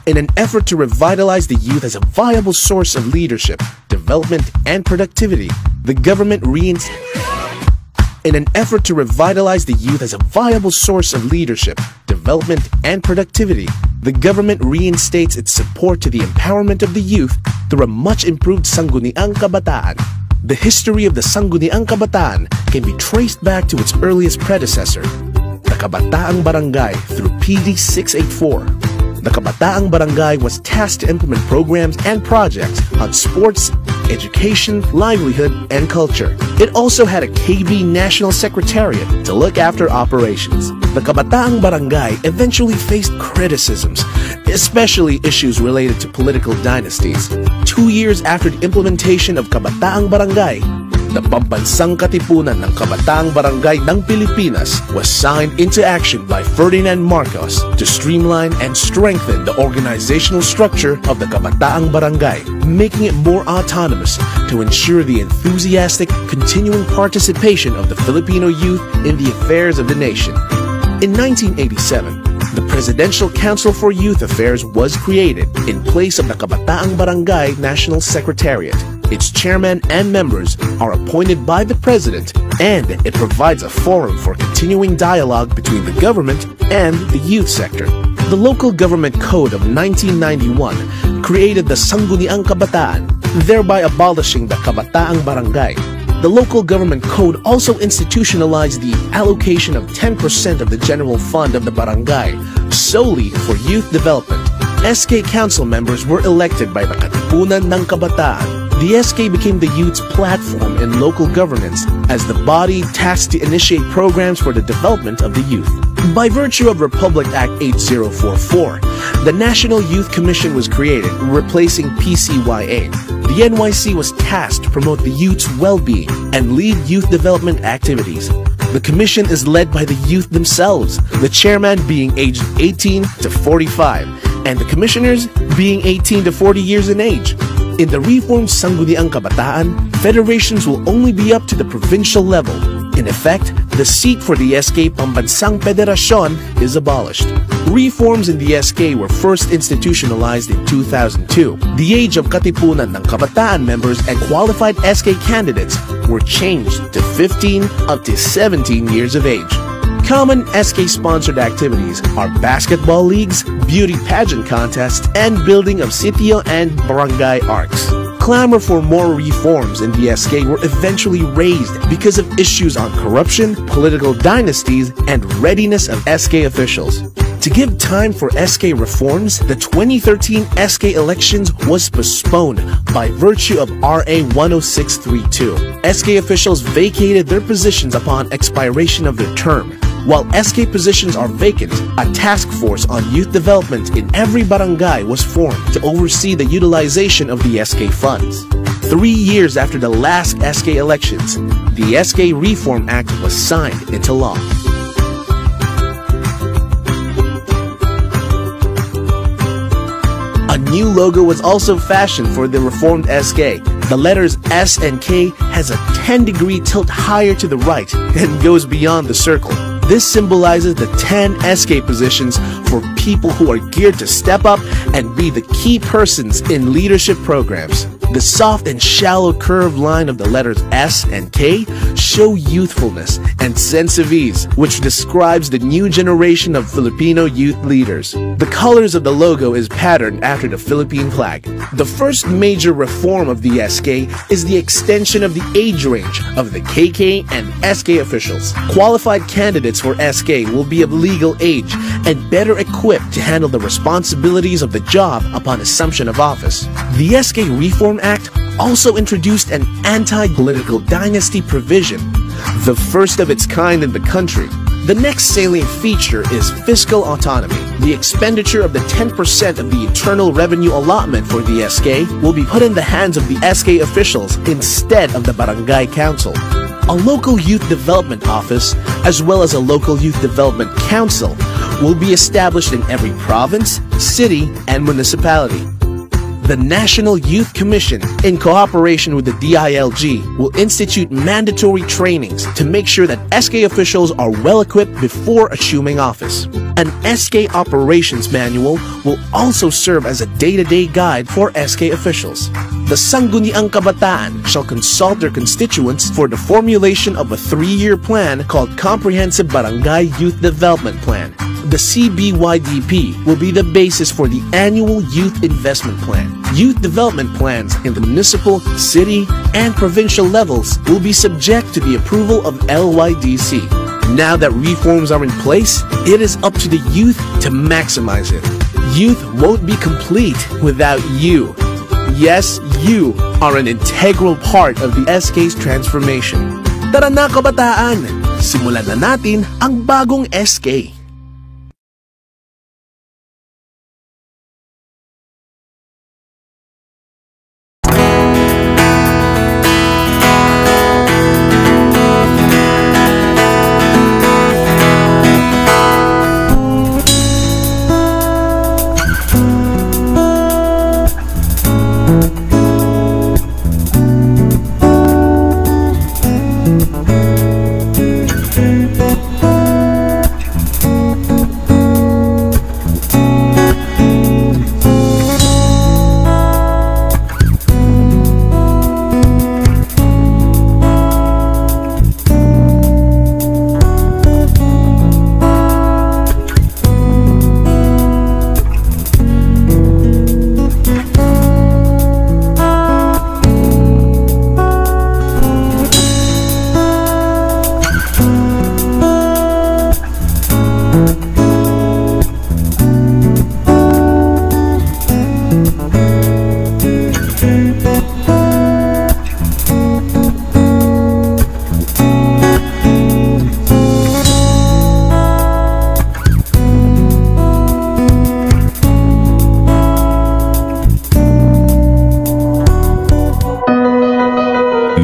In an effort to revitalize the youth as a viable source of leadership, development, and productivity, the government reinstates its support to the empowerment of the youth through a much-improved Sangguniang Kabataan. The history of the Sangguniang Kabataan can be traced back to its earliest predecessor, the Kabataang Barangay, through PD 684. The Kabataang Barangay was tasked to implement programs and projects on sports, education, livelihood, and culture. It also had a KB National Secretariat to look after operations. The Kabataang Barangay eventually faced criticisms, especially issues related to political dynasties. 2 years after the implementation of Kabataang Barangay, the Pambansang Katipunan ng Kabataang Barangay ng Pilipinas was signed into action by Ferdinand Marcos to streamline and strengthen the organizational structure of the Kabataang Barangay, making it more autonomous to ensure the enthusiastic, continuing participation of the Filipino youth in the affairs of the nation. In 1987, the Presidential Council for Youth Affairs was created in place of the Kabataang Barangay National Secretariat. Its chairman and members are appointed by the President, and it provides a forum for continuing dialogue between the government and the youth sector. The Local Government Code of 1991 created the Sangguniang Kabataan, thereby abolishing the Kabataang Barangay. The Local Government Code also institutionalized the allocation of 10% of the general fund of the barangay solely for youth development. SK Council members were elected by the Katipunan ng Kabataan. The SK became the youth's platform in local governance as the body tasked to initiate programs for the development of the youth. By virtue of Republic Act 8044, the National Youth Commission was created, replacing PCYA. The NYC was tasked to promote the youth's well-being and lead youth development activities. The commission is led by the youth themselves, the chairman being aged 18 to 45, and the commissioners being 18 to 40 years in age. In the reformed Sangguniang Kabataan, federations will only be up to the provincial level. In effect, the seat for the SK Pambansang Federasyon is abolished. Reforms in the SK were first institutionalized in 2002. The age of Katipunan ng Kabataan members and qualified SK candidates were changed to 15 up to 17 years of age. Common SK-sponsored activities are basketball leagues, beauty pageant contests, and building of sitio and barangay arcs. Clamor for more reforms in the SK were eventually raised because of issues on corruption, political dynasties, and readiness of SK officials. To give time for SK reforms, the 2013 SK elections was postponed by virtue of RA 10632. SK officials vacated their positions upon expiration of their term. While SK positions are vacant, a task force on youth development in every barangay was formed to oversee the utilization of the SK funds. 3 years after the last SK elections, the SK Reform Act was signed into law. A new logo was also fashioned for the reformed SK. The letters S and K has a 10-degree tilt higher to the right and goes beyond the circle. This symbolizes the 10 SK positions for people who are geared to step up and be the key persons in leadership programs. The soft and shallow curved line of the letters S and K show youthfulness and sense of ease, which describes the new generation of Filipino youth leaders. The colors of the logo is patterned after the Philippine flag. The first major reform of the SK is the extension of the age range of the KK and SK officials. Qualified candidates for SK will be of legal age and better equipped to handle the responsibilities of the job upon assumption of office. The SK Reform Act also introduced an anti-political dynasty provision, the first of its kind in the country. The next salient feature is fiscal autonomy. The expenditure of the 10% of the internal revenue allotment for the SK will be put in the hands of the SK officials instead of the Barangay Council. A local youth development office, as well as a local youth development council, will be established in every province, city, and municipality. The National Youth Commission, in cooperation with the DILG, will institute mandatory trainings to make sure that SK officials are well equipped before assuming office. An SK operations manual will also serve as a day-to-day guide for SK officials. The Sangguniang Kabataan shall consult their constituents for the formulation of a 3-year plan called Comprehensive Barangay Youth Development Plan. The CBYDP will be the basis for the annual Youth Investment Plan. Youth development plans in the municipal, city, and provincial levels will be subject to the approval of LYDC. Now that reforms are in place, it is up to the youth to maximize it. Youth won't be complete without you. Yes, you are an integral part of the SK's transformation. Tara na kabataan! Simulan na natin ang bagong SK.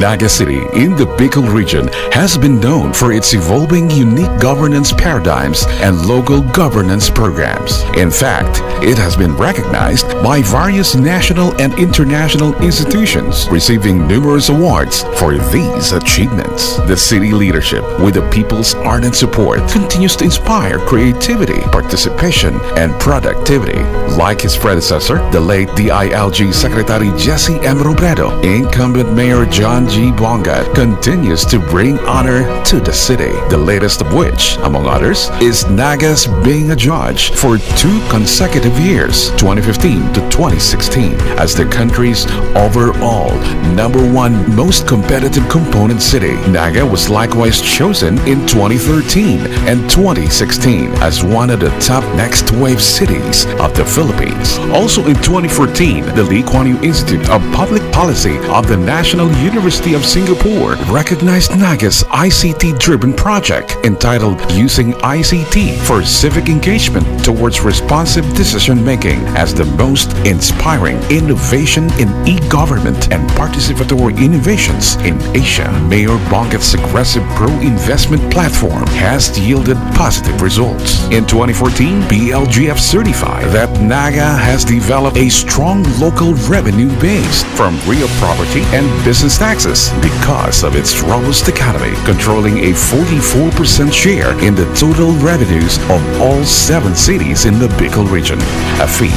Naga City in the Bicol region has been known for its evolving unique governance paradigms and local governance programs. In fact, it has been recognized by various national and international institutions, receiving numerous awards for these achievements. The city leadership, with the people's ardent support, continues to inspire creativity, participation, and productivity. Like his predecessor, the late DILG Secretary Jesse M. Robredo, incumbent Mayor John G. Bongat continues to bring honor to the city, the latest of which, among others, is Nagas being a judge for 2 consecutive years, 2015 to 2016, as the country's overall #1 most competitive component city. Naga was likewise chosen in 2013 and 2016 as one of the top next wave cities of the Philippines. Also in 2014, the Lee Kuan Yew Institute of Public Policy of the National University of Singapore recognized Naga's ICT-driven project entitled Using ICT for Civic Engagement Towards Responsive Decision-Making as the most inspiring innovation in e-government and participatory innovations in Asia. Mayor Bongat's aggressive pro-investment platform has yielded positive results. In 2014, BLGF certified that Naga has developed a strong local revenue base from real property and business taxes because of its robust economy, controlling a 44% share in the total revenues of all 7 cities in the Bicol region, a feat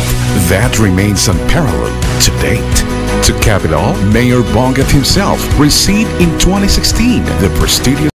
that remains unparalleled to date. To cap it all, Mayor Bongat himself received in 2016 the prestigious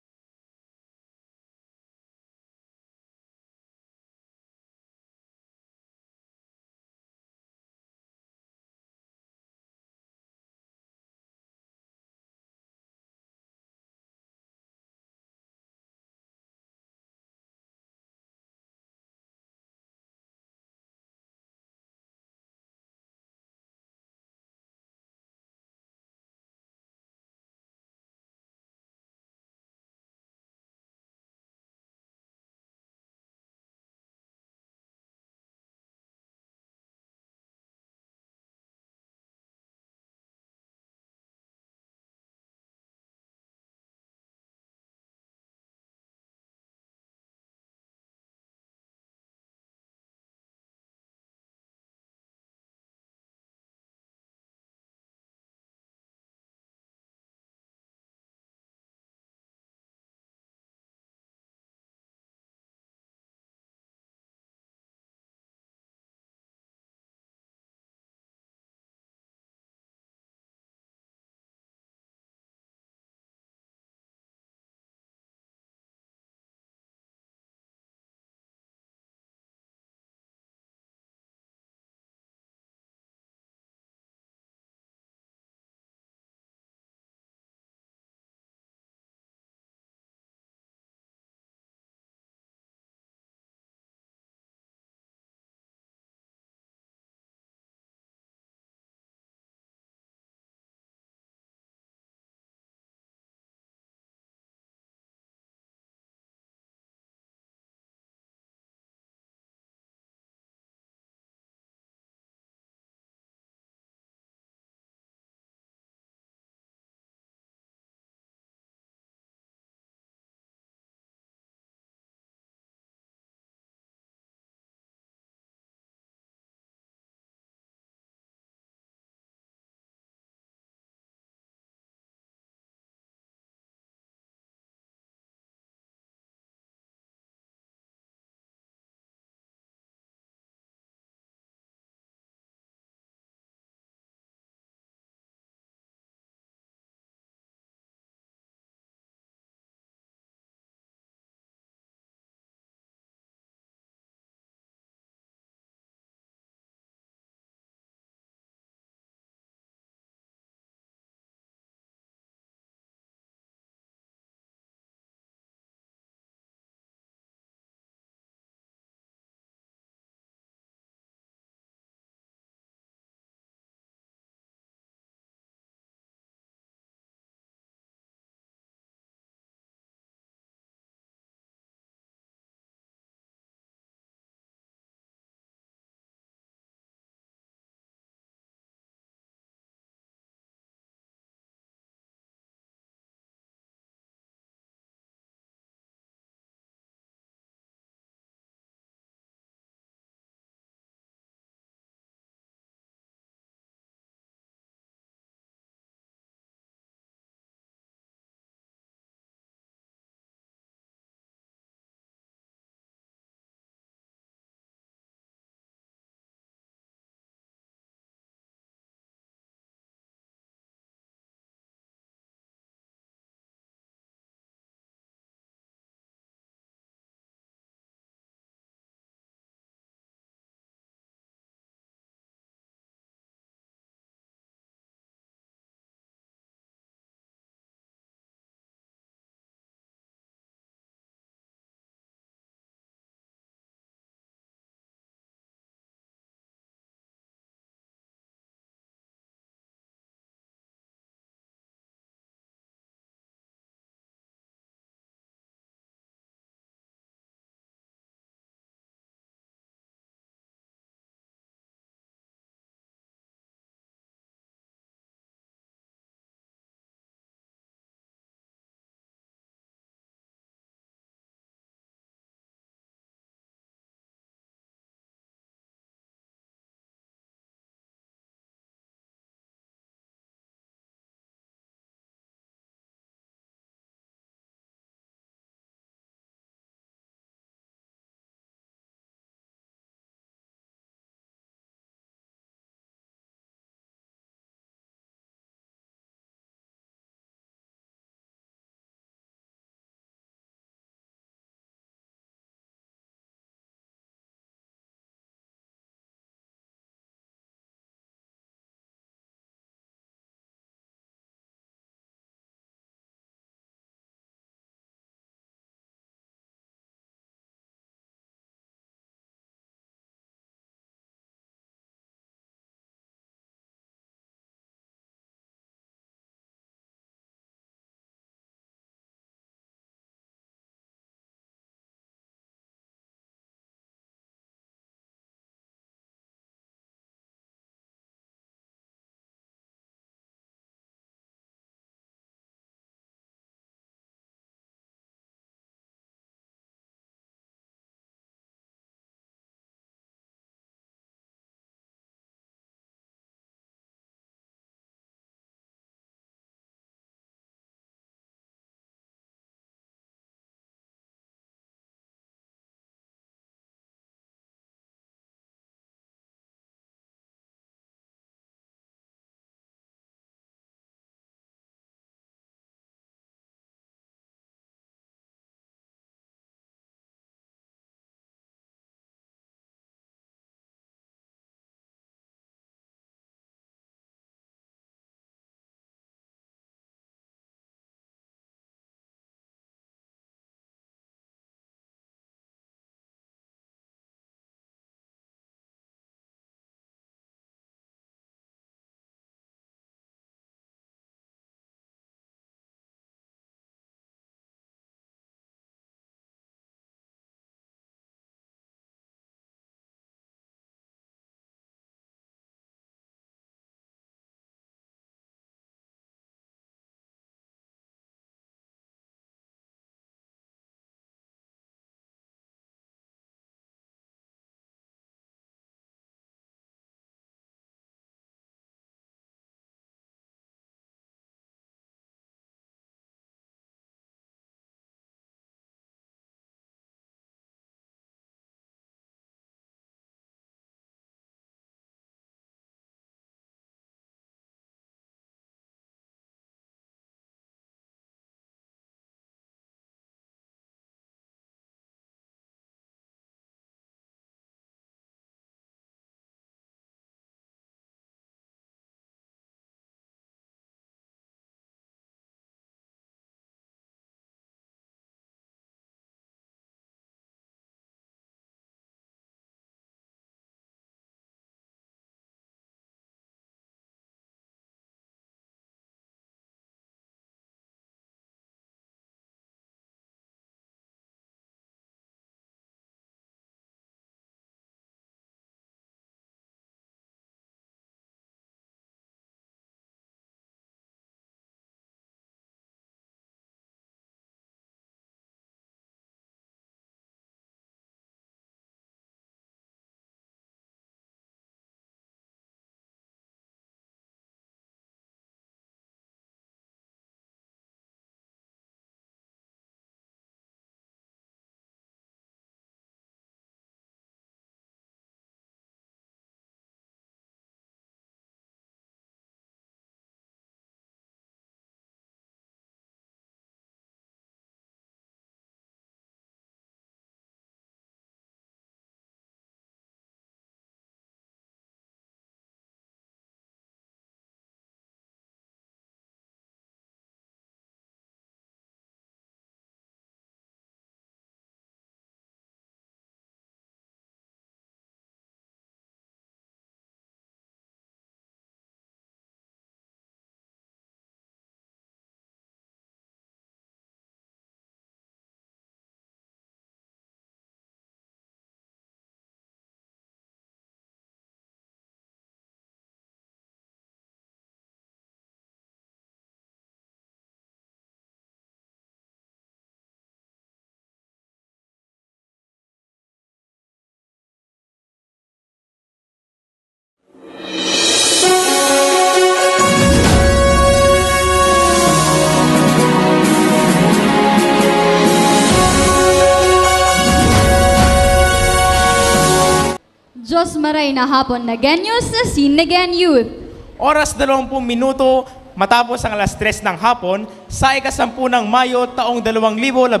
Diyos maray na hapon na ganyos sa Sinagan Youth. Oras 20 minuto matapos ang alas 3 ng hapon sa ika-10 ng Mayo taong 2018.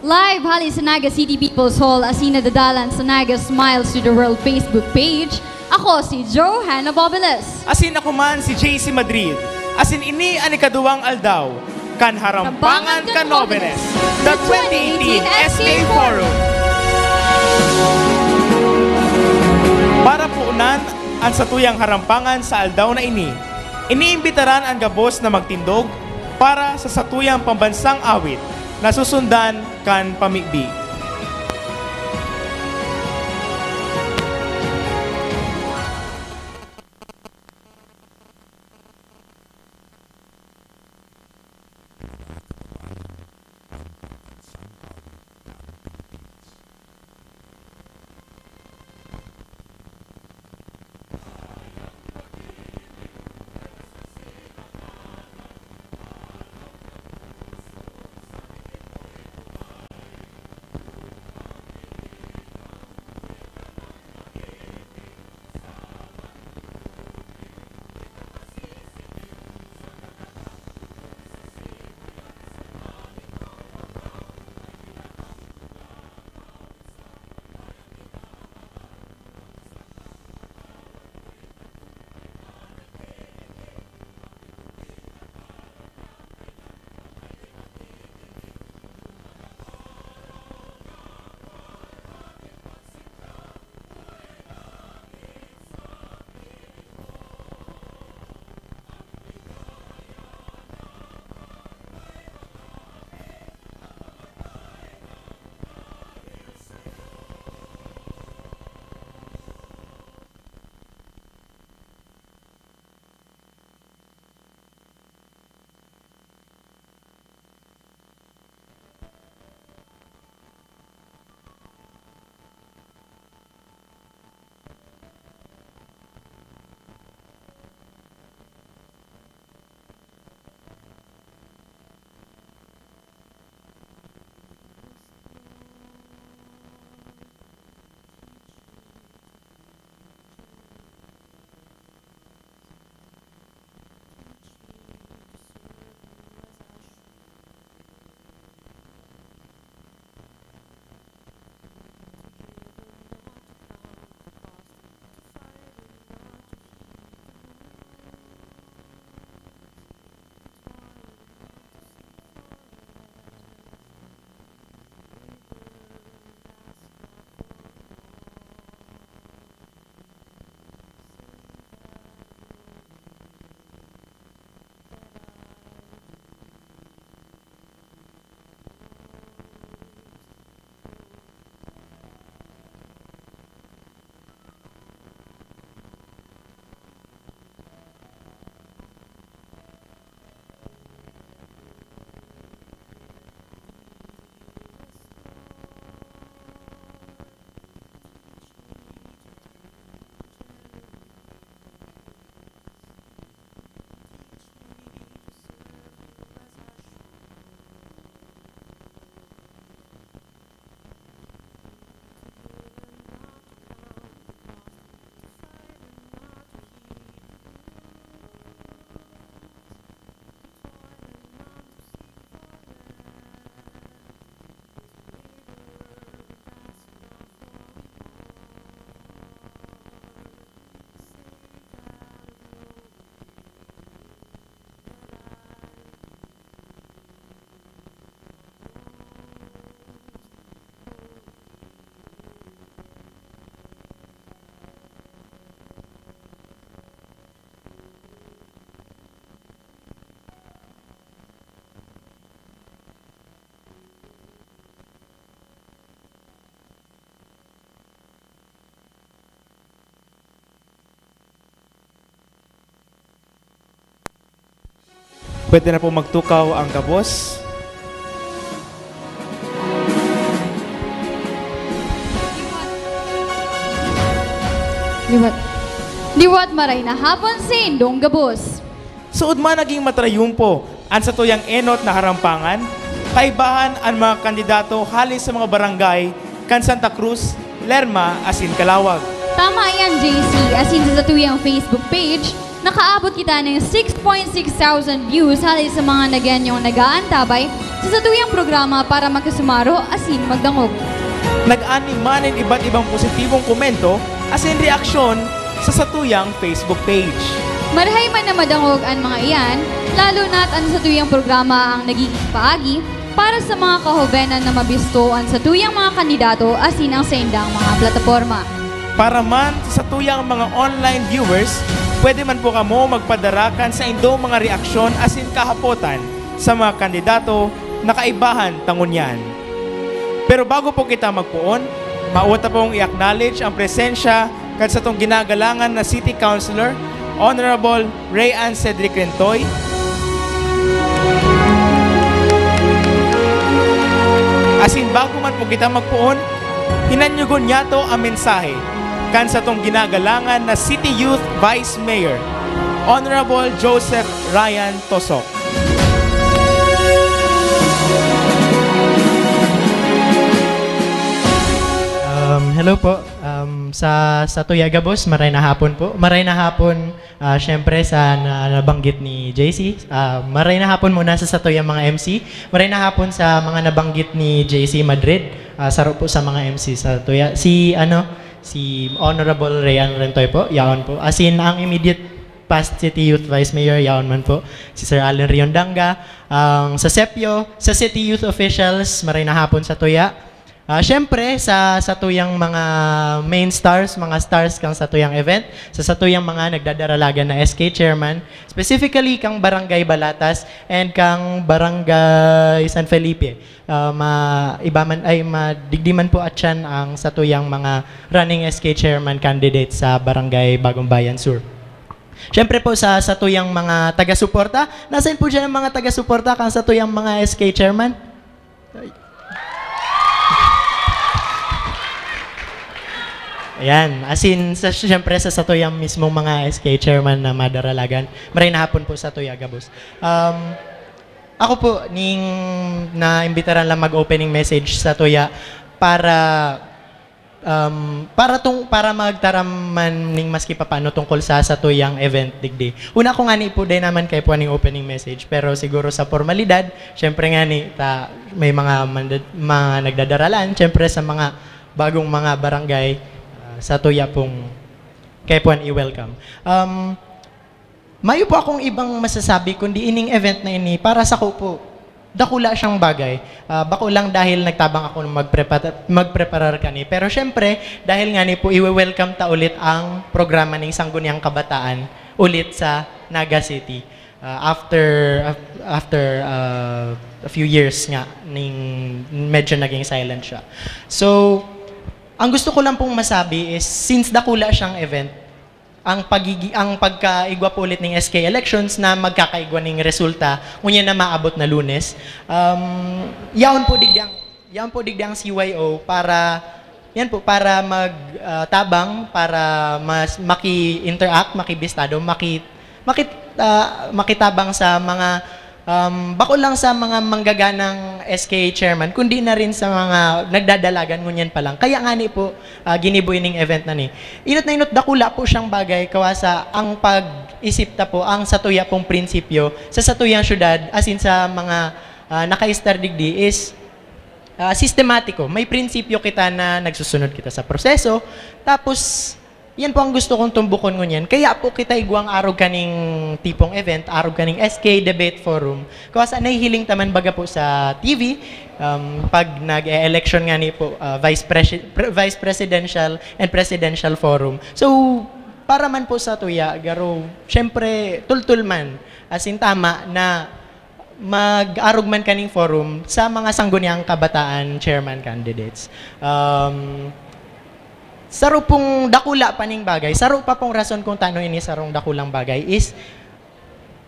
Live hali sa Naga City People's Hall as sinadadalan sa Naga Smiles to the World Facebook page. Ako si Johanna Bobiles. Asin ako man si JC Madrid. Asin ini ang ikaduwang aldaw. Kan Harampangan ka Novenes. The 2018 SK Forum. Para puunan ang satuyang harampangan sa aldaw na ini, iniimbitaran ang gabos na magtindog para sa satuyang pambansang awit na susundan kan pamigbi. Pwede na po magtukaw ang gabos. Liwat maray na hapon sa indong gabos. Suod man naging matrayumpo ang sa tuyang enot na harampangan, kaibahan ang mga kandidato halis sa mga barangay kan Santa Cruz, Lerma, asin Kalawag. Tama yan, JC. Asin sa Satuyang Facebook page, nakaabot kita ng 6,600 views halos sa mga nagyanyong nag-aantabay sa Satuyang programa para magkasumaro, asin magdangog. Nag-anim man ng iba't ibang positibong komento asin reaksyon sa Satuyang Facebook page. Marahay man na madangog ang mga iyan, lalo na't ang Satuyang programa ang nagiging paagi para sa mga kahobenan na mabisto ang Satuyang mga kandidato asin ang sendang mga plataforma. Para man sa Satuyang mga online viewers, pwede man po kamo magpadarakan sa indong mga reaksyon asin kahapotan sa mga kandidato na kaibahan tangunyan. Pero bago po kita magpuon, mauta pong i-acknowledge ang presensya kad sa itong ginagalangan na City Councilor, Honorable Rayan Cedric Rentoy, asin bago man po kita magpuon, hinanyugon niya to ang mensahe kan sa itong ginagalangan na City Youth Vice Mayor, Honorable Joseph Ryan Tosok. Hello po. Sa Tuyaga Boss, maray na hapon po. Maray na hapon, syempre sa nabanggit ni JC. Maray na hapon muna sa Satuyang mga MC. Maray na hapon sa mga nabanggit ni JC Madrid. Saro po sa mga MC sa Tuya. Si Honorable Rayan Rentoy po, yaon po. As in, ang immediate past City Youth Vice Mayor, yaon man po. Si Sir Allen Riondanga. Sa Sepio, sa City Youth Officials, maray na hapon sa Tuya. Siyempre, sa Satuyang mga main stars, mga stars kang Satuyang event, sa Satuyang mga nagdadaralagan na SK Chairman, specifically kang Barangay Balatas and kang Barangay San Felipe. Madigdiman po at yan ang Satuyang mga running SK Chairman candidate sa Barangay Bagong Bayan Sur. Siyempre po sa Satuyang mga taga-suporta, nasaan po dyan ang mga taga-suporta kang Satuyang mga SK Chairman? Ayan, as in, siyempre sa Satuyang mismong mga SK Chairman na madaralagan. Maray na hapon po sa Tuyaga Boss. Ako po, na-imbitaran lang mag-opening message sa Tuya para magtaraman ning maski paano tungkol sa Satuyang event digdi. Una ko nga ni po din naman kay po ning opening message, pero siguro sa formalidad, syempre nga ni may mga nagdadaralan, syempre sa mga bagong mga barangay, sa Tuya pong kay Puan i-welcome. Mayo po akong ibang masasabi kundi ining event na ini para sa ko po, dakula siyang bagay. Bako lang dahil nagtabang ako magpreparar kani. Pero syempre, dahil nga ni po i-welcome ta ulit ang programa ng Sangguniang Kabataan ulit sa Naga City. After a few years nga, medyo naging silent siya. So, ang gusto ko lang pong masabi is, since dakula siyang event, ang pagkaigwa po ulit ng SK elections na magkakaigwa ng resulta, ngunyan na maabot na Lunes, yaon po digdang CYO para magtabang, para mas maki-interact, makibistado, makitabang sa mga bako lang sa mga manggaganang SK chairman, kundi na rin sa mga nagdadalagan ngunyan pa lang. Kaya nga ni po, ginibuy ning event na ni. Inot na inot, dakula po siyang bagay, kawasa ang pag-isip ta po, ang Satuya pong prinsipyo, sa Satuyang syudad, asin sa mga naka-star digdi is sistematiko. May prinsipyo kita na nagsusunod kita sa proseso, tapos yan po ang gusto kong tumbukon ngunyan. Kaya po kita igwang arog kaning tipong event, arog kaning SK Debate Forum. Kasi nahihiling taman baga po sa TV, pag nag-election nga ni po, Vice Presidential and Presidential Forum. So, para man po sa Tuya, garo, syempre, tultul man, as in tama na mag-arog man kaning forum sa mga Sangguniang Kabataan chairman candidates. Saro pong dakula pa ning bagay, saro pa pong rason kung tano ini sarong dakulang bagay is,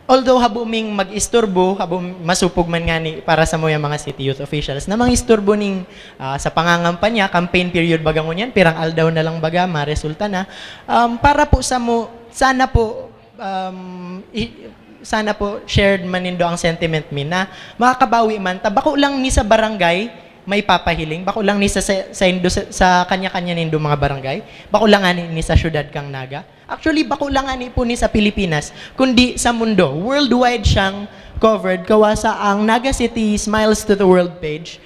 although habuming mag-isturbo, masupog man nga ni para sa mga city youth officials, na mga isturbo ning sa pangangampanya, campaign period baga ngunyan, pirang aldaw na lang baga, maresulta na, para po sana po shared man nindo ang sentiment mi na makakabawi man, tabako lang ni sa barangay, may papahiling, bako lang ni sa kanya-kanya nindo mga barangay, bako lang ni sa syudad kang Naga. Actually, bako lang ni po ni sa Pilipinas, kundi sa mundo. Worldwide siyang covered, kawasa ang Naga City Smiles to the World page.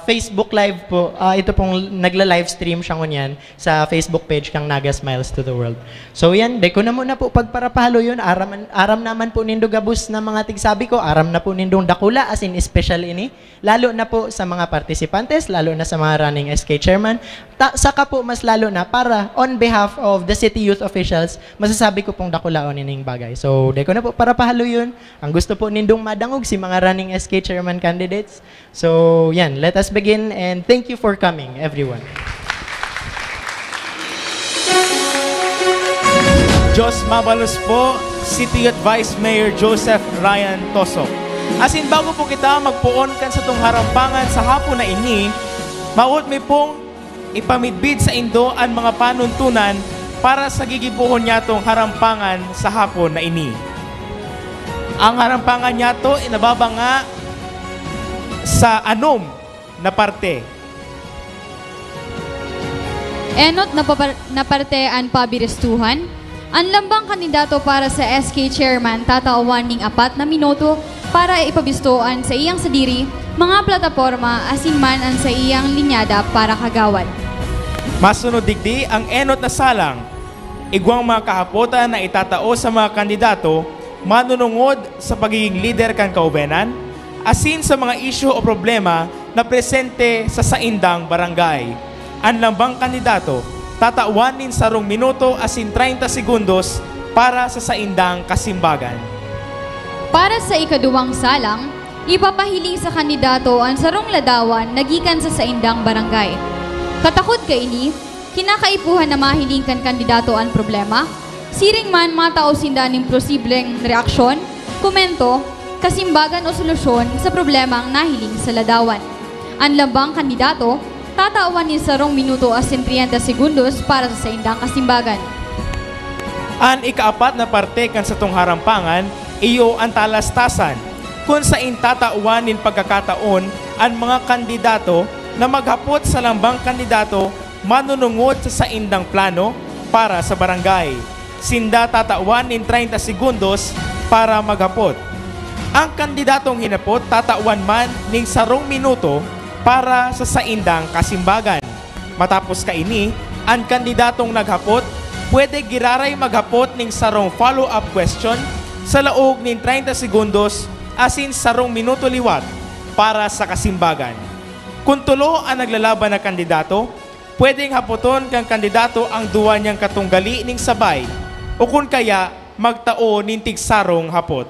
Facebook Live po, ito pong nagla-live stream siya ngunyan sa Facebook page kang Naga Smiles to the World. So yan, deko na muna po pagparapahalo yun, aram naman po nindo gabus na mga tigsabi ko, aram na po nindong dakula as in special ini, lalo na po sa mga participantes, lalo na sa mga running SK chairman, saka po mas lalo na para on behalf of the city youth officials, masasabi ko pong dakulaon ining bagay. So deko na po para pahalo yun, ang gusto po nindong madangog si mga running SK chairman candidates. So yan, let us begin and thank you for coming, everyone. Diyos mabalos po, City Youth Vice Mayor Joseph Ryan Tosok. Asin bago po kita magpuon kan sa tong harampangan sa hapon na ini, maot mi pong ipamidbid sa Indo ang mga panuntunan para sa gigibuhon niya tong harampangan sa hapon na ini. Ang harampangan niya to inababa nga sa anom na parte. Enot na parte ang pabiristuhan. Ang lambang kandidato para sa SK Chairman tatawan ning 4 na minuto para ipabistuan sa iyang sadiri mga plataporma asin man ang sa iyang linyada para kagawad. Masunod digdi ang enot na salang. Igwang mga kahapotan na itatao sa mga kandidato manunungod sa pagiging leader kan kaubenan asin sa mga isyu o problema na presente sa saindang barangay. Ang lambang kandidato tatawanin sa 2 minuto asin 30 segundos para sa saindang kasimbagan. Para sa ikaduwang salang, ipapahiling sa kandidato ang sarong ladawan nagikan sa saindang barangay. Katakot ka ini, kinakaipuhan na mahiling kan kandidato ang problema, siring man matao sindaning posibleng reaksyon, komento, kasimbagan o solusyon sa problemang nahiling sa ladawan. Ang lambang kandidato, tatawan ni 2 minuto asin 30 segundos para sa saindang kasimbagan. Ang ika-4 na parte kan sa tong harampangan, iyo ang talastasan kung sa intatauanin pagkakataon ang mga kandidato na maghapot sa lambang kandidato manunungod sa saindang plano para sa barangay. Sinda tatauanin 30 segundos para maghapot. Ang kandidatong hinapot tatawan man ning 2 minuto para sa saindang kasimbagan. Matapos kaini, ang kandidatong naghapot pwede giraray maghapot ning 2 follow-up question sa laog ning 30 segundos asin 2 minuto liwat para sa kasimbagan. Kung tulo ang naglalaban na kandidato, pwedeng hapoton kang kandidato ang duwa niyang katunggali ning sabay o kung kaya magtao ning tigsarong hapot.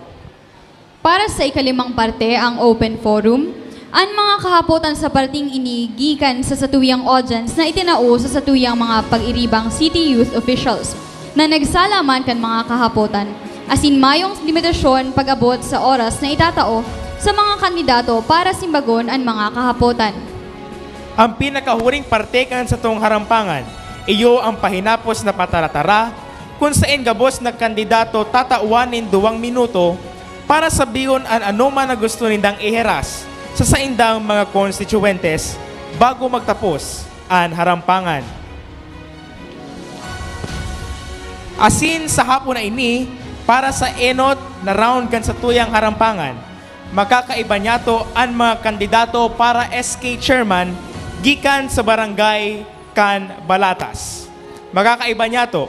Para sa ikalimang parte, ang open forum, ang mga kahapotan sa parting inigikan sa satuyang audience na itinao sa satuyang mga pag-iribang city youth officials na nagsalaman kan mga kahapotan asin mayong limitasyon pag-abot sa oras na itatao sa mga kandidato para simbagon ang mga kahapotan. Ang pinakahuring parte kan sa tong harampangan, iyo ang pahinapos na pataratara kung saan gabos na kandidato tatauanin 2 minuto para sabihin ang anuman na gusto nindang iheras sa saindang mga constituentes bago magtapos ang harampangan. Asin sa hapon na ini, para sa enot na round kan sa tuyang harampangan, makakaiba niya to ang mga kandidato para SK Chairman gikan sa barangay kan Balatas. Makakaiba niya to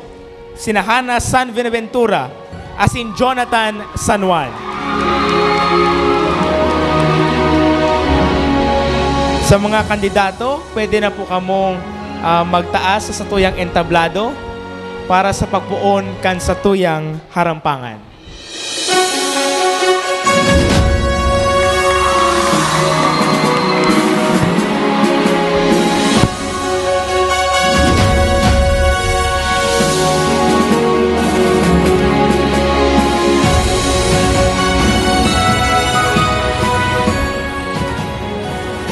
sina Hana San Benaventura asin Jonathan San Juan. Sa mga kandidato, pwede na po kamong magtaas sa tuyang entablado para sa pagpuon kan sa tuyang harampangan.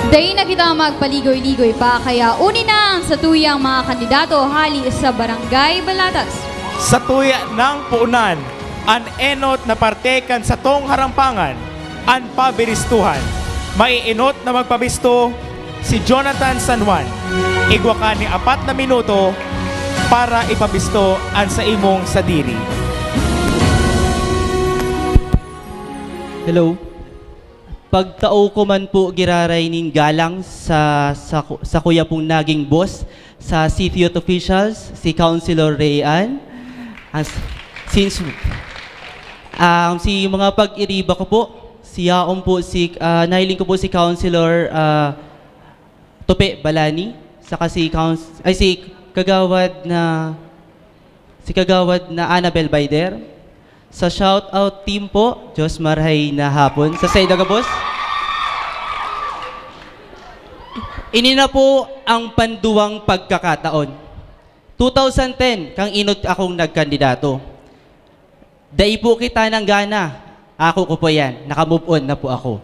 Dahil na kita magpaligoy-ligoy pa, kaya uni na ang satuyang mga kandidato hali sa Barangay Balatas. Sa tuya ng puunan, ang enot na partekan sa tong harampangan, ang pabiristuhan. Maiinot na magpabisto, si Jonathan San Juan. Igwa ka ni 4 na minuto para ipabisto ang sa imong sadiri. Hello. Pagtao ko man po giraray ning galang sa kuya pong naging boss, sa city youth officials, si Councilor Rayan. Since si mga pag-iriba ko po, siyaon po nahiling ko po si Councilor Tope Balani, saka si Kagawad na Annabel Baider. Sa shoutout team po, Diyos marhay na hapon. Sa Saydaga Boss. Ini na po ang panduwang pagkakataon. 2010, kang inot akong nagkandidato. Dai po kita ng gana. Ako ko po yan. Naka-move on na po ako.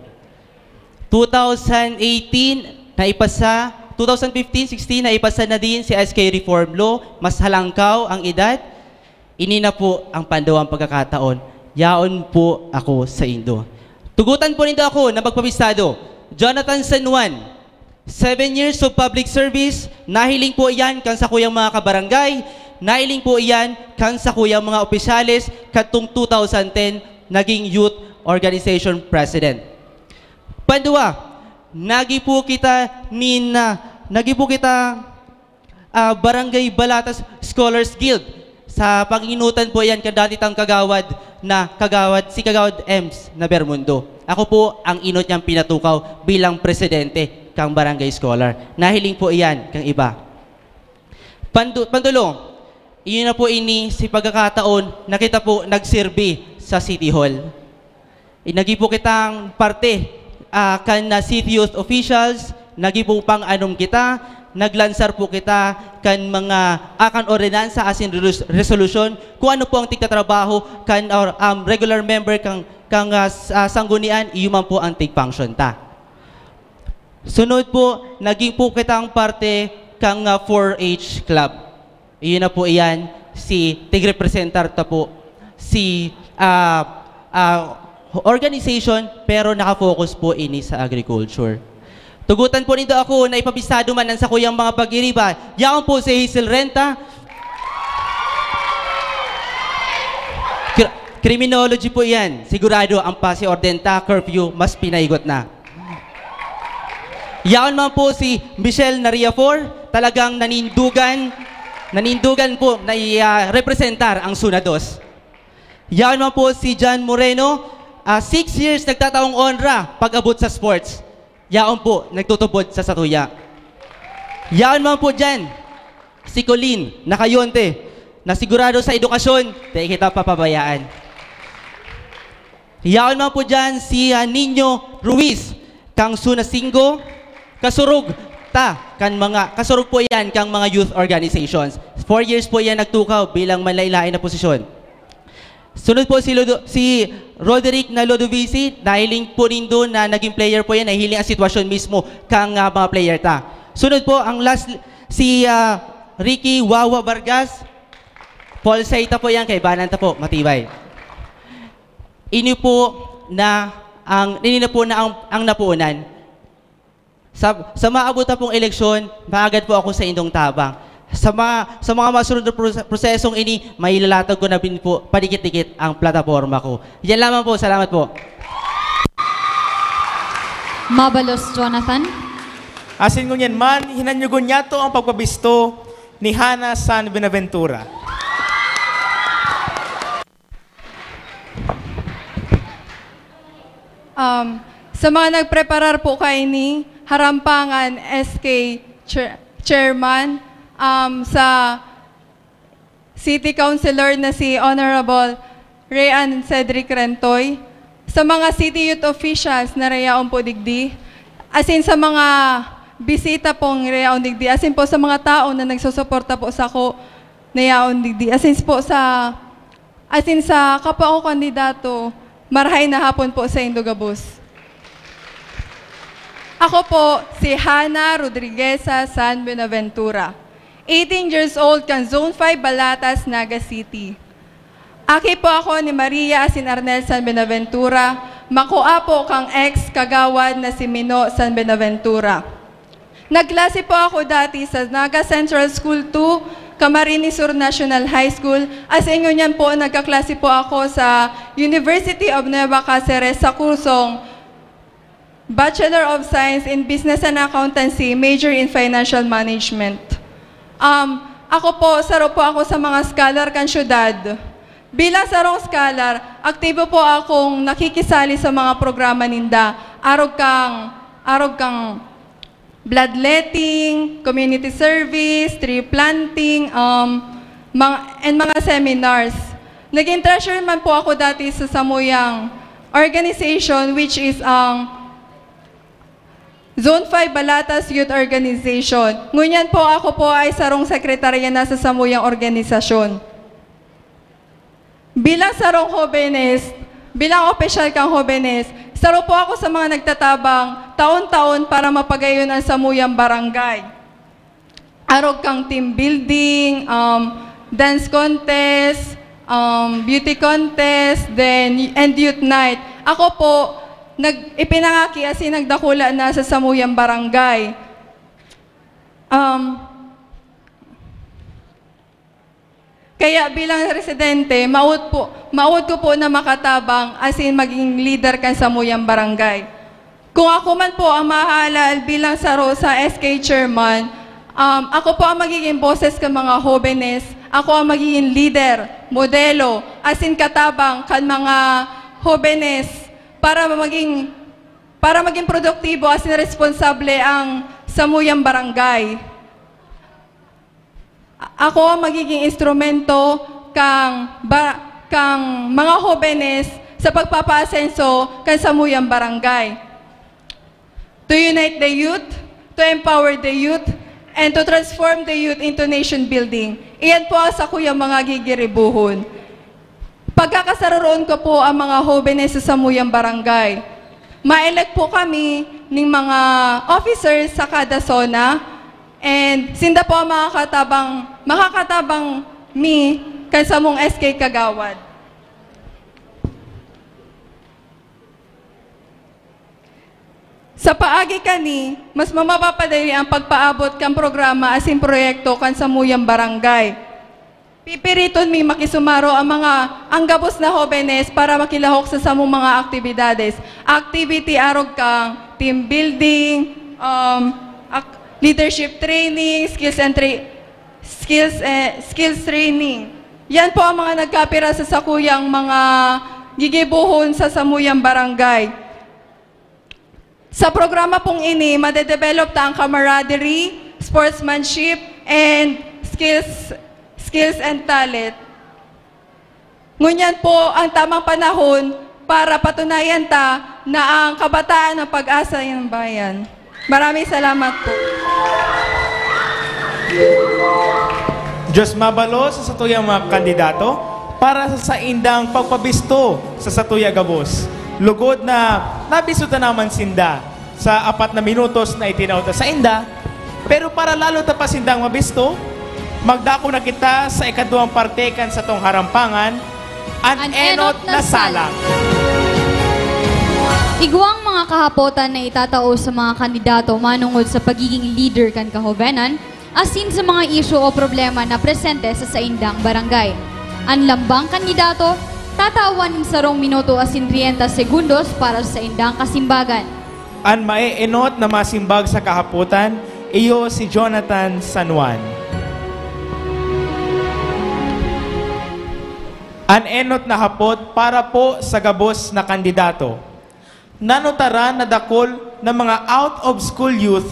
2018, naipasa. 2015-16, naipasa na din si SK Reform Law. Mas halangkaw ang edad. Ini na po ang panduwang pagkakataon. Yaon po ako sa Indo. Tugutan po nito ako na magpabistado. Jonathan San Juan, 7 years of public service. Nahiling po iyan kan sa kuyang mga kabarangay. Nahiling po iyan kan sa kuyang mga opisyales katong 2010 naging youth organization president. Pandua, nagi po kita Barangay Balatas Scholars Guild. Sa panginutan po yan kadatitang si Kagawad Ems na Bermundo. Ako po ang inot niyang pinatukaw bilang presidente kang Barangay Scholar. Nahiling po iyan kang iba. Pandulong, iyon na po ini si pagkakataon na kita po nagsirbi sa City Hall. Nagi po kitang parte kan na city youth officials, nagi po pang anom kita, naglansar po kita kan mga akan ordinansa asin resolution kung ano po ang tigtatrabaho kan regular member kang sanggunian iyuman po ang tig-function ta. Sunod po, naging po kitang parte kang 4-H club. Iyon na po iyan, si tig-representar ta po, si organization pero nakafocus po ini sa agriculture. Tugutan po nito ako na ipabisado man ang sa kuyang mga pag-iriba. Yaon po si Hazel Renta. Criminology po yan. Sigurado ang pasi ordenta, curfew, mas pinaigot na. Yaon man po si Michelle Nariafor. Talagang nanindugan po na i-representar ang Sunados. Yaon man po si John Moreno. 6 years nagtataong onra pag-abot sa sports. Yaon po, nagtutubod sa Satuya. Yaon man po dyan, si Colleen, nakayonte, na sigurado sa edukasyon, dahil kita papabayaan. Yaon man po dyan, si Nino Ruiz, kang Sunasingo, kasurug po yan, kang mga youth organizations. 4 years po yan nagtukaw bilang manlailain na posisyon. Sunod po si Roderick na Lodovici, nahiling po nindo na naging player po yan, nahiling ang sitwasyon mismo kang mga player ta. Sunod po, ang last, si Ricky Wawa Vargas, Paul Saita po yan, kay Bananta po, matibay. Ini po na ang napuunan. Sa maabot na pong eleksyon, maagad po ako sa indong tabang. Sa mga masunod na prosesong ini, may lalatag ko na din po padikit-dikit ang plataforma ko. Yan lamang po. Salamat po. Mabalos, Jonathan. Asin ko yan man, hinanyugon niya to ang pagpabisto ni Hana San Benaventura. Sa mga nagpreparar po kay ni Harampangan SK Chairman, sa City Councilor na si Honorable Rayan Cedric Rentoy, sa mga City Youth Officials na Rayaon po digdi, asin sa mga bisita pong Rayaon digdi, asin po sa mga tao na nagsusuporta po sa ko na Rayaon digdi, asin sa kapwa ko kandidato, marhay na hapon po sa Indogabos. Ako po si Hana Rodrigueza San Benaventura. 18 years old kang Zone 5 Balatas, Naga City. Aki po ako ni Maria Asin Arnel San Benaventura. Makua po kang ex-kagawad na si Mino San Benaventura. Nagklase po ako dati sa Naga Central School 2, Camarines Sur National High School. As inyo niyan po, nagkaklase po ako sa University of Nueva Cáceres sa kursong Bachelor of Science in Business and Accountancy, major in Financial Management. Ako po, saro po ako sa mga scholar kan syudad. Bilang sarong scholar, aktibo po akong nakikisali sa mga programa ninda. Arog kang bloodletting, community service, tree planting, and mga seminars. Naging treasurer man po ako dati sa Samuyang organization, which is Zone 5 Balatas Youth Organization. Ngunyan po ako po ay sarong sekretarya na sa Samuyang organisasyon. Bilang sarong Jovenes, bilang opisyal kang Jovenes, saro po ako sa mga nagtatabang taon-taon para mapagayon ang Samuyang Barangay. Arog kang team building, dance contest, beauty contest, and youth night. Ako po, ipinangaki as in nagdakula na sa Samuyang Barangay. Kaya bilang residente, maud ko po na makatabang as in maging leader kan Samuyang Barangay. Kung ako man po ang mahalal bilang saro sa SK Chairman, ako po ang magiging boses kan mga Jovenes, ako ang magiging leader, modelo, as in katabang kan mga Jovenes para maging produktibo as in responsable ang Samuyang Barangay. Ako ang magiging instrumento kang mga Jovenes sa pagpapaasenso kan Samuyang Barangay. To unite the youth, to empower the youth, and to transform the youth into nation building. Iyan po sa kuyang mga gigiribuhon. Pagkakasaroon ko po ang mga Jovenes sa Samuyang Barangay. Ma-elect po kami ng mga officers sa kada zona. And sinda po ang makakatabang mi kan sa mong SK Kagawad. Sa paagi kani, mas mamapapadali ang pagpaabot kan programa asin proyekto kan Samuyang Barangay. Pipiriton mi makisumaro ang gabos na Jovenes para makilahok sa samong mga aktibidades. Activity arog kang team building, leadership training, skills training. Yan po ang mga nagkapira sa sakuyang mga gigibuhon sa Samuyang Barangay. Sa programa pong ini, madedevelop ta ang camaraderie, sportsmanship, and skills and talent. Ngunyan po ang tamang panahon para patunayan ta na ang kabataan ng pag-asa ng bayan. Maraming salamat po. Diyos mabalo sa satuyang mga kandidato para sa saindang pagpabisto sa satuya gabos. Lugod na nabisuta naman sinda sa 4 na minutos na itinawta sa inda, pero para lalo ta pa sindang mabisto, magdako na kita sa ikaduhang partekan sa tong harampangan, an enot na salang. Iguang mga kahapotan na itatao sa mga kandidato manungod sa pagiging leader kan kahovenan, asin sa mga isyu o problema na presente sa saindang barangay. Ang lambang kandidato, tatawan ng 1 minuto asin 30 segundos para sa saindang kasimbagan. Ang maeenot na masimbag sa kahapotan, iyo si Jonathan San Juan. Ang enot na hapot para po sa gabos na kandidato. Nanutaran na dakol ng mga out-of-school youth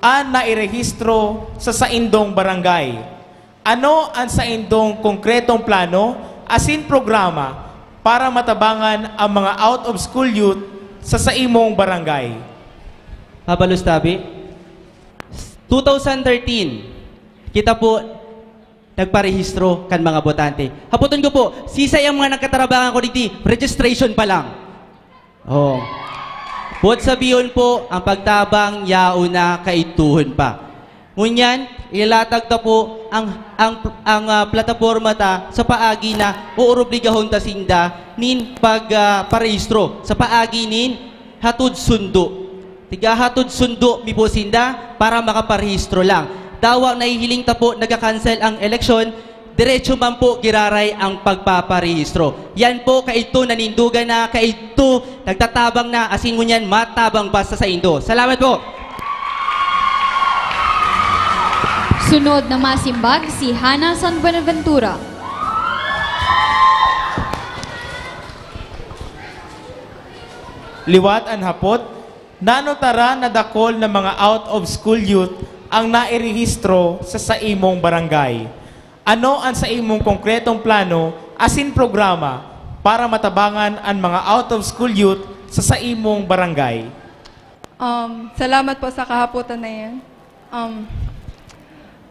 ang nairehistro sa saindong barangay. Ano ang saindong konkretong plano asin programa para matabangan ang mga out-of-school youth sa saimong barangay? Habalos tabi. 2013, kita po nagparehistro kan mga botante. Haputon ko po, sisay ang mga nagkatarabangan ko dito, registration pa lang. Oh. Bot sabiyon po, ang pagtabang yauna kaituhon pa. Ngunyan, ilatag ta po ang plataforma ta sa paagi na uurobligahon ta sinda nin pagparehistro sa paagi nin hatud sundo. tigahatod sundo mi po sinda para makaparehistro lang. Dawa nahihiling ta po nagka-cancel ang eleksyon, diretso man po giraray ang pagpaparehistro. Yan po kaito nanindugan na, kaito nagtatabang na, asin mo yan matabang basta sa Indo. Salamat po. Sunod na masimbag si Hana San Buenaventura. Liwat an hapot, nanotara na dakol ng mga out-of-school youth ang nairehistro sa imong barangay. Ano ang sa imong konkretong plano asin programa para matabangan ang mga out-of-school youth sa imong barangay? Salamat po sa kahaputan na yan.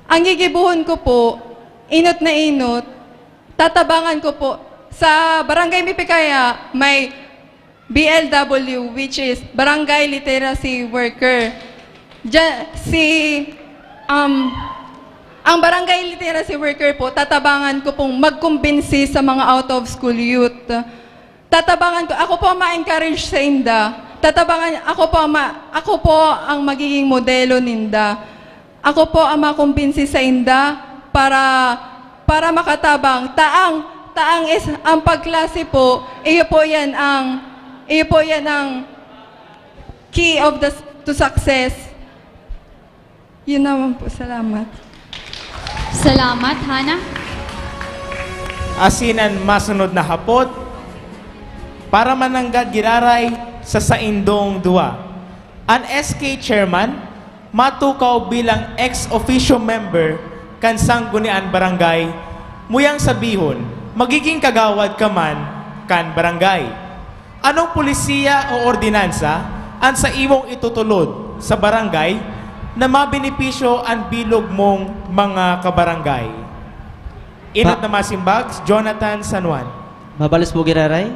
Ang gigibuhon ko po, inot na inot, tatabangan ko po, sa Barangay Mipikaya may BLW, which is Barangay Literacy Worker. Ang Barangay Literacy Worker po, tatabangan ko pong magkumbinsi sa mga out-of-school youth. Tatabangan ko, ako po ma-encourage sa inda. Ako po ang magiging modelo ninda. Ako po ang makumbinsi sa inda para makatabang. Taang is ang pagklase po, iyo po yan ang key of to success. Yun naman po. Salamat. Salamat, Hana. Asinan masunod na hapot, para mananggad giraray sa saindong dua. An SK chairman, matukaw bilang ex-officio member kan Sangguniang Barangay, muyang sabihon, magiging kagawad ka man kan barangay. Anong pulisiya o ordinansa ang sa imong itutulod sa barangay na mabenepisyo ang bilog mong mga kabarangay? Inot na masimbag, Jonathan San Juan. Mabalas po giraray.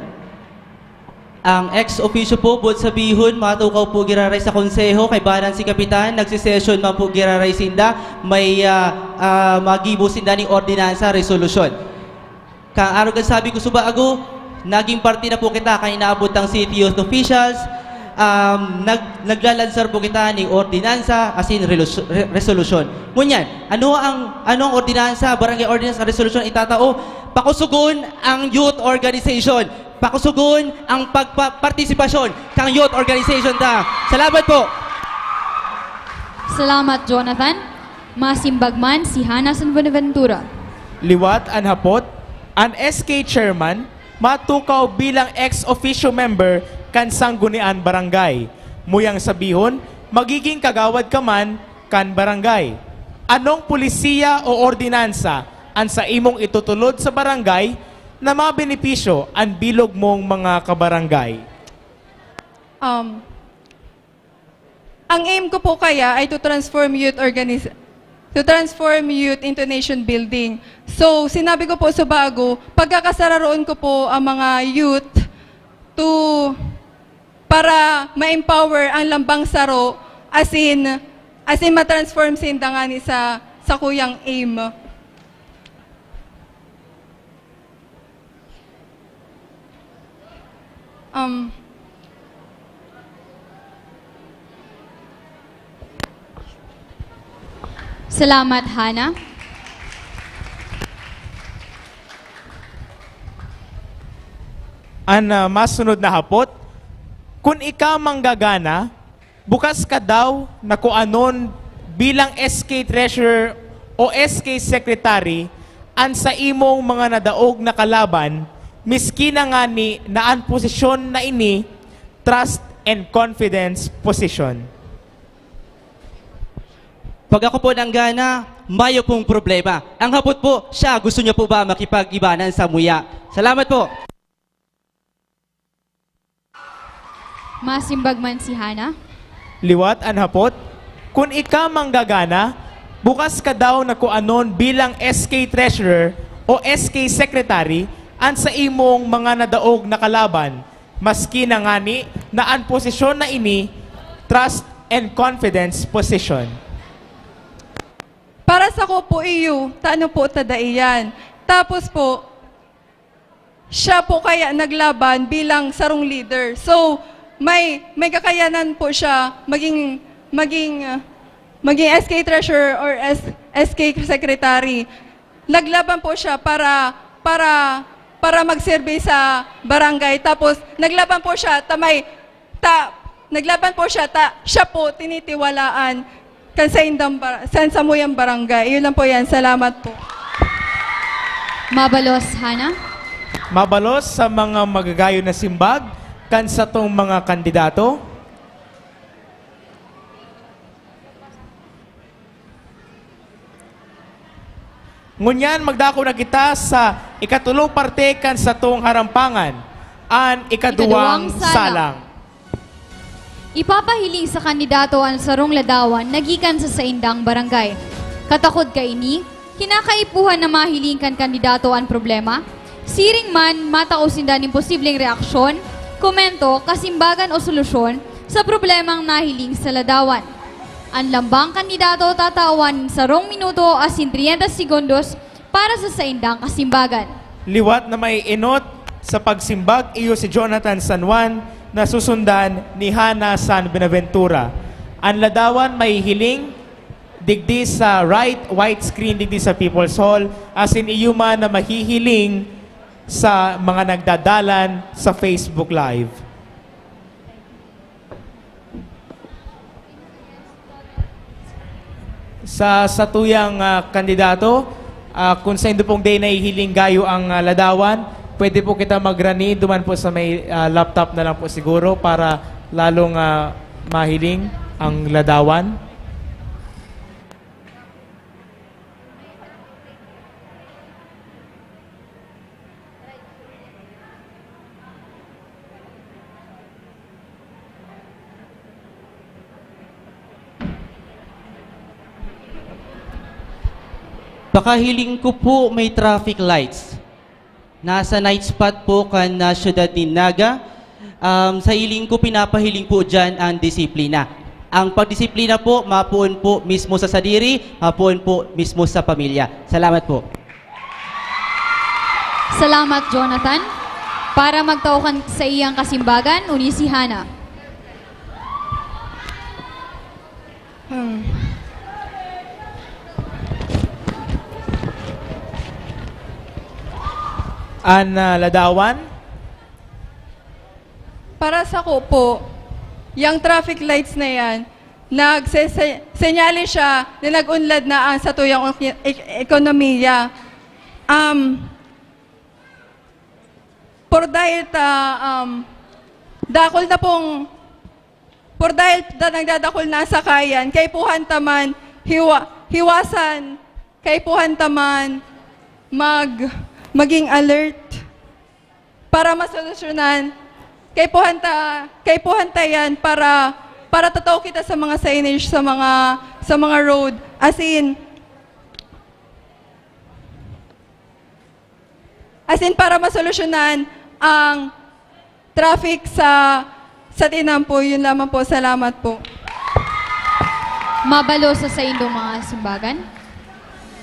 Ang ex-officio po, buot sabihon, matukaw po giraray sa konseho, kay banan si Kapitan, nagsisesyon man po giraray sinda, may magibo sinda ni ordinansa, resolusyon. Kang araw gan sabi ko subaago, naging parte na po kita kay inaabot ng city youth officials, naglalansar po kita ni ordinansa as in resolution. Ngunyan, ano ang ordinansa, barangay ordinance, resolution itatao? Pakusugon ang youth organization. Pakusugon ang pagpartisipasyon kang youth organization ta. Salamat po. Salamat, Jonathan. Masimbagman si Hana San Buenaventura. Liwat an hapot, an SK chairman, matukaw bilang ex-officio member kan Sangguniang Barangay. Muyang sabihon, magiging kagawad ka man kan barangay. Anong pulisiya o ordinansa ang sa imong itutulod sa barangay na mabenepisyo ang bilog mong mga kabarangay? Ang aim ko po kaya ay to transform youth into nation building. So, sinabi ko po sa bago, pagkakasararoon ko po ang mga youth para ma-empower ang lambang saro as in ma-transform sindangani sa kuyang aim. Salamat, Hana. Masunod na hapot, kung ikaw manggagana, bukas ka daw na kung anon bilang SK Treasurer o SK Secretary ang sa imong mga nadaog na kalaban, miski na nga ni naan posisyon na ini, trust and confidence position. Pag ako po nanggana, mayo pong problema. Ang hapot po, siya gusto niya po ba makipag-ibanan sa muya? Salamat po. Masimbagman si Hana. Liwat an hapot, kung ikaw manggagana, bukas ka daw na kung anon bilang SK Treasurer o SK Secretary ang sa imong mga nadaog na kalaban, maski na ngani na ang posisyon na ini, trust and confidence position. Para sa ko po iyo, taano po tadaiyan. Tapos po, siya po kaya naglaban bilang sarong leader. So, may kakayanan po siya maging SK Treasurer or SK Secretary. Naglaban po siya para magserve sa barangay. Tapos naglaban po siya siya po tinitiwalaan kan sa Samuyang Barangay. Yun lang po yan. Salamat po. Mabalos, Hana. Mabalos sa mga magagayo na simbag kan sa tong mga kandidato. Ngunyan, magdako na kita sa ikatulong parte kan sa tong harampangan, ang ikaduwang salang. Ipapahiling sa kandidato ang sarong ladawan nagikan sa saindang barangay. Katakod ka ini, kinakaipuhan na mahiling kan kandidato ang problema. Siring man, matausindan ng posibleng reaksyon, komento, kasimbagan o solusyon sa problemang nahiling sa ladawan. Ang lambang kandidato tatawan sa 2 minuto asin 30 segundos para sa saindang kasimbagan. Liwat na may inot sa pagsimbag iyo si Jonathan San Juan na susundan ni Hana San Benaventura. Ang ladawan may hiling digdi sa white screen digdi sa People's Hall asin iyo man na mahihiling sa mga nagdadalan sa Facebook Live. Sa satuyang kandidato, kung sa hindi pong day nahihiling gayo ang ladawan, pwede po kita magrani, duman po sa may laptop na lang po siguro para lalong mahiling ang ladawan. Pakahiling ko po may traffic lights. Nasa night spot po kan na syudad ni Naga. Sa hiling ko, pinapahiling po dyan ang disiplina. Ang pagdisiplina po, mapuon po mismo sa sadiri, mapuon po mismo sa pamilya. Salamat po. Salamat, Jonathan. Para magtaukan sa iyang kasimbagan, uni si Hana. Ang ladawan? Para sa ko po, yung traffic lights na yan, nagsenyali siya na nag-unlad na ang satuyang ekonomiya. Por dahil dakol na pong nagdadakol na sa kayan, kay puhan taman hiwasan, kay puhan taman maging alert para masolusyonan. Kay puhanta yan para totoo kita sa mga signage sa mga road. As in para masolusyonan ang traffic sa Tinampo. Yun lamang po. Salamat po. Mabalo sa indong mga simbagan.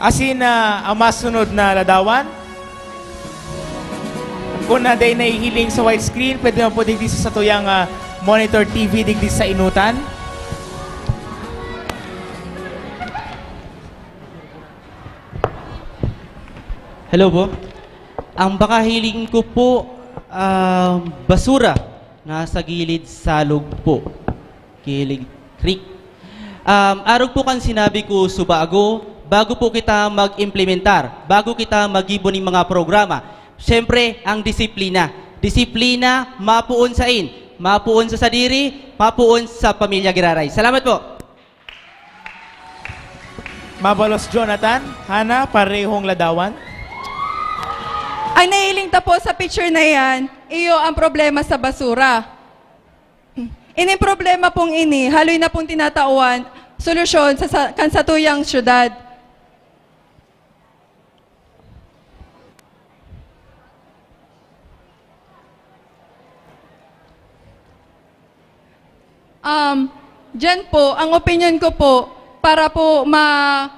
As in, ang masunod na ladawan, kung na day nahihiling sa widescreen, pwede mo po digdi sa tuyang monitor TV digdi sa inutan. Hello po. Ang bakahiling ko po, basura. Nasa gilid salog po. Gilid creek. Arog po kan sinabi ko subago, bago po kita mag-implementar, bago kita mag-ibon ng mga programa. Siyempre, ang disiplina. Disiplina, mapuon sa mapuon sa sadiri, mapuon sa pamilya Giraray. Salamat po. Mabalos, Jonathan. Hana, parehong ladawan. Ang nahiling po sa picture na yan, iyo ang problema sa basura. Ini problema pong ini, haloy na pong tinatauan, solusyon sa kansatuyang syudad. Diyan po, ang opinion ko po, para po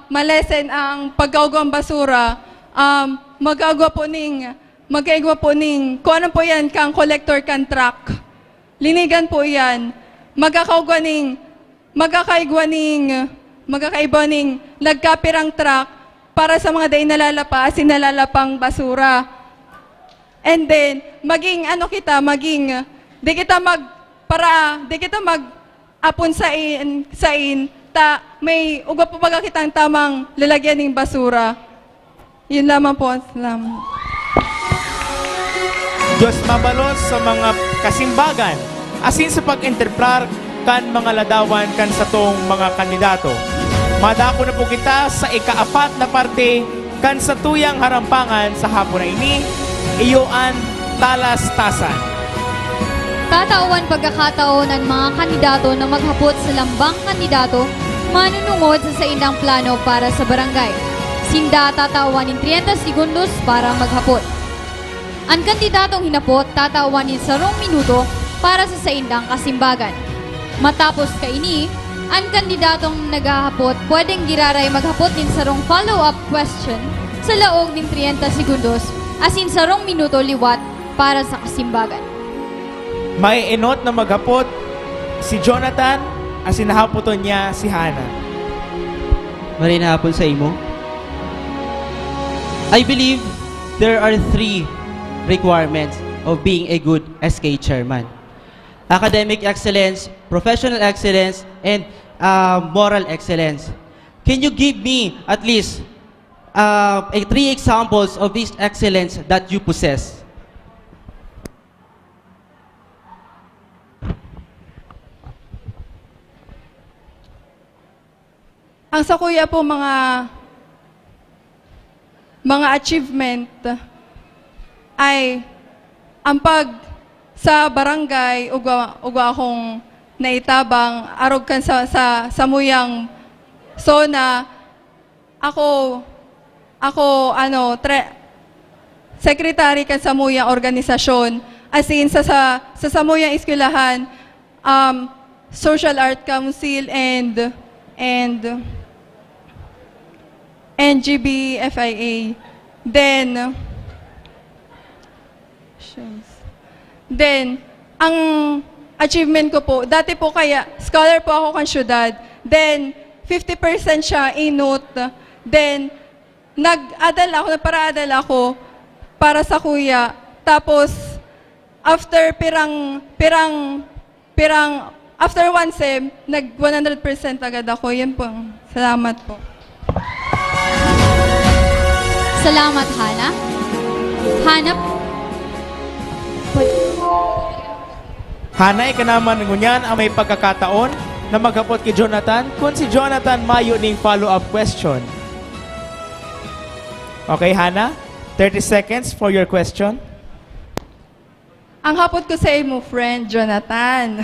malesen ang paggawa ng basura, magagawa po ning, kung ano po yan, kang collector, kang truck. linigan po yan, magkakaibaning nagkapirang truck para sa mga day nalalapa, sinalalapang basura. And then, di kita mag-apon may uga po baga kitang tamang lalagyan ng basura. Yun lamang po. Salamat. Diyos mabalos sa mga kasimbagan, asin sa pag-interplar kan mga ladawan kan sa tong mga kandidato. Madako na po kita sa ika-4 na parte kan sa tuyang harampangan sa hapon na ini, iyoan talastasan. Tatawan pagkakataon ng mga kandidato na maghapot sa lambang kandidato manunungod sa saindang plano para sa barangay. Sinda tatawanin 30 segundos para maghapot. Ang kandidatong hinapot tatawanin sa 2 minuto para sa saindang kasimbagan. Matapos kaini, ang kandidatong naghahapot pwedeng giraray maghapot din sa follow-up question sa laog ng 30 segundos asin sa 2 minuto liwat para sa kasimbagan. May enot na maghapot si Jonathan asin nahapoton niya si Hana. Marin hapon sa imo. I believe there are 3 requirements of being a good SK chairman. Academic excellence, professional excellence, and moral excellence. Can you give me at least 3 examples of this excellence that you possess? Ang sa kuya po mga achievement ay ang pag sa barangay uga akong naitabang arog kan sa samuyang zona ako secretary kan samuyang organisasyon as in sa samuyang eskwelahan Social Art Council and GBFIA. Then, ang achievement ko po, dati po kaya, scholar po ako kan syudad. Then, 50% siya inut. Then, nagpara-adal ako para sa kuya. Tapos, after after 1 sem, nag 100% agad ako. Yan po. Salamat po. Salamat, Hana. Hanap. Hana, ikanaman ngunyan ang may pagkakataon na maghapot kay Jonathan kung si Jonathan mayo ning follow-up question. Okay, Hana? 30 seconds for your question. Ang hapot ko sa imo, friend, Jonathan.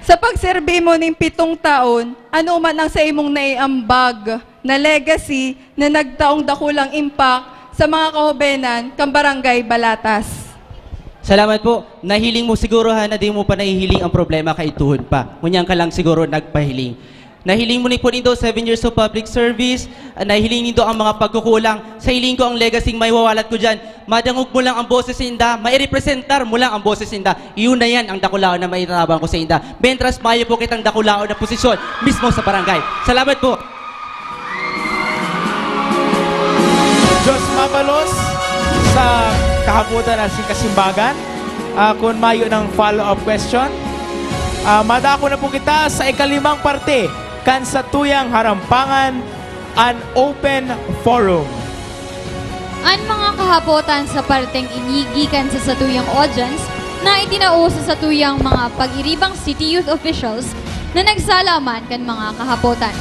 Sa pagserbi mo ng 7 taon, ano man ang sa imong naiambag na legacy na nagtaong dakulang impact sa mga kahubenan kang barangay Balatas? Salamat po. Nahiling mo siguro na di mo pa nahihiling ang problema kay tuhod pa. Ngunyan ka lang siguro nagpahiling. Nahiling mo ni po nindo 7 years of public service. Nahiling nindo ang mga pagkukulang. Sa hiling ko ang legacy may wawalat ko dyan. Madangog mo lang ang boses inda. Mairepresentar mo lang ang boses inda. Iyon na yan ang dakulao na maitabang ko sa inda. Mentras mayo po kitang dakulao na posisyon mismo sa barangay. Salamat po. Diyos mabalos sa kahabutan at kasimbagan. Kung mayo ng follow-up question, madako na po kita sa ika-5 parte kan sa tuyang harampangan an open forum. Ang mga kahapotan sa parteng inigikan sa satuyang audience na itinausa sa tuyang mga pag-iribang city youth officials na nagsalaman kan mga kahapotan.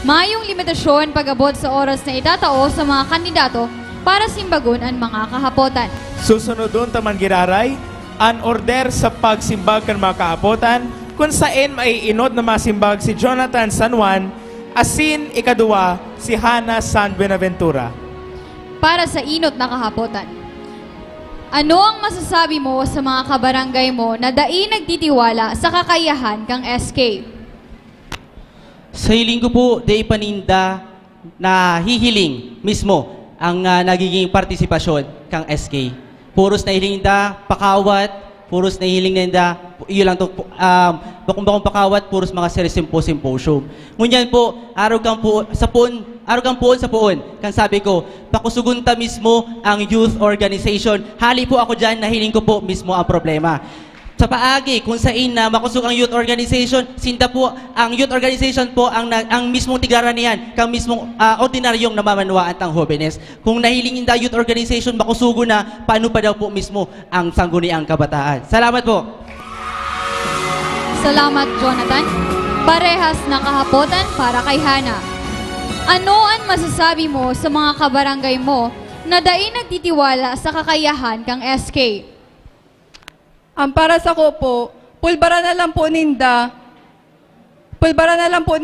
Mayong limitasyon pag-abot sa oras na itatao sa mga kandidato para simbagon ang mga kahapotan. Susunod doon taman giraray, an order sa pagsimbag kan mga kahapotan kung saan may inod na masimbag si Jonathan San Juan, asin ika-2 si Hana San Buenaventura. Para sa inot na kahapotan, ano ang masasabi mo sa mga kabarangay mo na dai nagtitiwala sa kakayahan kang SK? Sa hiling ko po, di paninda nahihiling mismo ang nagiging partisipasyon kang SK. Puros nahiling da, pakawat, puros nahiling na iyon lang to, bakong pakawat, puros mga symposium. Ngunyan po, araw kang puon sa puon. Kan sabi ko, pakusugunta mismo ang youth organization. Hali po ako dyan, nahiling ko po mismo ang problema. Sa paagi, kung saan na makusog ang youth organization, sinta po, ang youth organization po ang mismong tigaranihan, kang mismong ordinaryong namamanwaan tang jóvenes. Kung nahilingin da youth organization, makusugo na, paano pa daw po mismo ang sangguniang kabataan. Salamat po. Salamat, Jonathan. Parehas na kahapotan para kay Hana. Ano ang masasabi mo sa mga kabarangay mo na dahil nagtitiwala sa kakayahan kang SK? Para sa ko po, pulbara na lang po ninda ang pulbara na lang po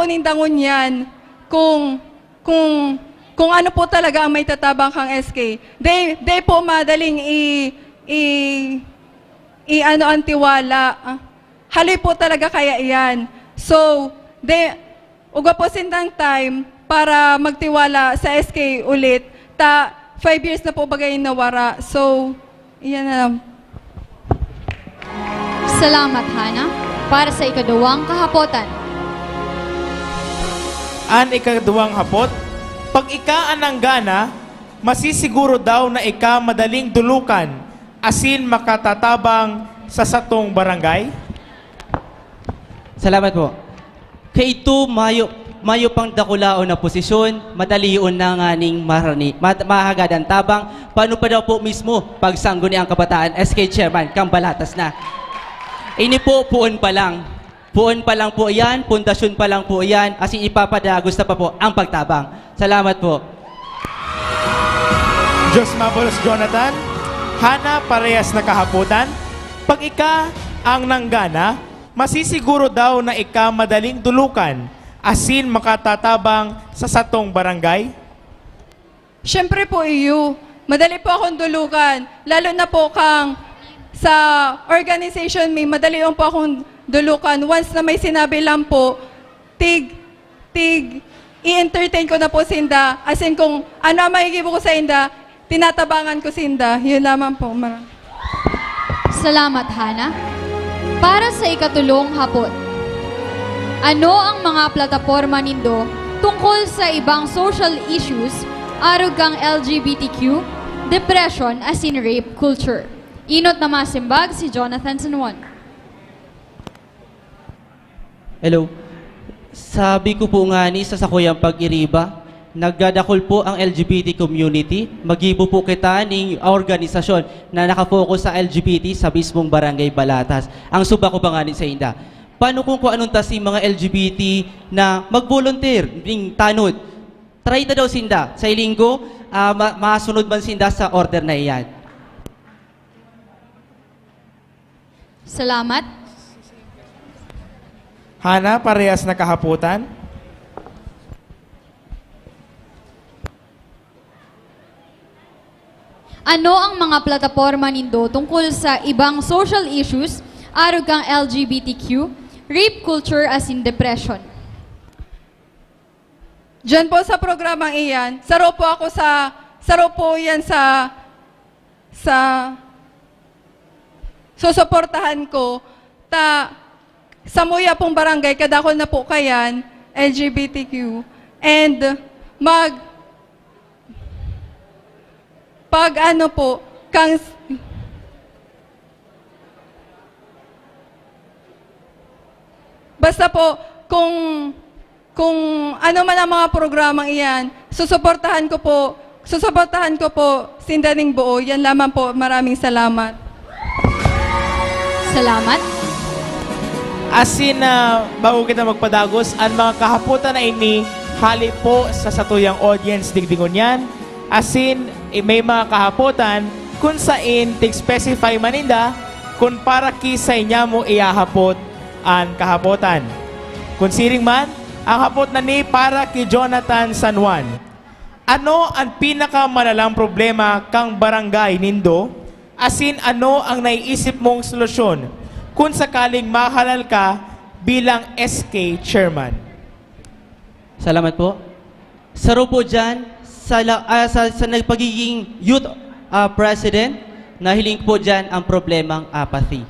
ninda ngunyan kung ano po talaga ang may tatabang kang SK. They po madaling ano ang tiwala. Hali po talaga kaya yan. So, uga po sindang time para magtiwala sa SK ulit. 5 years na po bagay nawara. So, iyan na lang. Salamat, Hana. Para sa ikadawang kahapotan. An ikadawang hapot, pag ika anang gana, masisiguro daw na ika madaling dulukan, asin makatatabang sa satong barangay? Salamat po. Kay ito, mayo pang dakulaon na posisyon, madalion na nga ning mahagadan tabang, paano pa daw po mismo pagsangguni ang kabataan, SK Chairman, kang balatas na. Ini po, puon pa lang. Puon pa lang po yan, pundasyon pa lang po yan, asin ipapadagos na pa po ang pagtabang. Salamat po. Diyos mabulos, Jonathan. Hana, parehas na kahapotan. Pag ika ang nanggana, masisiguro daw na ika madaling dulukan, asin makatatabang sa satong barangay? Siyempre po iyo. Madali po akong dulukan. Lalo na po kang sa organization may madali po akong dulukan. Once na may sinabi lang po, i-entertain ko na po sinda. As in kung ano ang makikibo ko sa inda, tinatabangan ko sinda. Yun lamang po. Salamat, Hana. Para sa ikatulong hapon, ano ang mga plataforma nindo tungkol sa ibang social issues arog kang LGBTQ, depression as in rape culture? Inot na masimbag si Jonathan San Juan. Hello. Sabi ko po nga ni sa sakuyang pag-iriba, nagdadakol po ang LGBT community, magibo po kita ng organisasyon na nakafocus sa LGBT sa mismong barangay Balatas. Ang suba ko pa nga ni sa inda. Paano kung anong tasi mga LGBT na mag-volunteer ng tanod? Try na daw sinda. Sa linggo, masunod man sinda sa order na iyan. Salamat. Hana, parehas na kahapotan. Ano ang mga plataforma nindo tungkol sa ibang social issues arog kang LGBTQ, rape culture as in depression? Diyan po sa programang iyan, saro po yan sa susuportahan ko sa muya pong barangay, kadakol na po kayan, LGBTQ, and pag ano po, basta po, kung ano man ang mga programang iyan, susuportahan ko po sindaning buo. Yan lamang po. Maraming salamat. Salamat. Asin na bago kita magpadagos, ang mga kahapotan na ini, hali po sa satuyang audience digdingon yan. Asin, may mga kahapotan kung saan tig-specify maninda kung para kisay niya mo iahapot ang kahapotan. Kung siring man, ang hapot na ni para kay Jonathan San Juan. Ano ang pinakamalalang problema kang barangay nindo? Asin ano ang naiisip mong solusyon kung sakaling mahalal ka bilang SK chairman? Salamat po. Saro po dyan, sa nagpagiging youth president, nahiling po dyan ang problemang apathy.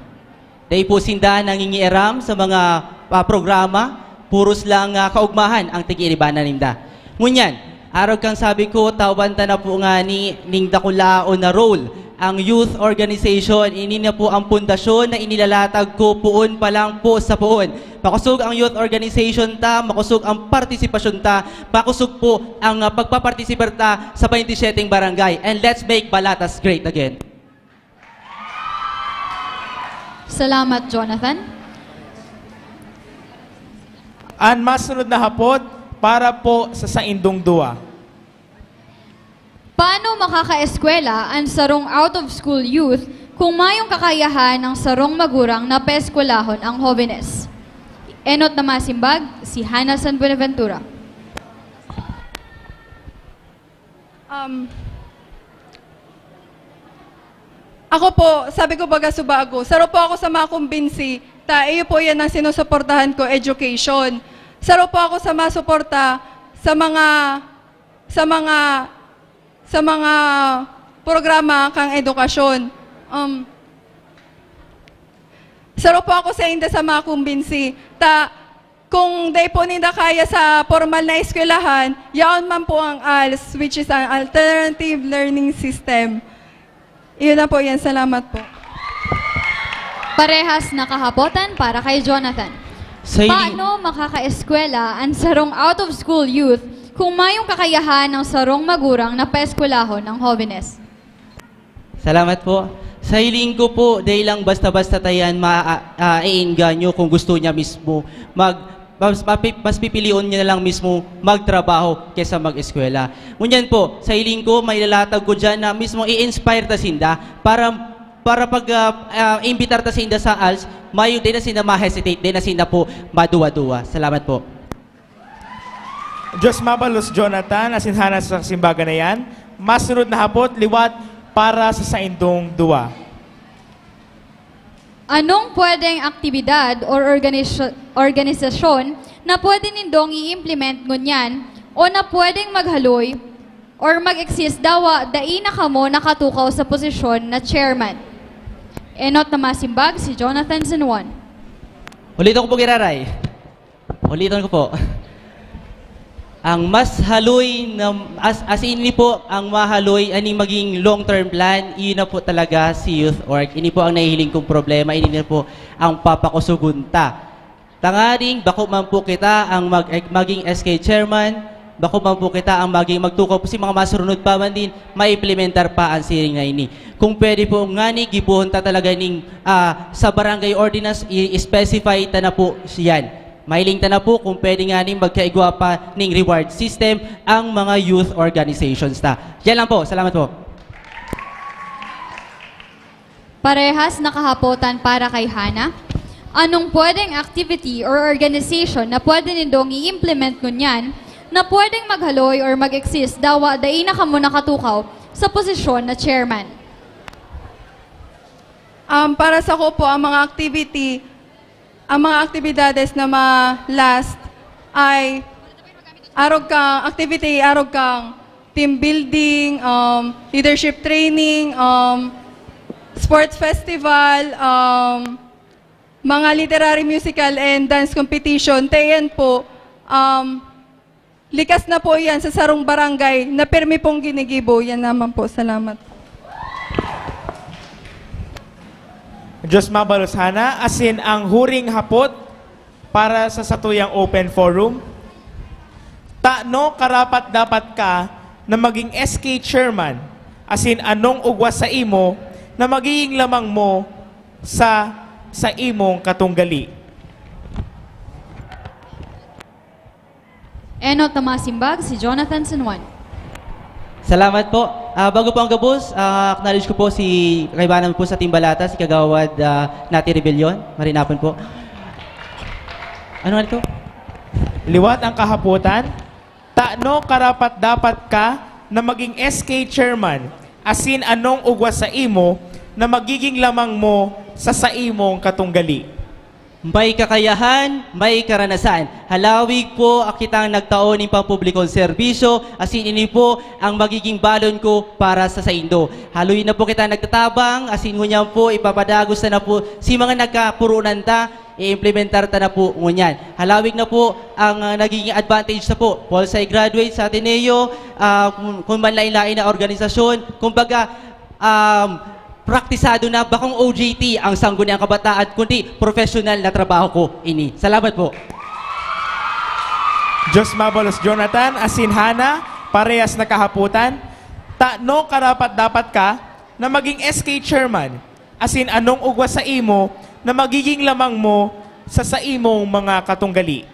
Dahil po sindahan nangingiaram sa mga programa, puros lang kaugmahan ang tigi-iribanan ninda. Ngunyan, araw kang sabi ko, tawanta na po nga ni ning dakulao na role ang youth organization. Ini na po ang pundasyon na inilalatag ko puon pa lang po sa puon. Makusog ang youth organization ta, makusog ang partisipasyon ta, makusog po ang pagpapartisipar ta sa 27 barangay. And let's make Balatas great again. Salamat, Jonathan. Ang masunod na hapot para po sa Saindong Dua. Paano makakaeskwela ang sarong out-of-school youth kung mayong kakayahan ng sarong magurang na paeskwelahon ang jóvenes? Enot na masimbag, si Hannah San Buenaventura. Ako po, sabi ko baga subago, saro po ako sa mga kumbinsi, iyo po yan ang sinusuportahan ko, education. Saro po ako sa masuporta sa mga programa kang edukasyon. Saro po ako sa inda sa mga kumbinsi. Kung day po ninda kaya sa formal na eskwelahan, yaon man po ang ALS, which is an alternative learning system. Iyon na po yan. Salamat po. Parehas na kahapotan para kay Jonathan. Paano makakaeskwela ang sarong out-of-school youth kung mayong kakayahan ng sarong magurang na paeskwelahon ng jóvenes? Salamat po. Sa hiling ko po, dahil lang basta-basta tayan maiinganyo kung gusto niya mismo. Mas pipilion niya na lang mismo magtrabaho kaysa mag-eskwela. Ngunyan po, sa hiling ko, may lalatag ko dyan na mismo i-inspire ta sinda para pag imbitar ta sinda sa ALS, mayo din na sinda ma-hesitate, din na sinda po maduwa-duwa. Salamat po. Diyos mabalos, Jonathan, asinhanan sa simbagan na yan. Masunod na hapot, liwat para sa Saindong Dua. Anong pwedeng aktibidad or organisasyon na pwede nindong i-implement ngunyan o na pwedeng maghaloy or mag-exist dawa dai na kamo nakatukaw sa posisyon na chairman? Enot na masimbag si Jonathan San Juan. Ulitin ko po, Giraray. Ulitin ko po. Ang mas haloy, as in po, ang mahaloy, ani maging long-term plan, yun na po talaga si Youth Org. Ini po ang nahihiling kong problema, ini na po ang papakusugunta. Tangaring, bako man po kita ang maging SK chairman, bako man po kita ang maging magtukaw po si mga masurunod pa man din, ma-implementar pa ang siring na ini. Kung pwede po ngani, gibuhon ta talaga ning sa barangay ordinance, i-specify ta na po siyan. Mahiling ta na po kung pwede nga ning magkaigwa pa ning reward system ang mga youth organizations ta. Yan lang po. Salamat po. Parehas nakahapotan para kay Hannah. Anong pwedeng activity or organization na pwede nindong i-implement ngunyan na pwedeng maghaloy or mag-exist dawa dai na kamo nakatukaw sa posisyon na chairman? Para sa ko po, ang mga aktibidades na last ay arog kang team building, leadership training, sports festival, mga literary, musical, and dance competition. Tayan po, likas na po yan sa sarong barangay na permi pong ginigibo. Yan naman po. Salamat. Diyos mabalos, Hana, asin ang huring hapot para sa satuyang open forum. Taano karapat dapat ka na maging SK chairman, asin anong ugwas sa imo na magiging lamang mo sa imong katunggali? Enot na masimbag si Jonathan San Juan. Salamat po. Bago po ang gabos, acknowledge ko po si kaibanan po sa Team Balata, si Kagawad Nati Rebellion. Marinapon po. Ano ito? Liwat ang kahaputan. Taano karapat dapat ka na maging SK chairman, asin anong ugwa sa imo na magiging lamang mo sa imong katunggali? May kakayahan, may karanasan. Halawig po kitang nagtaon ng pampublikong serbisyo, asin ini po ang magiging balon ko para sa saindo. Haluin na po kita nagtatabang, asin ngunyan po ipapadagos na po si mga nagkapurunan ta, i-implementar ta na po ngunyan. Halawig na po ang nagiging advantage na po. Polsai graduate sa Ateneo, kung manlain-lain na organisasyon, kumbaga, praktisado na bakong OJT ang Sangguniang Kabataan, kundi professional na trabaho ko ini. Salamat po. Diyos mabalos Jonathan, asin Hana, parehas na kahaputan. No karapat dapat ka na maging SK chairman, asin anong ugwa sa imo na magiging lamang mo sa imong mga katunggali?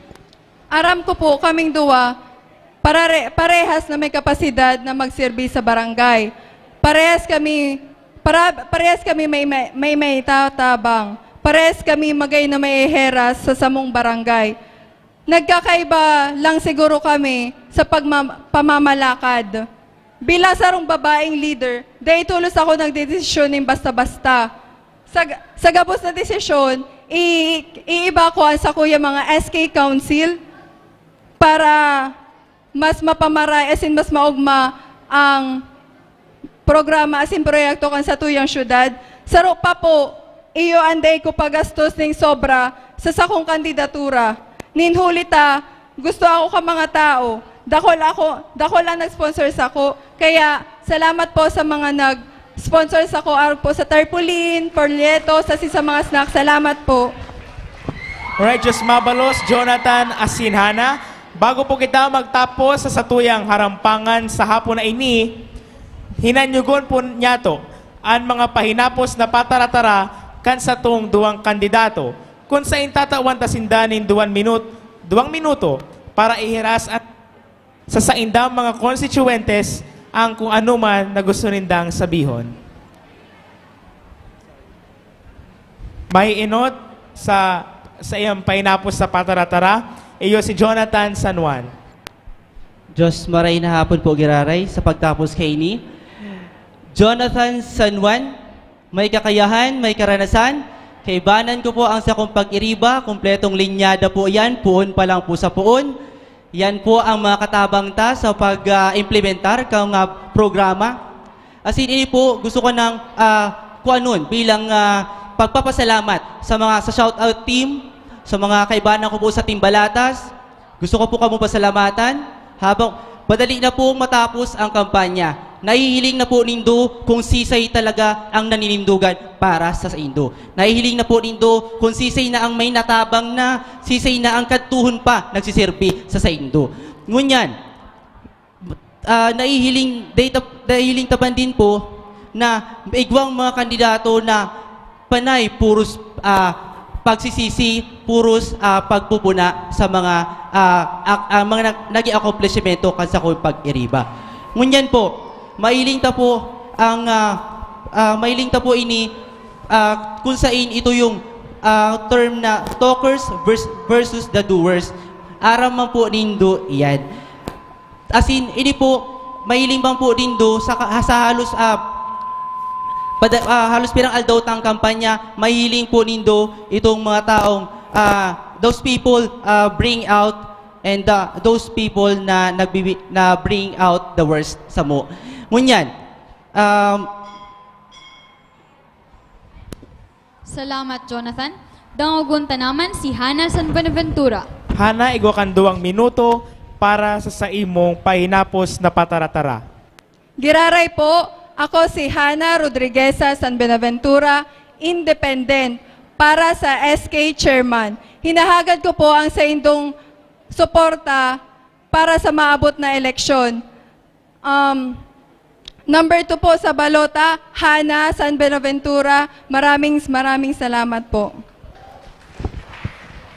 Aram ko po kaming duwa, parehas na may kapasidad na magserbi sa barangay. Parehas kami may tatabang. Parehas kami magay na may heras sa samong barangay. Nagkakaiba lang siguro kami sa pamamalakad. Bila sarong babaeng leader, dahil tulos ako nagdedesisyon ng basta-basta. Sa gabos na desisyon, iiba ko sa kuya mga SK Council para mas mapamaray, asin mas maugma ang programa asin proyekto kan sa tuyang syudad. Saro pa po, iyo anday ko pagastos ng sobra sa sakong kandidatura. Ninhulita, gusto ako ka mga tao. Dako lang nag-sponsor sa ako. Kaya salamat po sa mga nag-sponsor sa ako. Araw po sa Tarpaulin, Porlieto, sa mga snacks. Salamat po. Alright, Diyos mabalos, Jonathan, asin Hana. Bago po kita magtapos sa satuyang harampangan sa hapon na ini, hinanyugon po niya to ang mga pahinapos na pataratara kan sa tong duwang kandidato kung sa intatawan tasindanin 2 minuto para ihiras at sa saindang mga constituentes ang kung ano man na gusto nindang sabihon. May inot sa iyang pahinapos sa pataratara, iyo si Jonathan San Juan. Diyos maray na hapon po giraray sa pagtapos kay ini. Jonathan San Juan, may kakayahan, may karanasan. Kaibanan ko po ang sakong pag-iriba, kumpletong linyada po yan, puon pa lang po sa puon. Yan po ang mga katabang ta sa pag-implementar kang programa. As in, ini po, gusto ko ng kuanon bilang pagpapasalamat sa mga sa shoutout team, sa mga kaibanan ko po sa Team Balatas. Gusto ko po kamo pasalamatan habang madali na po matapos ang kampanya. Nahihiling na po nindo kung sisay talaga ang naninindugan para sa indo. Nahihiling na po nindo kung sisay na ang may natabang na, sisay na ang katuhon pa nagsiserbi sa indo. Ngunyan, nahihiling taban din po na igwang mga kandidato na panay puros pagsisisi, puros pagpupuna sa mga naging accomplishmento kansa ko pag-iriba. Ngunyan po, mailing ta po ini kung saan ito yung term na talkers versus the doers. Aram man po nindo iyan. As in, ini po, mailing bang po nindo sa halos halos pirang aldaw tang kampanya, mahiling po nindo itong mga taong those people bring out and those people na bring out the worst sa mo. Ngunyan, Salamat, Jonathan. Dangugunta naman si Hana San Buenaventura. Hana, igwa kan 2 minuto para sa imong pahinapos na pataratara. Giraray po, ako si Hana Rodrigueza San Buenaventura, independent, para sa SK Chairman. Hinahagad ko po ang sa indong suporta para sa maabot na eleksyon. Number 2 po sa balota, Hana San Buenaventura. Maraming salamat po.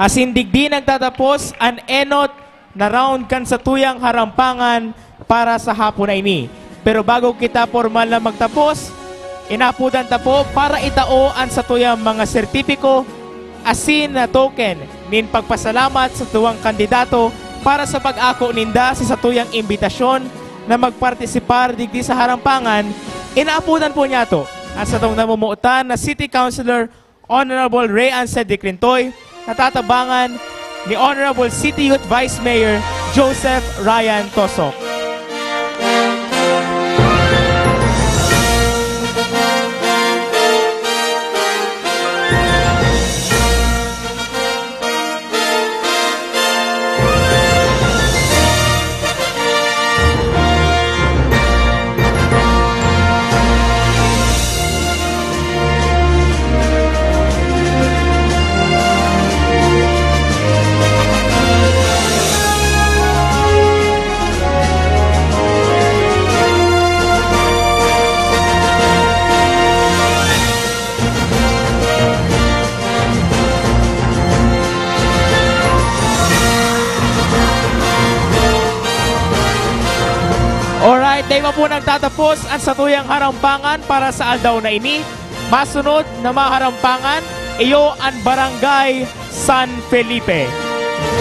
Asin digdi nagtatapos ang enot na round kan sa tuyang harampangan para sa hapon na ini. Pero bago kita formal na magtapos, inapudan ta po para itao ang sa tuyang mga sertipiko asin na token nin pagpasalamat sa tuwang kandidato para sa pag-ako ninda sa tuyang imbitasyon na magpartisipar digdi sa harampangan, inaapunan po niya to at sa tong namumuutan na City Councilor Honorable Ray Ansed de Crintoy, natatabangan ni Honorable City Youth Vice Mayor Joseph Ryan Tosok. Alright, dahil pa po nagtatapos ang satuyang harampangan para sa aldaw na ini. Masunod na maharampangan, iyo ang Barangay San Felipe.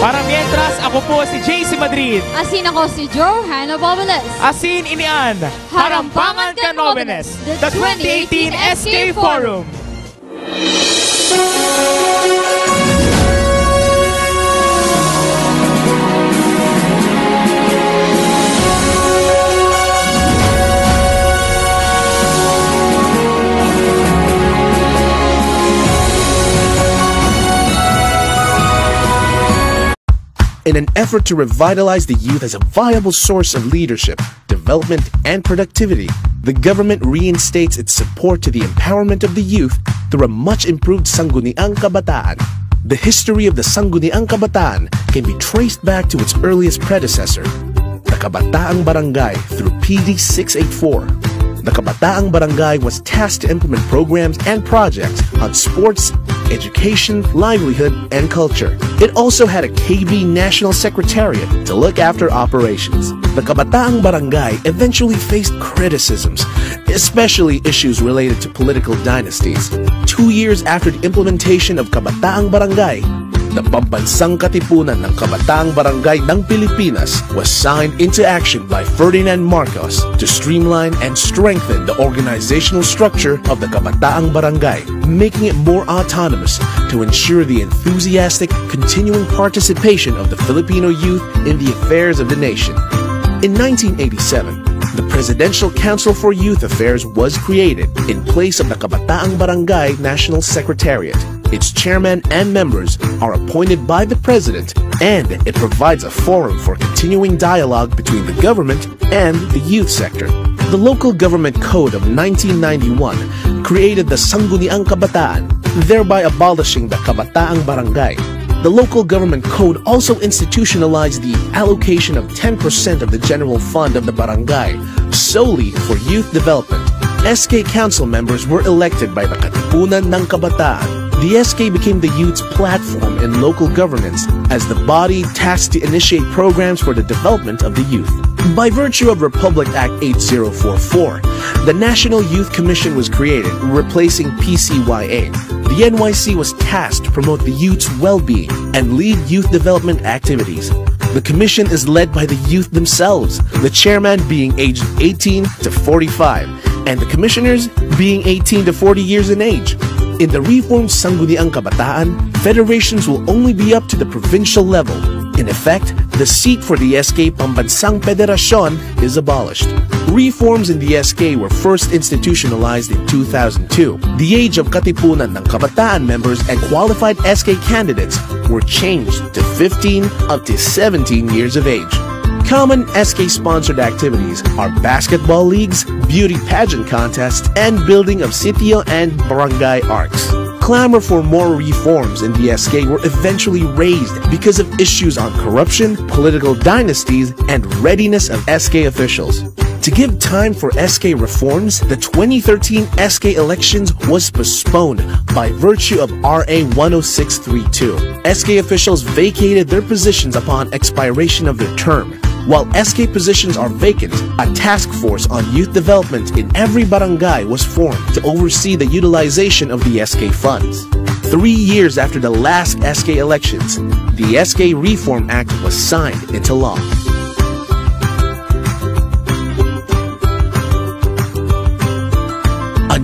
Para mientras, ako po si JC Madrid. Asin ako si Johanna Bobeles. Asin inian, Harampangan Canovenes, the 2018 SK Forum. In an effort to revitalize the youth as a viable source of leadership, development, and productivity, the government reinstates its support to the empowerment of the youth through a much-improved Sangguniang Kabataan. The history of the Sangguniang Kabataan can be traced back to its earliest predecessor, the Kabataang Barangay, through PD 684. The Kabataang Barangay was tasked to implement programs and projects on sports, education, livelihood, and culture. It also had a KB National Secretariat to look after operations. The Kabataang Barangay eventually faced criticisms, especially issues related to political dynasties. 2 years after the implementation of Kabataang Barangay, the Pambansang Katipunan ng Kabataang Barangay ng Pilipinas was signed into action by Ferdinand Marcos to streamline and strengthen the organizational structure of the Kabataang Barangay, making it more autonomous to ensure the enthusiastic, continuing participation of the Filipino youth in the affairs of the nation. In 1987, the Presidential Council for Youth Affairs was created in place of the Kabataang Barangay National Secretariat. Its chairman and members are appointed by the President, and it provides a forum for continuing dialogue between the government and the youth sector. The Local Government Code of 1991 created the Sangguniang Kabataan, thereby abolishing the Kabataang Barangay. The Local Government Code also institutionalized the allocation of 10% of the general fund of the barangay solely for youth development. SK Council members were elected by the Katipunan ng Kabataan. The SK became the youth's platform in local governance as the body tasked to initiate programs for the development of the youth. By virtue of Republic Act 8044, the National Youth Commission was created, replacing PCYA. The NYC was tasked to promote the youth's well-being and lead youth development activities. The commission is led by the youth themselves, the chairman being aged 18 to 45, and the commissioners being 18 to 40 years in age. In the reformed Sangguniang Kabataan, federations will only be up to the provincial level. In effect, the seat for the SK Pambansang Federasyon is abolished. Reforms in the SK were first institutionalized in 2002. The age of Katipunan ng Kabataan members and qualified SK candidates were changed to 15 up to 17 years of age. Common SK-sponsored activities are basketball leagues, beauty pageant contests, and building of sitio and barangay arcs. Clamor for more reforms in the SK were eventually raised because of issues on corruption, political dynasties, and readiness of SK officials. To give time for SK reforms, the 2013 SK elections was postponed by virtue of RA 10632. SK officials vacated their positions upon expiration of their term. While SK positions are vacant, a task force on youth development in every barangay was formed to oversee the utilization of the SK funds. 3 years after the last SK elections, the SK Reform Act was signed into law.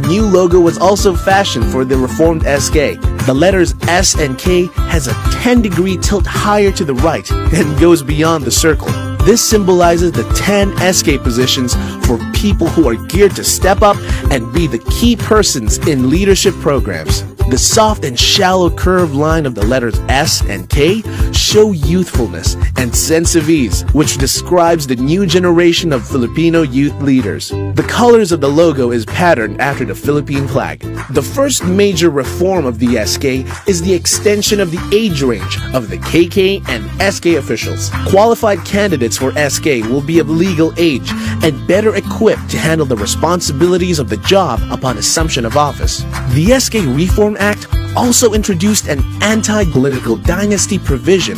new logo was also fashioned for the reformed SK. The letters S and K has a 10-degree tilt higher to the right and goes beyond the circle. This symbolizes the 10 SK positions for people who are geared to step up and be the key persons in leadership programs. The soft and shallow curved line of the letters S and K show youthfulness and sense of ease, which describes the new generation of Filipino youth leaders. The colors of the logo is patterned after the Philippine flag. The first major reform of the SK is the extension of the age range of the KK and SK officials. Qualified candidates for SK will be of legal age and better equipped to handle the responsibilities of the job upon assumption of office. The SK Reform Act also introduced an anti-political dynasty provision,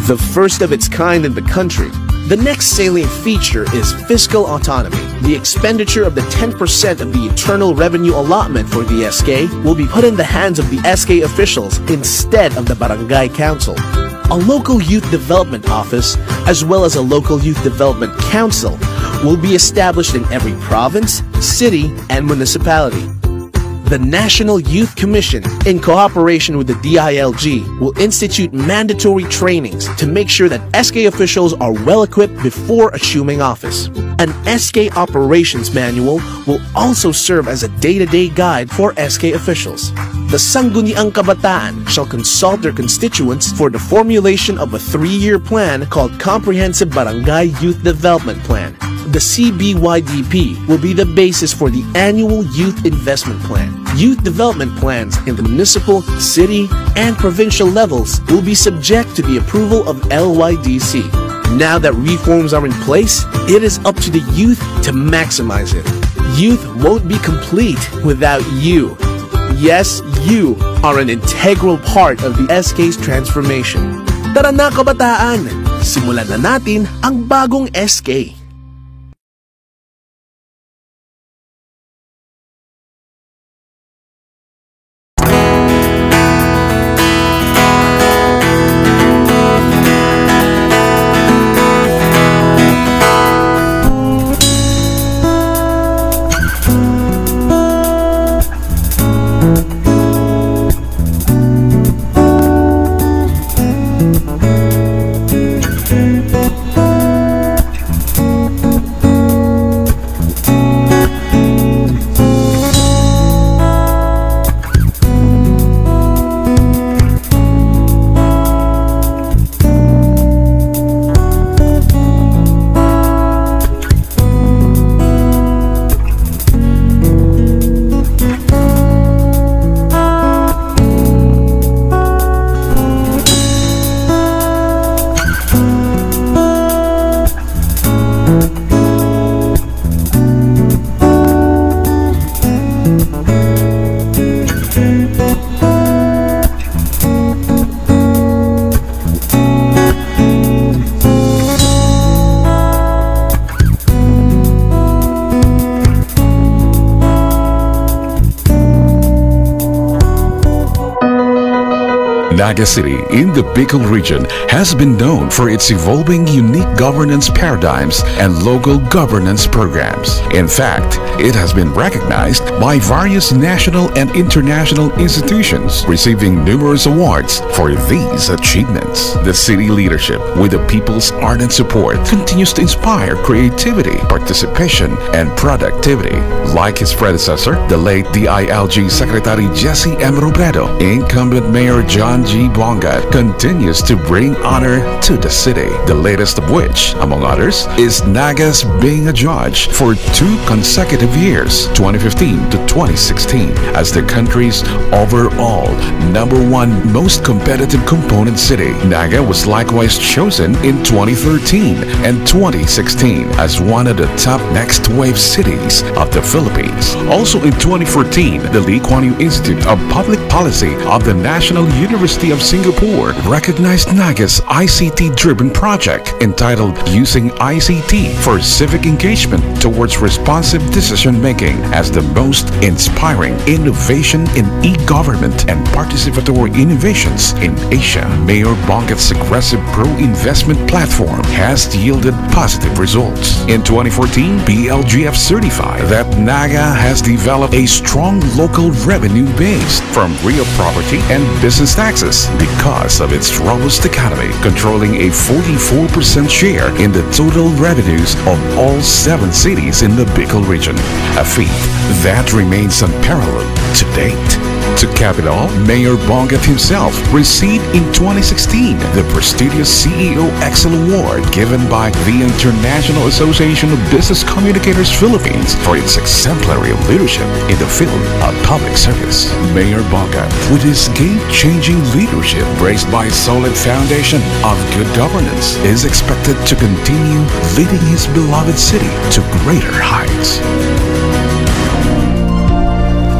the first of its kind in the country. The next salient feature is fiscal autonomy. The expenditure of the 10% of the internal revenue allotment for the SK will be put in the hands of the SK officials instead of the barangay council. A local youth development office, as well as a local youth development council, will be established in every province, city, and municipality. The National Youth Commission, in cooperation with the DILG, will institute mandatory trainings to make sure that SK officials are well equipped before assuming office. An SK operations manual will also serve as a day-to-day guide for SK officials. The Sangguniang Kabataan shall consult their constituents for the formulation of a 3-year plan called Comprehensive Barangay Youth Development Plan. The CBYDP will be the basis for the annual Youth Investment Plan. Youth development plans in the municipal, city, and provincial levels will be subject to the approval of LYDC. Now that reforms are in place, it is up to the youth to maximize it. Youth won't be complete without you. Yes, you are an integral part of the SK's transformation. Tara na kabataan! Simulan na natin ang bagong SK. Naga City in the Bicol region has been known for its evolving unique governance paradigms and local governance programs. In fact, it has been recognized by various national and international institutions, receiving numerous awards for these achievements. The city leadership, with the people's ardent support, continues to inspire creativity, participation, and productivity. Like his predecessor, the late DILG Secretary Jesse M. Robredo, incumbent Mayor John G. Bongat continues to bring honor to the city, the latest of which, among others, is Nagas being a judge for 2 consecutive years, 2015 to 2016, as the country's overall #1 most competitive component city. Naga was likewise chosen in 2013 and 2016 as one of the top next wave cities of the Philippines. Also in 2014, the Lee Kuan Yew Institute of Public Policy of the National University University of Singapore recognized Naga's ICT-driven project entitled Using ICT for Civic Engagement Towards Responsive Decision-Making as the most inspiring innovation in e-government and participatory innovations in Asia. Mayor Bongat's aggressive pro-investment platform has yielded positive results. In 2014, BLGF certified that Naga has developed a strong local revenue base from real property and business taxes because of its robust economy, controlling a 44% share in the total revenues of all 7 cities in the Bicol region, a feat that remains unparalleled to date. To cap it all, Mayor Bongat himself received in 2016 the prestigious CEO Excel Award given by the International Association of Business Communicators Philippines for its exemplary leadership in the field of public service. Mayor Bongat, with his game-changing leadership braced by a solid foundation of good governance, is expected to continue leading his beloved city to greater heights.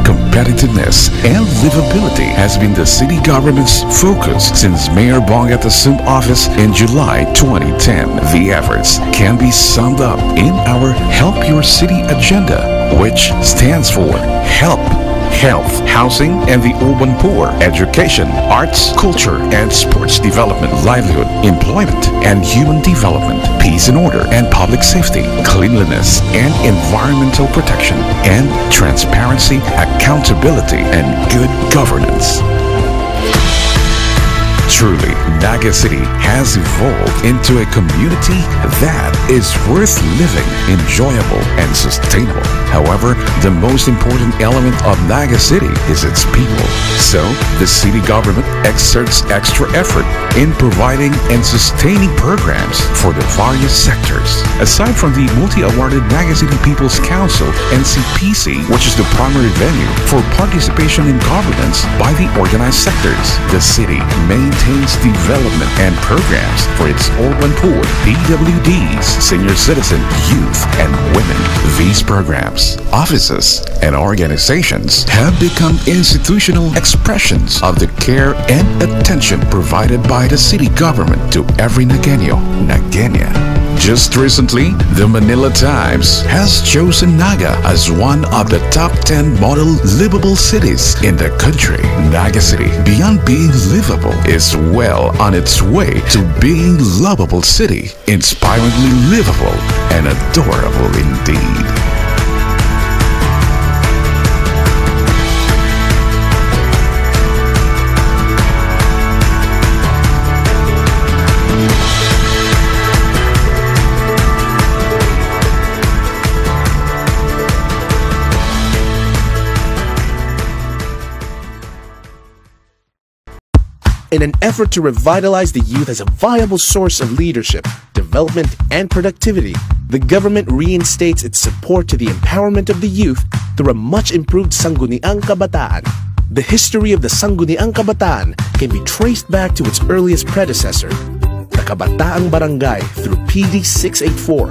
Competitiveness and livability has been the city government's focus since Mayor Bongat assumed office in July 2010. The efforts can be summed up in our Help Your City agenda, which stands for HELP, health, housing, and the urban poor, education, arts, culture, and sports development, livelihood, employment, and human development, peace and order and public safety, cleanliness and environmental protection, and transparency, accountability, and good governance. Truly, Naga City has evolved into a community that is worth living, enjoyable, and sustainable. However, the most important element of Naga City is its people. So, the city government exerts extra effort in providing and sustaining programs for the various sectors. Aside from the multi-awarded Naga City People's Council, NCPC, which is the primary venue for participation in governance by the organized sectors, the city maintains development and programs for its urban poor, PWDs, senior citizen, youth, and women. These programs, offices, and organizations have become institutional expressions of the care and attention provided by the city government to every Nagueño, Nagueña. Just recently, the Manila Times has chosen Naga as one of the top 10 model livable cities in the country. Naga City, beyond being livable, is well on its way to being lovable city, inspiringly livable and adorable indeed. In an effort to revitalize the youth as a viable source of leadership, development, and productivity, the government reinstates its support to the empowerment of the youth through a much-improved Sangguniang Kabataan. The history of the Sangguniang Kabataan can be traced back to its earliest predecessor, the Kabataang Barangay, through PD 684.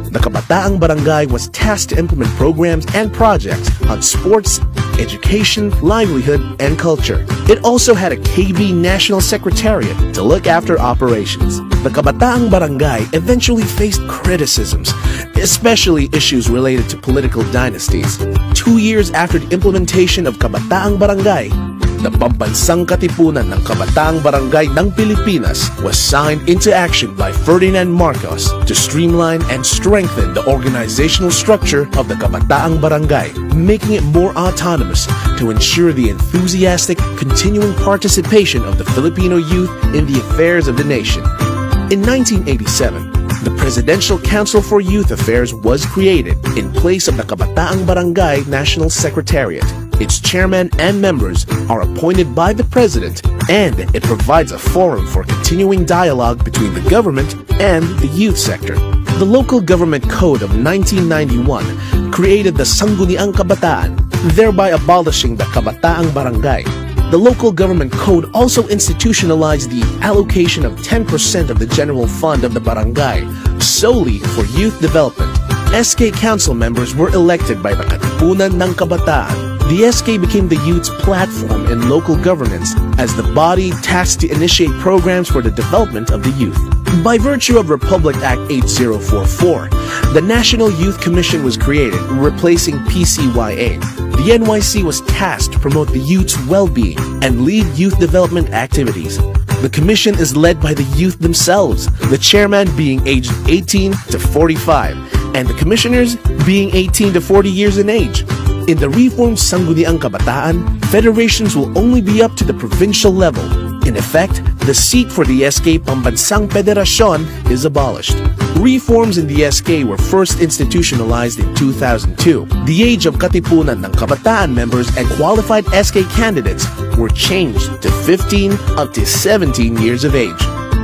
The Kabataang Barangay was tasked to implement programs and projects on sports, education, livelihood, and culture. It also had a KB National Secretariat to look after operations. The Kabataang Barangay eventually faced criticisms, especially issues related to political dynasties. 2 years after the implementation of Kabataang Barangay, the Pambansang Katipunan ng Kabataang Barangay ng Pilipinas was signed into action by Ferdinand Marcos to streamline and strengthen the organizational structure of the Kabataang Barangay, making it more autonomous to ensure the enthusiastic, continuing participation of the Filipino youth in the affairs of the nation. In 1987, the Presidential Council for Youth Affairs was created in place of the Kabataang Barangay National Secretariat. Its chairman and members are appointed by the President, and it provides a forum for continuing dialogue between the government and the youth sector. The Local Government Code of 1991 created the Sangguniang Kabataan, thereby abolishing the Kabataang Barangay. The Local Government Code also institutionalized the allocation of 10% of the general fund of the barangay solely for youth development. SK Council members were elected by the Katipunan ng Kabataan. the SK became the youth's platform in local governance as the body tasked to initiate programs for the development of the youth. By virtue of Republic Act 8044, the National Youth Commission was created, replacing PCYA. The NYC was tasked to promote the youth's well-being and lead youth development activities. The commission is led by the youth themselves, the chairman being aged 18 to 45, and the commissioners being 18 to 40 years in age. In the reformed Sangguniang Kabataan, federations will only be up to the provincial level. In effect, the seat for the SK Pambansang Federasyon is abolished. Reforms in the SK were first institutionalized in 2002. The age of katipunan ng kabataan members and qualified SK candidates were changed to 15 up to 17 years of age.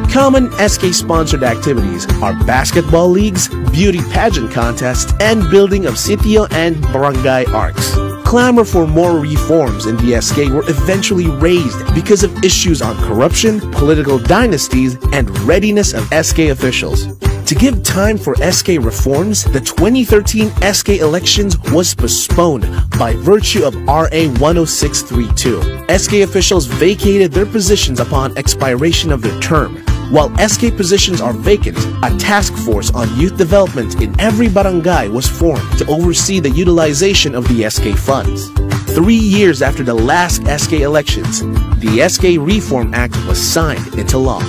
Common SK-sponsored activities are basketball leagues, beauty pageant contests, and building of sitio and barangay arcs. Clamor for more reforms in the SK were eventually raised because of issues on corruption, political dynasties, and readiness of SK officials. To give time for SK reforms, the 2013 SK elections was postponed by virtue of RA 10632. SK officials vacated their positions upon expiration of their term. While SK positions are vacant, a task force on youth development in every barangay was formed to oversee the utilization of the SK funds. 3 years after the last SK elections, the SK Reform Act was signed into law.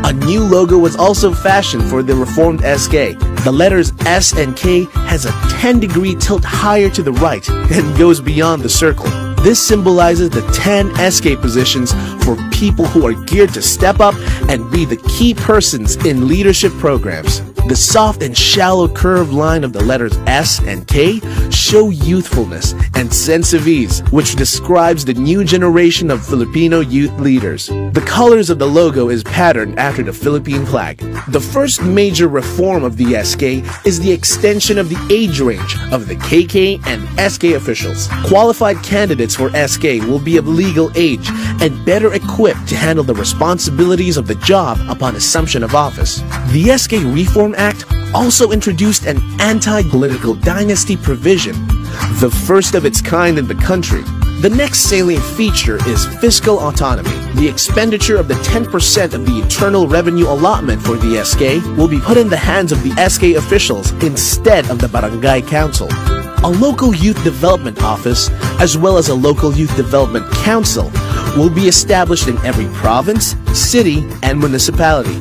A new logo was also fashioned for the reformed SK. The letters S and K has a 10-degree tilt higher to the right and goes beyond the circle. This symbolizes the 10 SK positions for people who are geared to step up and be the key persons in leadership programs. The soft and shallow curved line of the letters S and K show youthfulness and sense of ease, which describes the new generation of Filipino youth leaders. The colors of the logo is patterned after the Philippine flag. The first major reform of the SK is the extension of the age range of the KK and SK officials. Qualified candidates for SK will be of legal age and better equipped to handle the responsibilities of the job upon assumption of office. The SK Reform Act also introduced an anti-political dynasty provision, the first of its kind in the country. The next salient feature is fiscal autonomy. The expenditure of the 10% of the internal revenue allotment for the SK will be put in the hands of the SK officials instead of the barangay council. A local youth development office, as well as a local youth development council, will be established in every province, city, and municipality.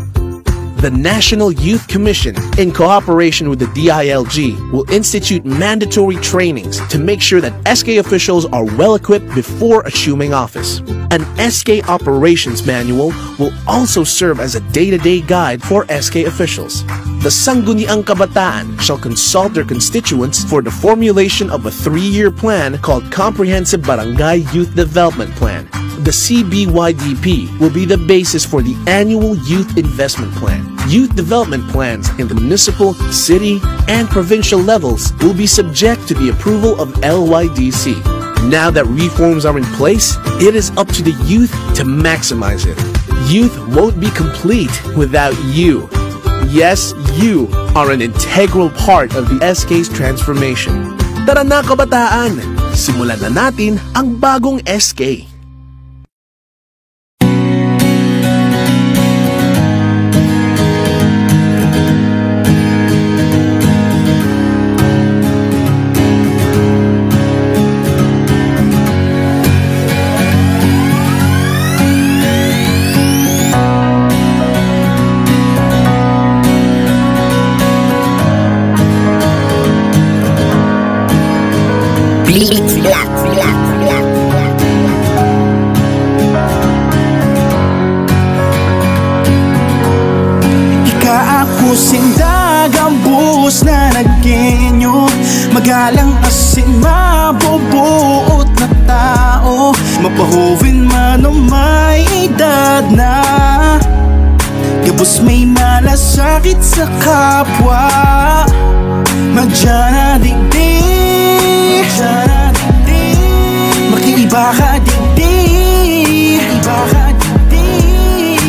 The National Youth Commission, in cooperation with the DILG, will institute mandatory trainings to make sure that SK officials are well equipped before assuming office. An SK operations manual will also serve as a day-to-day guide for SK officials. The Sangguniang Kabataan shall consult their constituents for the formulation of a 3-year plan called Comprehensive Barangay Youth Development Plan. The CBYDP will be the basis for the annual Youth Investment Plan. Youth development plans in the municipal, city, and provincial levels will be subject to the approval of LYDC. Now that reforms are in place, it is up to the youth to maximize it. Youth won't be complete without you. Yes, you are an integral part of the SK's transformation. Tara na kabataan! Simulan na natin ang bagong SK. Sindag ang buhos na nagkinyo, magalang asin mabubuot na tao, mapahuwin man o may edad na, gabos may malasakit sa kapwa, madya na digdi, makiiba ka digdi,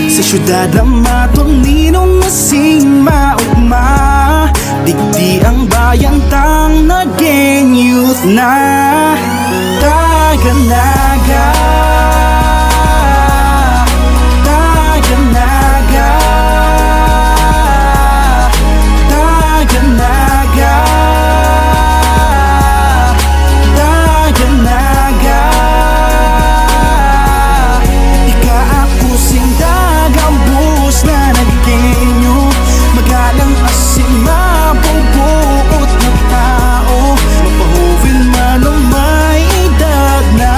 sa syudad ang matuninong nasing maugma. Digdi ang bayan tang naging youth na Daganaga, Daganaga, Daganaga, Daganaga. Ika-apusing dagang bus na naggenyo, magalang asin mabubuot na tao, mapahuvin man o may edad na.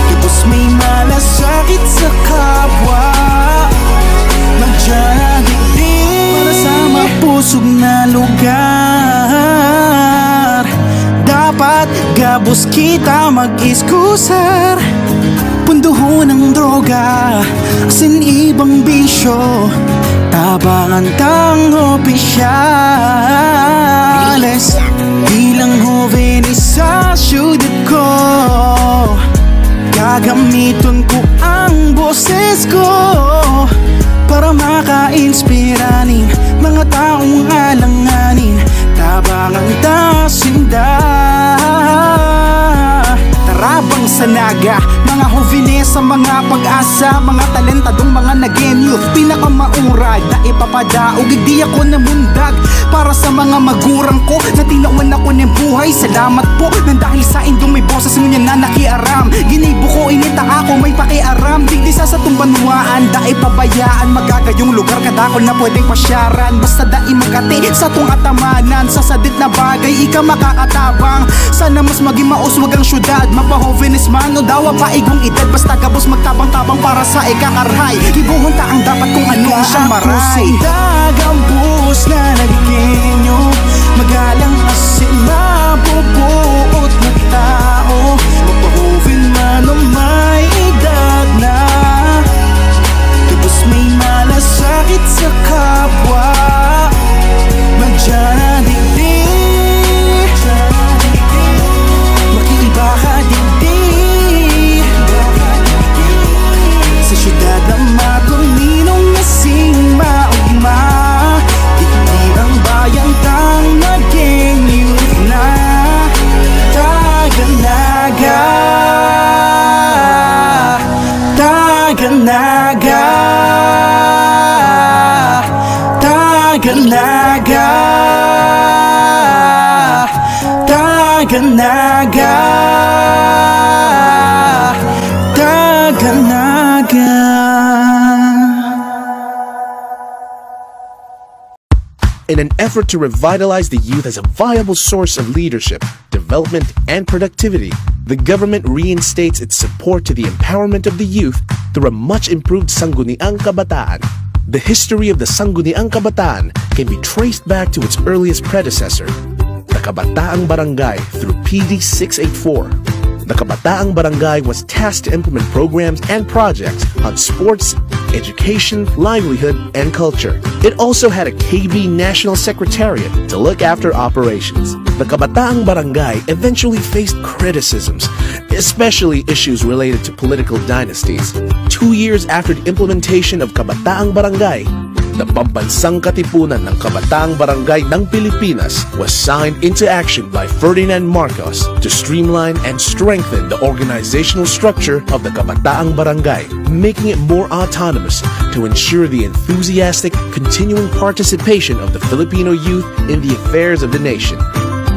Tapos may malasakit sa kapwa, magdiyadigdig para sa mapusog na lugar. Dapat gabos kita mag-iskusar, punduho ng droga, asin ibang bisyo, tabangan tang opisyales. Bilang jovenis sa syudad ko, gagamiton ko ang boses ko para maka-inspiranin mga taong alanganin, tabangan ta sinda. Tarabang sanaga, mga hovines sa mga pag-asa, mga talentadong mga naging youth, pinakamaurad na ipapadaog. Di ako namundag para sa mga magurang ko na tinawan ako ng buhay. Salamat po nang dahil sa indong may boses mo niya na nakiaram. Ginibo ko inita ako may pakiaram, digdi sa tumbanwaan, da ipabayaan magagayong lugar kadakol na pwedeng pasyaran. Basta da imagati sa tung atamanan, sa sadit na bagay ika makakatabang. Sana mas maging mauswag ang syudad, mapahovenis man o dawa pa igong edad. Basta gabos magtabang-tabang para sa ikakarhay, ibuhon ta ang dapat kung ano ang siyang maray. Dagang bus na naggenyo, magalang asin mabubuot na tao, mapahovin man o may edad na. Tapos may malasakit sa kapwa, magdiyadigdig, makiiba ka digdig. Sa syudad na matuninong nasing maugma, digdi ang bayan tang naging youth na Daganaga, Daganaga, Daganaga, Daganaga, Daganaga. In an effort to revitalize the youth as a viable source of leadership, development, and productivity, the government reinstates its support to the empowerment of the youth through a much improved Sangguniang Kabataan. The history of the Sangguniang Kabataan can be traced back to its earliest predecessor, the Kabataang Barangay, through PD 684. The Kabataang Barangay was tasked to implement programs and projects on sports, education, livelihood, and culture. It also had a KB National Secretariat to look after operations. The Kabataang Barangay eventually faced criticisms, especially issues related to political dynasties. 2 years after the implementation of Kabataang Barangay, the Pambansang Katipunan ng Kabataang Barangay ng Pilipinas was signed into action by Ferdinand Marcos to streamline and strengthen the organizational structure of the Kabataang Barangay, making it more autonomous to ensure the enthusiastic, continuing participation of the Filipino youth in the affairs of the nation.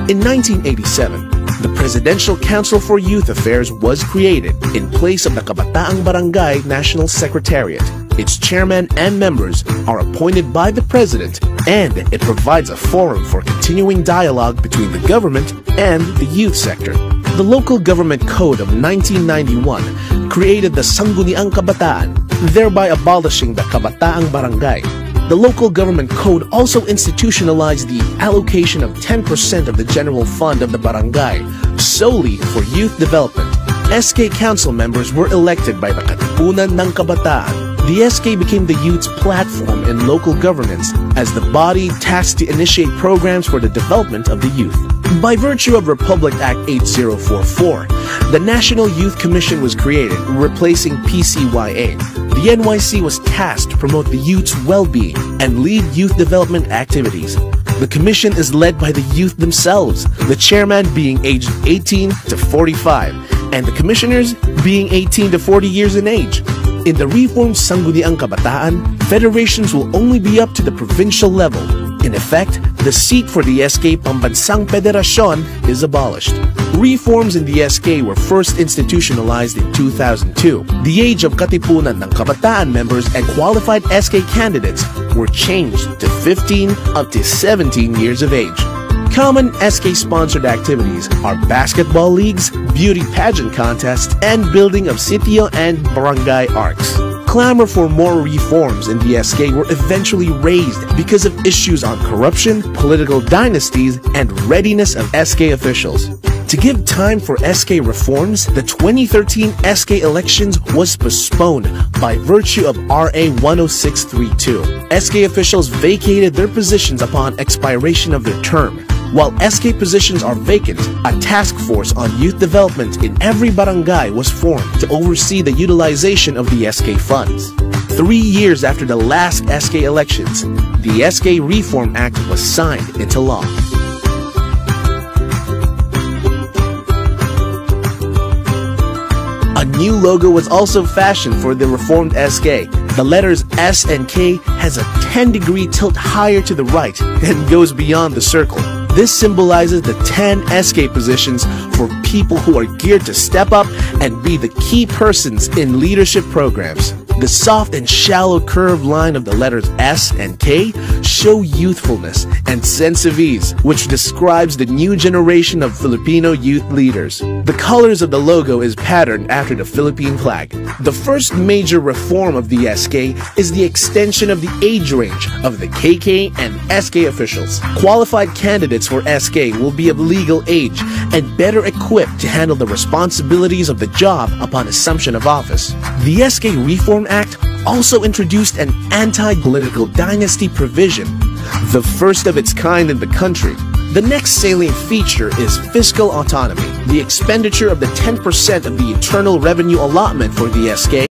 In 1987, the Presidential Council for Youth Affairs was created in place of the Kabataang Barangay National Secretariat. Its chairman and members are appointed by the President, and it provides a forum for continuing dialogue between the government and the youth sector. The Local Government Code of 1991 created the Sangguniang Kabataan, thereby abolishing the Kabataang Barangay. The Local Government Code also institutionalized the allocation of 10% of the general fund of the barangay solely for youth development. SK council members were elected by the Katipunan ng Kabataan. The SK became the youth's platform in local governance as the body tasked to initiate programs for the development of the youth. By virtue of Republic Act 8044, the National Youth Commission was created, replacing PCYA. The the NYC was tasked to promote the youth's well-being and lead youth development activities. The commission is led by the youth themselves, the chairman being aged 18 to 45, and the commissioners being 18 to 40 years in age. In the reformed Sangguniang Kabataan, federations will only be up to the provincial level. In effect, the seat for the SK Pambansang Federasyon is abolished. Reforms in the SK were first institutionalized in 2002. The age of katipunan ng kabataan members and qualified SK candidates were changed to 15 up to 17 years of age. Common SK-sponsored activities are basketball leagues, beauty pageant contests, and building of sitio and barangay arcs. Clamor for more reforms in the SK were eventually raised because of issues on corruption, political dynasties, and readiness of SK officials. To give time for SK reforms, the 2013 SK elections was postponed by virtue of RA 10632. SK officials vacated their positions upon expiration of their term. While SK positions are vacant, a task force on youth development in every barangay was formed to oversee the utilization of the SK funds. 3 years after the last SK elections, the SK Reform Act was signed into law. A new logo was also fashioned for the reformed SK. The letters S and K has a 10-degree tilt higher to the right and goes beyond the circle. This symbolizes the 10 SK positions for people who are geared to step up and be the key persons in leadership programs. The soft and shallow curved line of the letters S and K show youthfulness and sense of ease, which describes the new generation of Filipino youth leaders. The colors of the logo is patterned after the Philippine flag. The first major reform of the SK is the extension of the age range of the KK and SK officials. Qualified candidates for SK will be of legal age and better equipped to handle the responsibilities of the job upon assumption of office. The SK Reform Act also introduced an anti-political dynasty provision, the first of its kind in the country. The next salient feature is fiscal autonomy, the expenditure of the 10% of the internal revenue allotment for the SK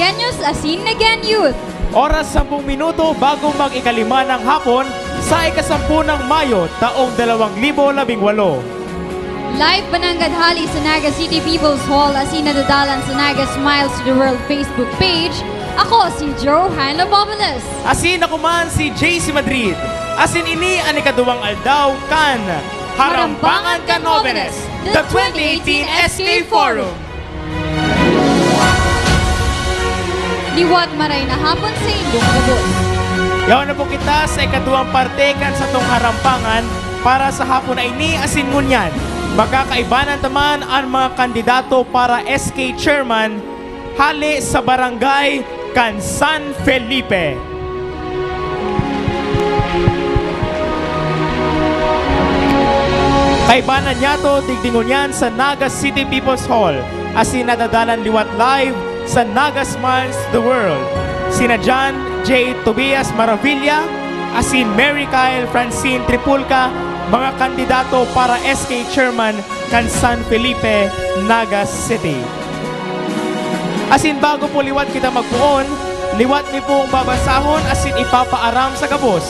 Nagenyos asin Negen Youth. Oras 10 minuto bago mag-5 ng hapon sa ika-10 ng Mayo taong 2018. Live Banangadhali sa Naga City People's Hall asin nadadalan sa Naga Smiles to the World Facebook page. Ako si Johan Laboveles. Asin ako man si JC Madrid. Asin ini ang ikaduwang aldaw kan Harampangan kan Jóvenes, the 2018 SK Forum. Liwat maray na hapon sa Indong Gabos. Yaw na po kita sa ikaduwang parte kan sa tong harampangan para sa hapon na ini asin ngunyan. Magkakaibanan naman ang mga kandidato para SK Chairman hali sa barangay kan San Felipe. Kaibanan niya to digdingon yan sa Naga City People's Hall asin nadadalan liwat live sa Naga Smiles the World. Sina John J. Tobias Maravilla asin Mary Kyle Francine Tripulca, mga kandidato para SK Chairman kan San Felipe, Naga City. Asin bago po liwat kita magpuon, liwat mi pong babasahon asin ipapaaram sa gabos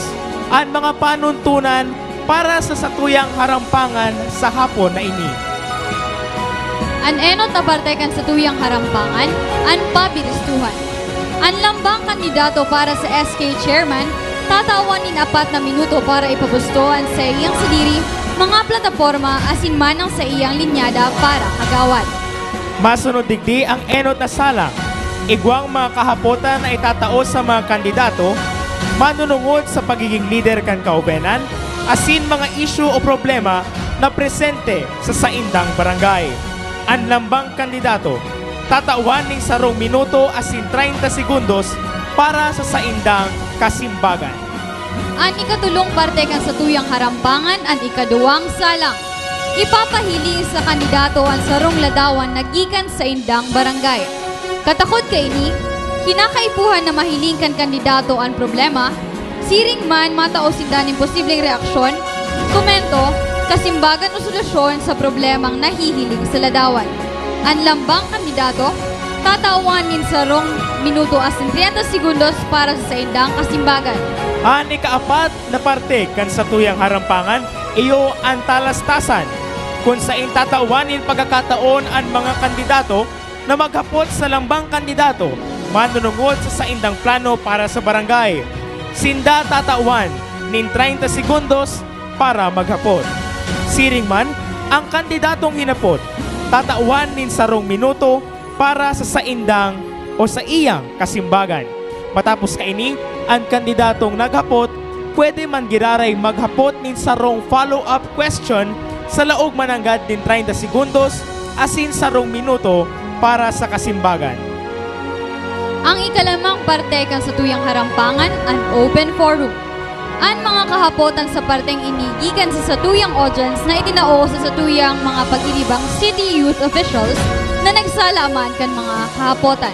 ang mga panuntunan para sa satuyang harampangan sa hapon na ini. An enot na parte kan sa tuyang harampangan, an pabiristuhan. An lambang kandidato para sa SK Chairman, tatawanin 4 na minuto para ipabustoan sa iyang sadiri, mga plataforma asin manang sa iyang linyada para kagawad. Masunod digdi ang enot na salang. Igwang mga kahapotan na itatao sa mga kandidato, manunungod sa pagiging leader kan kaubenan, asin mga isyu o problema na presente sa saindang barangay. Ang lambang kandidato, tatauhan ning 10 minuto asin 30 segundos para sa saindang kasimbagan. Ang ikatulong parte kan sa tuyang harampangan, ang ikaduwang salang. Ipapahiling sa kandidato ang sarong ladawan na gikan sa indang barangay. Katakot kay ini, kinakaipuhan na mahiling kan kandidato ang problema, siring man matao sindaning posibleng reaksyon, komento, kasimbagan o solusyon sa problemang nahihiling sa ladawan. Ang lambang kandidato, tatawan min sarong minuto asin 30 segundos para sa indang kasimbagan. Ang ikaapat na parte kan sa tuyang harampangan, iyo ang talastasan, kung saan tatawanin pagkakataon ang mga kandidato na maghapot sa lambang kandidato, manunungod sa saindang plano para sa barangay. Sinda tatawan nin 30 segundos para maghapot. Siring man, ang kandidatong hinapot, tatawan nin 10 minuto para sa saindang o sa iyang kasimbagan. Matapos kaini, ang kandidatong naghapot, pwede man giraray maghapot nin 10 follow-up question sa laog mananggad din 30 segundos asin 10 minuto para sa kasimbagan. Ang ikalamang parte kan sa tuyang harampangan, an open forum. Ang mga kahapotan sa parteng inigikan sa satuyang audience na itinao sa satuyang mga pag-ilibang city youth officials na nagsalaman kan mga kahapotan.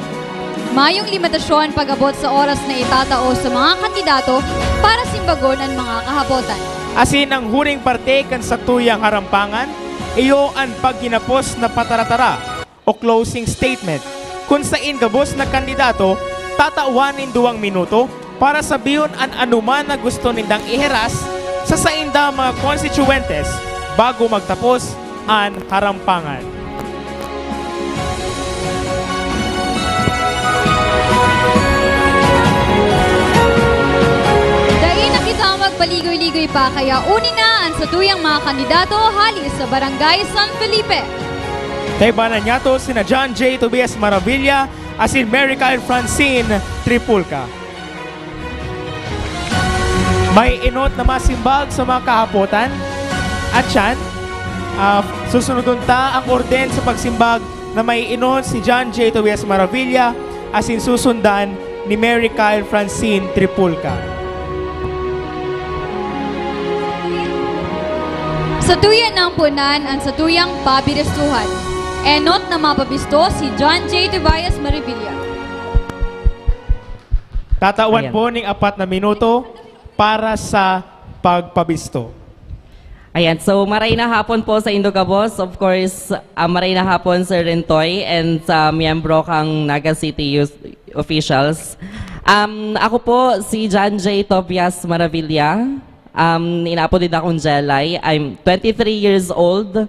Mayong limitasyon pag-abot sa oras na itatao sa mga kandidato para simbagon ang mga kahapotan. Asin ang huring parte kan sa tuyang harampangan, iyo ang pagginapos na pataratara o closing statement. Kung saan gabos na kandidato, tatauhanin 2 minuto para sabiyon ang anuman na gusto nindang iheras sa sainda mga constituentes bago magtapos ang harampangan. Dahil na kita magpaligoy-ligoy pa, kaya uni na ang satuyang mga kandidato hali sa Barangay San Felipe. Kaibanan niya to sina John J. Tobias Maravilla asin Mary Kyle Francine Tripulca. May inot na masimbag sa mga kahapotan at yan, susunodun ta ang orden sa pagsimbag na may inot si John J. Tobias Maravilla asin susundan ni Mary Kyle Francine Tripulca. Sa tuyan ng punan ang sa tuyang pabiristuhan. Enot na mapabisto si John J. Tobias Maravilla. Tatawan po ng 4 na minuto para sa pagpabisto. Ayan, so maray na hapon po sa Indogabos. Of course, maray na hapon Sir Rentoy and sa miyembro kang Naga City Youth officials. Ako po si John J. Tobias Maravilla. Inapo din akong Jelay. I'm 23 years old.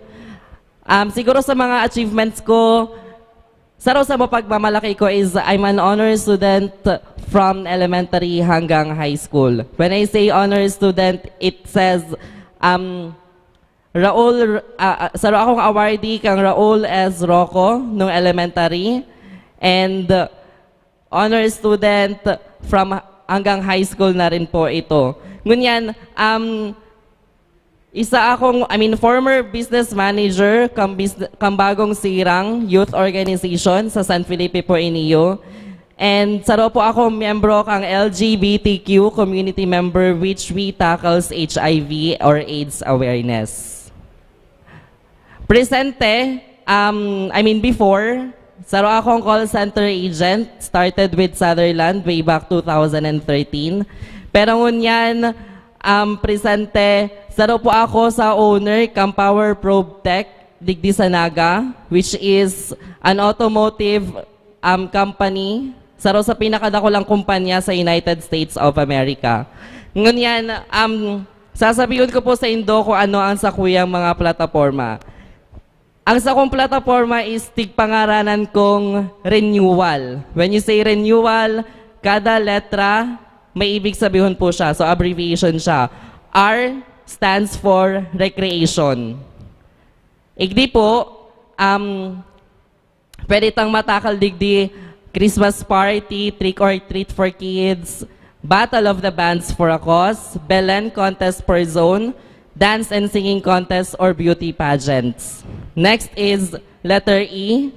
Siguro sa mga achievements ko, sa mapagmamalaki ko is I'm an honor student from elementary hanggang high school. When I say honor student, it says saro akong awardee kang Raul S. Rocco nung elementary and honor student from hanggang high school na rin po ito. Ngunyan, former business manager kang bagong sirang youth organization sa San Felipe po Inio. And saro po ako miyembro kang LGBTQ community member which we tackles HIV or AIDS awareness. Presente, before, saro akong call center agent, started with Sutherland way back 2013. Pero ngunyan, presente, saro po ako sa owner kang Power Probe Tech, Digdi Sanaga, which is an automotive company, saro sa pinakadakulang kumpanya sa United States of America. Ngunyan, sasabihin ko po sa Indo kung ano ang sakuyang mga plataforma. Ang sa kong plataforma is tigpangaranan kong renewal. When you say renewal, kada letra may ibig sabihin po siya. So abbreviation siya. R stands for recreation. Igdi po, pwede tang matakal digdi Christmas party, trick or treat for kids, Battle of the Bands for a Cause, Belen contest per zone, dance and singing contest or beauty pageants. Next is letter E,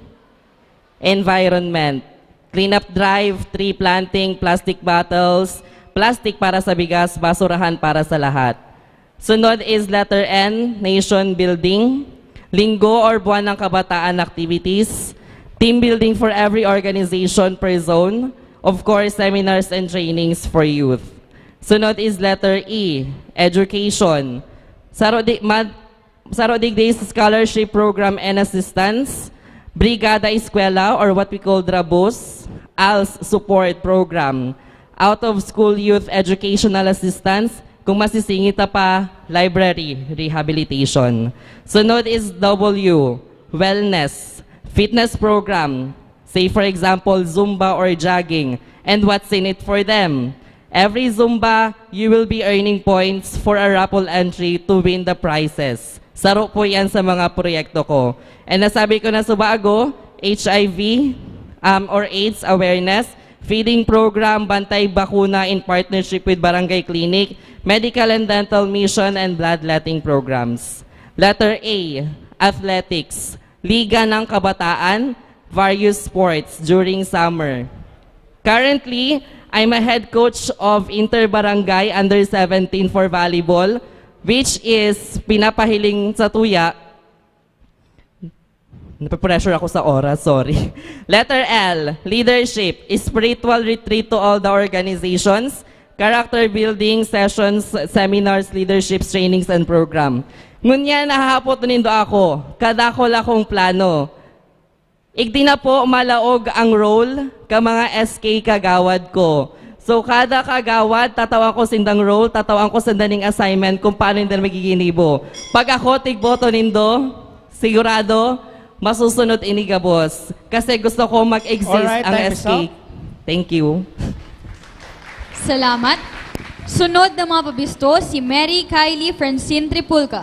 environment. Cleanup drive, tree planting, plastic bottles, plastic para sa bigas, basurahan para sa lahat. Sunod is letter N, nation building, linggo or buwan ng kabataan activities, team building for every organization per zone, of course, seminars and trainings for youth. Sunod is letter E, education. Saro Digdays Scholarship Program and Assistance, Brigada Eskwela or what we call DRABUS, ALS Support Program, Out of School Youth Educational Assistance, kung masisingit pa, Library Rehabilitation. Sunod is W, Wellness, Fitness Program, say for example, Zumba or jogging, and what's in it for them? Every Zumba, you will be earning points for a raffle entry to win the prizes. Saro po yan sa mga proyekto ko. And nasabi ko na sa bago, HIV or AIDS awareness, feeding program, bantay bakuna in partnership with Barangay Clinic, medical and dental mission, and bloodletting programs. Letter A, athletics, Liga ng Kabataan, various sports during summer. Currently, I'm a head coach of Interbarangay Under-17 for volleyball, which is pinapahiling sa tuya. Napapressure ako sa oras, sorry. Letter L, leadership, spiritual retreat to all the organizations, character building sessions, seminars, leaderships, trainings, and program. Ngunyan, nahahapot nindo ako, kadakol akong plano. Igdi na po malaog ang role ka mga SK kagawad ko. So kada kagawad, tatawan ko sindang role, tatawan ko sindaning assignment kung paano hindi magiginibo. Pag ako tigboto nindo, sigurado, masusunod iniga boss. Kasi gusto ko mag-exist ang SK. Thank you. Salamat. Sunod na mga pabisto, si Mary Kylie Francine Tripulca.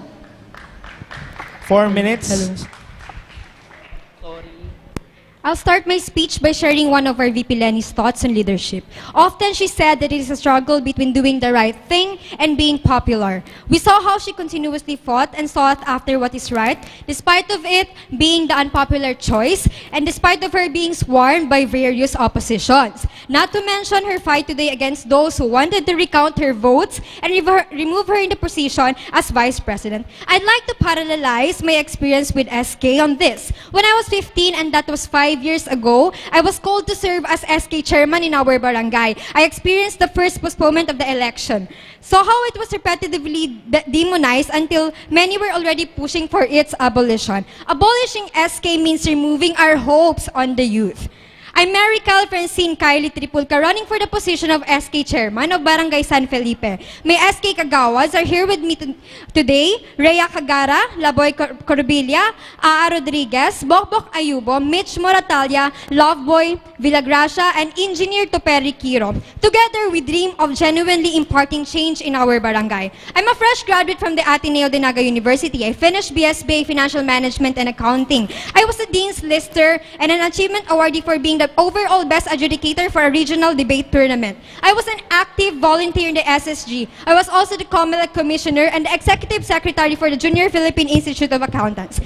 4 minutes. Hello. I'll start my speech by sharing one of our VP Lenny's thoughts on leadership. Often she said that it is a struggle between doing the right thing and being popular. We saw how she continuously fought and sought after what is right, despite of it being the unpopular choice, and despite of her being swarmed by various oppositions. Not to mention her fight today against those who wanted to recount her votes and remove her in the position as Vice President. I'd like to parallelize my experience with SK on this. When I was 15, and that was 5 years ago, I was called to serve as SK chairman in our barangay. I experienced the first postponement of the election. Saw how it was repetitively demonized until many were already pushing for its abolition. Abolishing SK means removing our hopes on the youth. I'm Mary Cal Francine Kylie Tripulca, running for the position of SK Chairman of Barangay San Felipe. My SK Kagawas are here with me today: Rhea Cagara, Laboy Corbilla, Aa Rodriguez, Bokbok Ayubo, Mitch Moratalia, Loveboy Villagracia, and Engineer Toperi Quiro. Together, we dream of genuinely imparting change in our barangay. I'm a fresh graduate from the Ateneo de Naga University. I finished BSBA Financial Management and Accounting. I was a Dean's Lister and an Achievement Awardee for being the overall best adjudicator for a regional debate tournament. I was an active volunteer in the SSG. I was also the COMELEC Commissioner and the Executive Secretary for the Junior Philippine Institute of Accountants.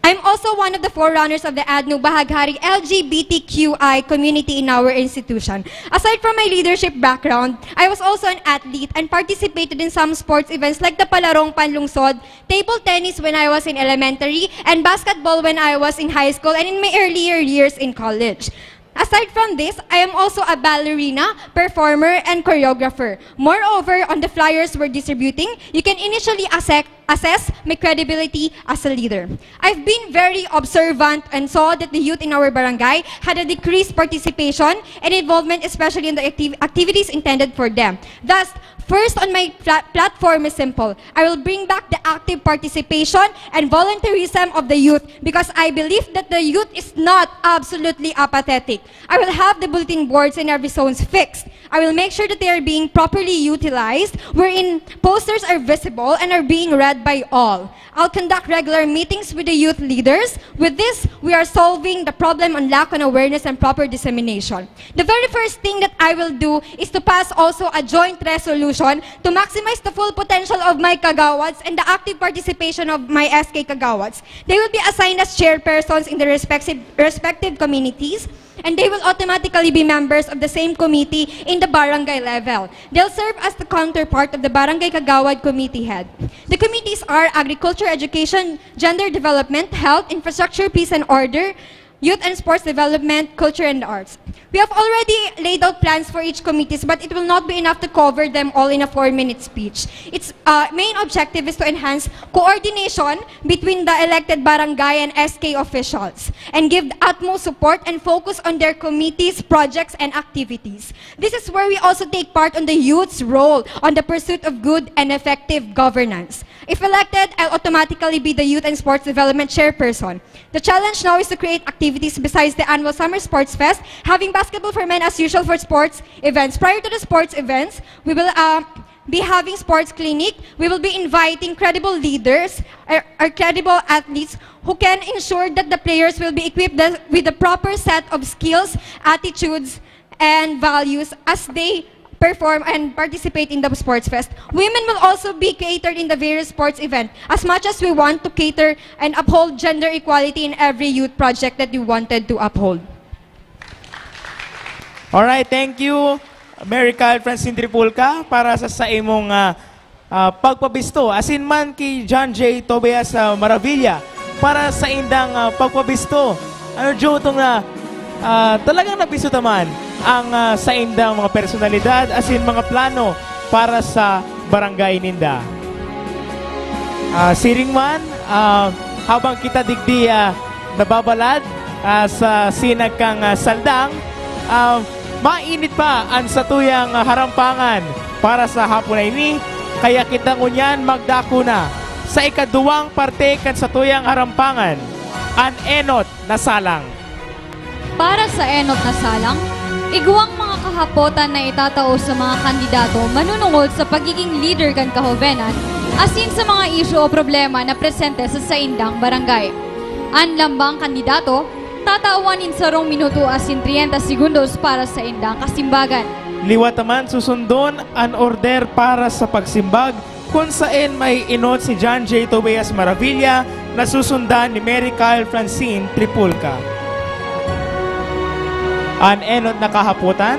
I'm also one of the forerunners of the ADNU Bahaghari LGBTQI community in our institution. Aside from my leadership background, I was also an athlete and participated in some sports events like the Palarong Panlungsod, table tennis when I was in elementary, and basketball when I was in high school and in my earlier years in college. Aside from this, I am also a ballerina, performer, and choreographer. Moreover, on the flyers we're distributing, you can initially assess my credibility as a leader. I've been very observant and saw that the youth in our barangay had a decreased participation and involvement, especially in the activities intended for them. Thus, first on my platform is simple. I will bring back the active participation and volunteerism of the youth because I believe that the youth is not absolutely apathetic. I will have the bulletin boards in every zones fixed. I will make sure that they are being properly utilized, wherein posters are visible and are being read by all. I'll conduct regular meetings with the youth leaders. With this, we are solving the problem on lack of awareness and proper dissemination. The very first thing that I will do is to pass also a joint resolution to maximize the full potential of my Kagawats and the active participation of my SK Kagawats. They will be assigned as chairpersons in the respective communities, and they will automatically be members of the same committee in the barangay level. They'll serve as the counterpart of the Barangay Kagawad Committee Head. The committees are Agriculture, Education, Gender Development, Health, Infrastructure, Peace and Order, Youth and Sports Development, Culture and Arts. We have already laid out plans for each committees, but it will not be enough to cover them all in a 4-minute speech. Its main objective is to enhance coordination between the elected barangay and SK officials and give the utmost support and focus on their committees, projects, and activities. This is where we also take part on the youth's role on the pursuit of good and effective governance. If elected, I'll automatically be the Youth and Sports Development Chairperson. The challenge now is to create activities besides the annual Summer Sports Fest, having basketball for men as usual for sports events. Prior to the sports events, we will be having sports clinic. We will be inviting credible leaders or credible athletes who can ensure that the players will be equipped with the proper set of skills, attitudes, and values as they perform and participate in the sports fest. Women will also be catered in the various sports events as much as we want to cater and uphold gender equality in every youth project that we wanted to uphold. Alright, thank you, Mary Cal Francine Tripulca, para sa imong pagpabisto. Asin man kay John J. Tobias Maravilla, para sa indang pagpabisto. Ano Joe, itong talagang nabisto naman ang sa indang mga personalidad, asin mga plano para sa barangay ninda. Siring man, habang kita digdi nababalad sa sinag kang saldang, mainit pa ang satuyang harampangan para sa hapon na ini, kaya kita ngunyan magdako na sa ikaduwang parte kan satuyang harampangan, an enot na salang. Para sa enot na salang, iguang mga kahapotan na itatao sa mga kandidato manunungod sa pagiging leader kan kahovenan, asin sa mga isyu o problema na presente sa saindang barangay. Ang lambang kandidato, tataawanin sa 2 minuto asin 30 segundos para sa indang kasimbagan. Liwat naman susundon ang order para sa pagsimbag kung saan may inot si John J. Tobias Maravilla na susundan ni Mary Cal Francine Tripulca. Ang enot na kahaputan.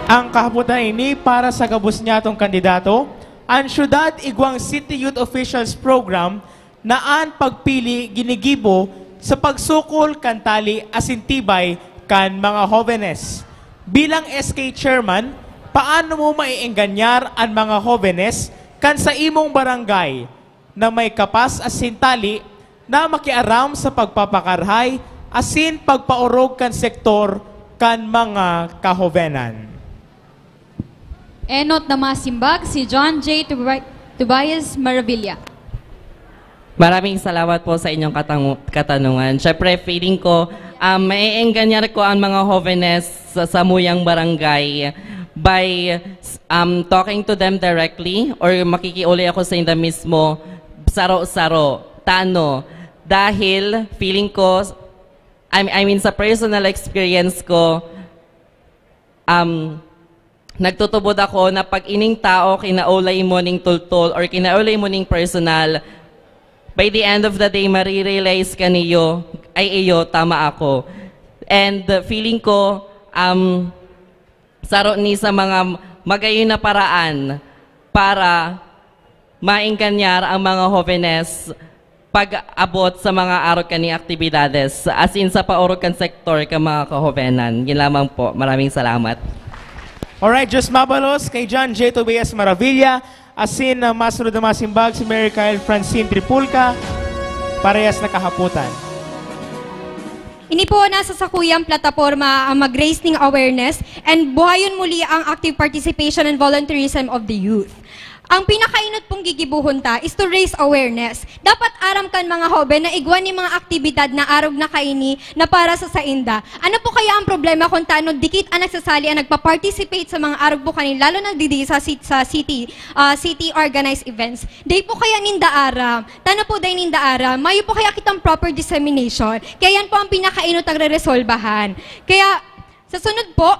Ang kahaputan ini para sa gabus niya itong kandidato, ang syudad igwang City Youth Officials Program na ang pagpili ginigibo sa pagsukol kantali asintibay kan mga jóvenes. Bilang SK Chairman, paano mo maiengganyar ang mga jóvenes kan sa imong barangay na may kapas asintali na makiaram sa pagpapakarhay asin pagpaorog kan sektor kan mga kahovenan. Enot na masimbag si John J. Tobias Maravilla. Maraming salamat po sa inyong katanungan. Siyempre, feeling ko, maiengganyan ko ang mga jóvenes sa Samuyang Barangay by talking to them directly or makikiuli ako sa inyo mismo, saro-saro, tano. Dahil feeling ko, I mean sa personal experience ko, nagtutubod ako na pag ining tao kinaulay mo ning tultol or kinaulay mo ning personal, by the end of the day, marirealize ka niyo, ay iyo, tama ako. And feeling ko, saro ni sa mga magayon na paraan para maingkanyar ang mga jóvenes pag-abot sa mga araw kani aktibidades as in sa paurukan sektor ka mga kahovenan. Yun lamang po. Maraming salamat. Alright, just mabalos kay John J. Tobias Maravilla, asin na masunod na masimbag si Mary Kyle Francine Tripulca, parehas na kahaputan. Ini po nasa sakuyang plataforma ang mag-raise ng awareness and buhayon muli ang active participation and volunteerism of the youth. Ang pinakainot pong gigibuhon ta is to raise awareness. Dapat aram kan mga hoben na igwan ni mga aktibidad na arog na kaini na para sa sainda. Ano po kaya ang problema kung tano dikit ang nagsasali ang nagpa-participate sa mga arog po kanin, lalo na didi sa city organized events. Day po kaya ninda aram. Tano po day ninda aram. Mayo po kaya kitang proper dissemination. Kaya yan po ang pinakainot ang re-resolbahan. Kaya sa sunod po,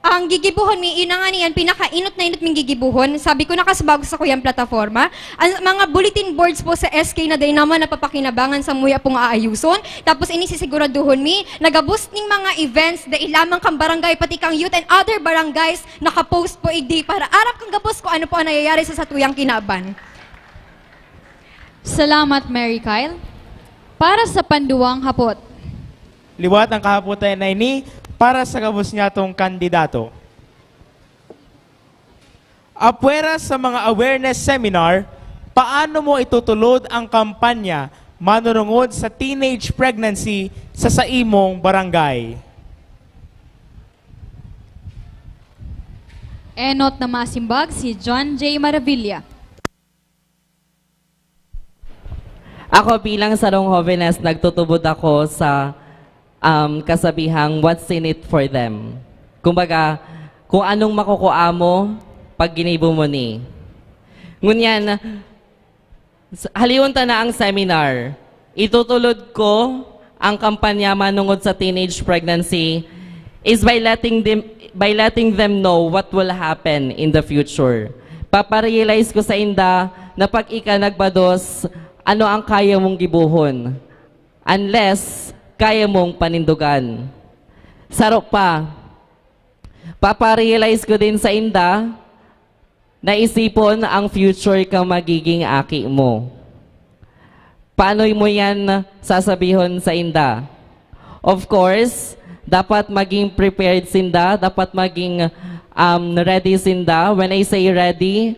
ang gigibuhon mi ina nga niyan pinakainot na inot ming gigibuhon. Sabi ko nakasabag sa kuyang plataforma. Ang mga bulletin boards po sa SK na day naman napapakinabangan sa muya pong aayuson. Tapos ini sisiguraduhon mi nagaboost ning mga events da ilamang kang barangay pati kang youth and other barangays nakapost po igdi para arap kang gabos ko ano po ang nangyayari sa satuyang kinaban. Salamat, Mary Kyle. Para sa panduwang hapot. Liwat ang kahaputan na ini para sa gabos niya tong kandidato. Apwera sa mga awareness seminar, paano mo itutulod ang kampanya manurungod sa teenage pregnancy sa saimong barangay? Enot na masimbag si John J. Maravilla. Ako bilang sarong jóvenes, nagtutubod ako sa kasabihang what's in it for them. Kumbaga, kung anong makukuha mo pag ginibo mo ni. Ngunyan, haliunta na ang seminar. Itutulod ko ang kampanya manungod sa teenage pregnancy is by letting them know what will happen in the future. Paparealize ko sa inda na pag ika nagbados, ano ang kaya mong gibuhon. Unless kaya mong panindugan. Sarap pa. Paparealize ko din sa inda na isipon ang future ka magiging aki mo. Paano mo yan sasabihon sa inda? Of course, dapat maging prepared sinda, dapat maging ready sinda. When I say ready,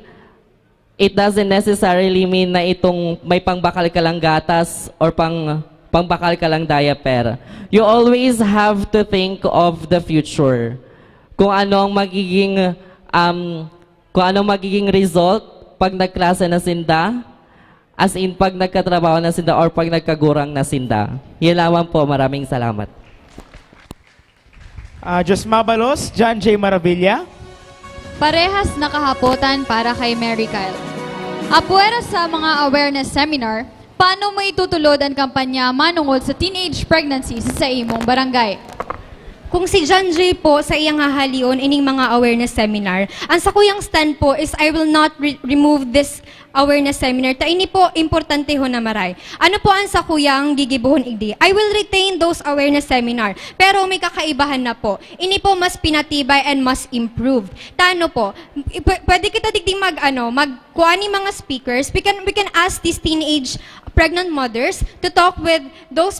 it doesn't necessarily mean na itong may pangbakal ka lang gatas or pangbakal ka lang diaper. You always have to think of the future. Kung anong magiging result pag nagklase na sinda, as in pag nagkatrabaho na sinda or pag nagkagurang na sinda. Yan lamang po. Maraming salamat. Just mabalos, John J. Maravilla. Parehas na kahapotan para kay Mary Kyle. Apwera sa mga awareness seminar, paano mo itutulod ang kampanya manungod sa teenage pregnancy sa imong barangay? Kung si John J. po sa iyang hahalion ining mga awareness seminar, ang sa kuyang stand po is I will not remove this awareness seminar. Ta ini po importante ho na maray. Ano po ang sa kuyang gigibuhon igdi? I will retain those awareness seminar. Pero may kakaibahan na po. Ini po mas pinatibay and mas improved. Tano po? Pwede kita digding magkuha ni mga speakers. We can ask these teenage pregnant mothers to talk with those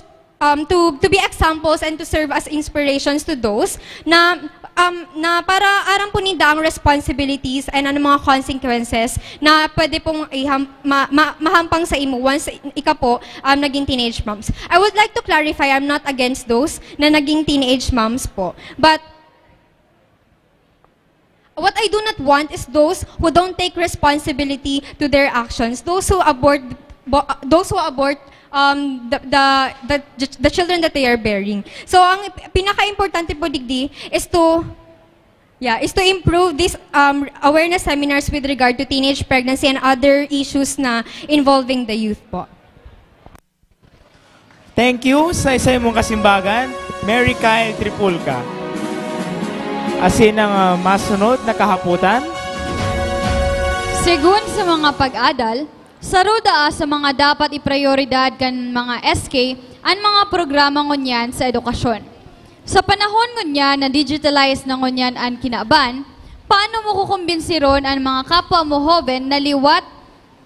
to be examples and to serve as inspirations to those na na para aram po ninda ang responsibilities and ano mga consequences na pwede pong mahampang sa imo once ika po naging teenage moms. I would like to clarify, I'm not against those na naging teenage moms po. But what I do not want is those who don't take responsibility to their actions, those who abort the children that they are bearing. So ang pinaka-importante po digdi is to improve these awareness seminars with regard to teenage pregnancy and other issues na involving the youth po. Thank you sa isa mong kasimbagan, Mary Kyle Tripulca. Asin ang masunod na kahaputan. Segun sa mga pag-adal, saruda sa mga dapat iprioridad kan mga SK ang mga programa ngunyan sa edukasyon. Sa panahon ngunyan na digitalize na ngunyan ang kinaban, paano mo kukumbinsiron ang mga kapwa mo hoven na liwat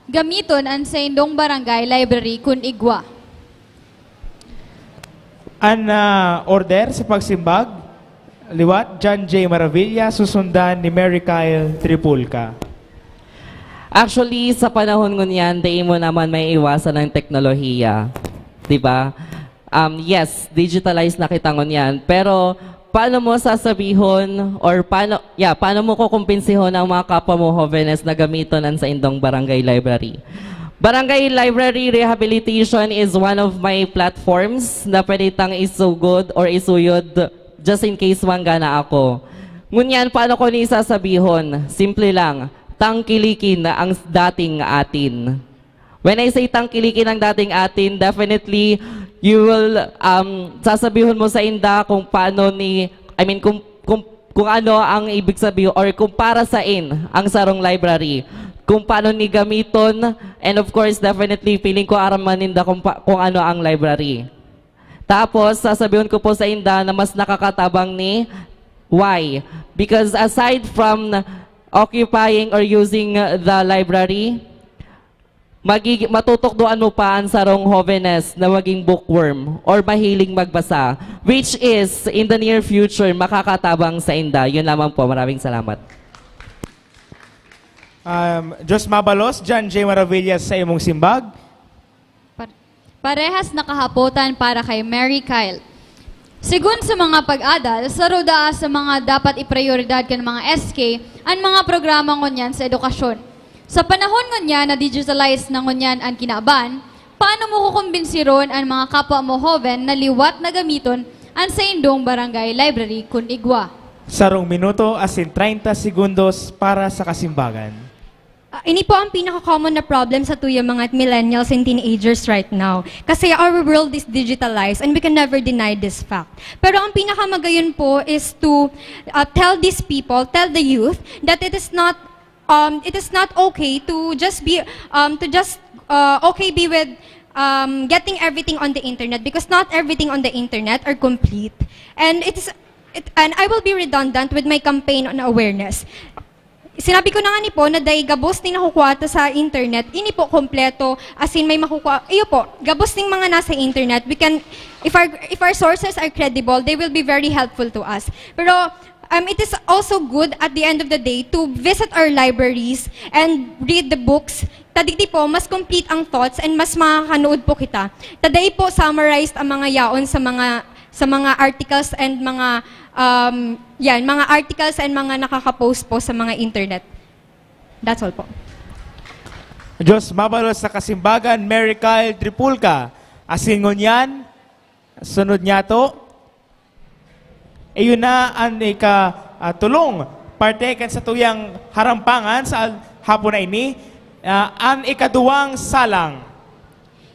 gamiton ang sa indong barangay library kun igwa? An order sa pagsimbag, liwat, John J. Maravilla, susundan ni Mary Kyle Tripulca. Actually, sa panahon ngunyan, di mo naman may iwasan ng teknolohiya. Diba? Yes, digitalized na kita ngunyan. Pero, paano mo sasabihon or paano mo kukumpensihon ang mga kapwa mo hovenes na gamiton sa indong barangay library? Barangay Library Rehabilitation is one of my platforms na pwede tang isugod or isuyod just in case mangga na ako. Ngunyan, paano ko ni sasabihon? Simple lang, tangkilikin na ang dating atin. When I say tangkilikin ang dating atin, definitely, you will, sasabihon mo sa inda kung paano kung ano ang ibig sabihin or kung para sain ang sarong library. Kung paano ni gamiton, and of course, definitely, feeling ko araman ninda kung ano ang library. Tapos, sasabihin ko po sa inda na mas nakakatabang ni why? Because aside from occupying or using the library, matutokdoan mo pa ang sarong hovenes na maging bookworm or mahiling magbasa, which is, in the near future, makakatabang sa inda. Yun lamang po. Maraming salamat. Diyos mabalos, John J. Maravilla sa imong simbag. Parehas na kahapotan para kay Mary Kyle. Sigun sa mga pag-adal, saruda sa mga dapat iprioridad kan mga SK ang mga programa ngunyan sa edukasyon. Sa panahon ngunyan na digitalize na ngunyan ang kinaban, paano mo kukumbinsiron ang mga kapwa mo hoven na liwat na gamiton ang sa indong barangay library kun igwa? Sarong minuto asin 30 segundos para sa kasimbagan. Ini po ang pinaka-common na problem sa tuyang mga millennials and teenagers right now. Kasi our world is digitalized and we can never deny this fact. Pero ang pinakamagayon po is to tell these people, tell the youth, that it is not okay to just be with getting everything on the internet, because not everything on the internet are complete. And and I will be redundant with my campaign on awareness. Sinabi ko na nga ni po na dahil gabos din nakukuha sa internet, ini po kompleto, as in may makukuha, iyo po, gabos din mga nasa internet, we can, if our sources are credible, they will be very helpful to us. Pero it is also good at the end of the day to visit our libraries and read the books. Taditi po, mas complete ang thoughts and mas makakanood po kita. Taday po summarized ang mga yaon sa mga articles and mga mga articles and mga nakaka-post po sa mga internet. That's all po. Diyos mabalos sa kasimbagan, Mary Kyle Tripulca. Asin ngunyan, sunod niya to. Ayun na ang tulong partekan sa tuyang harampangan sa hapon na ini, ang ikaduwang salang.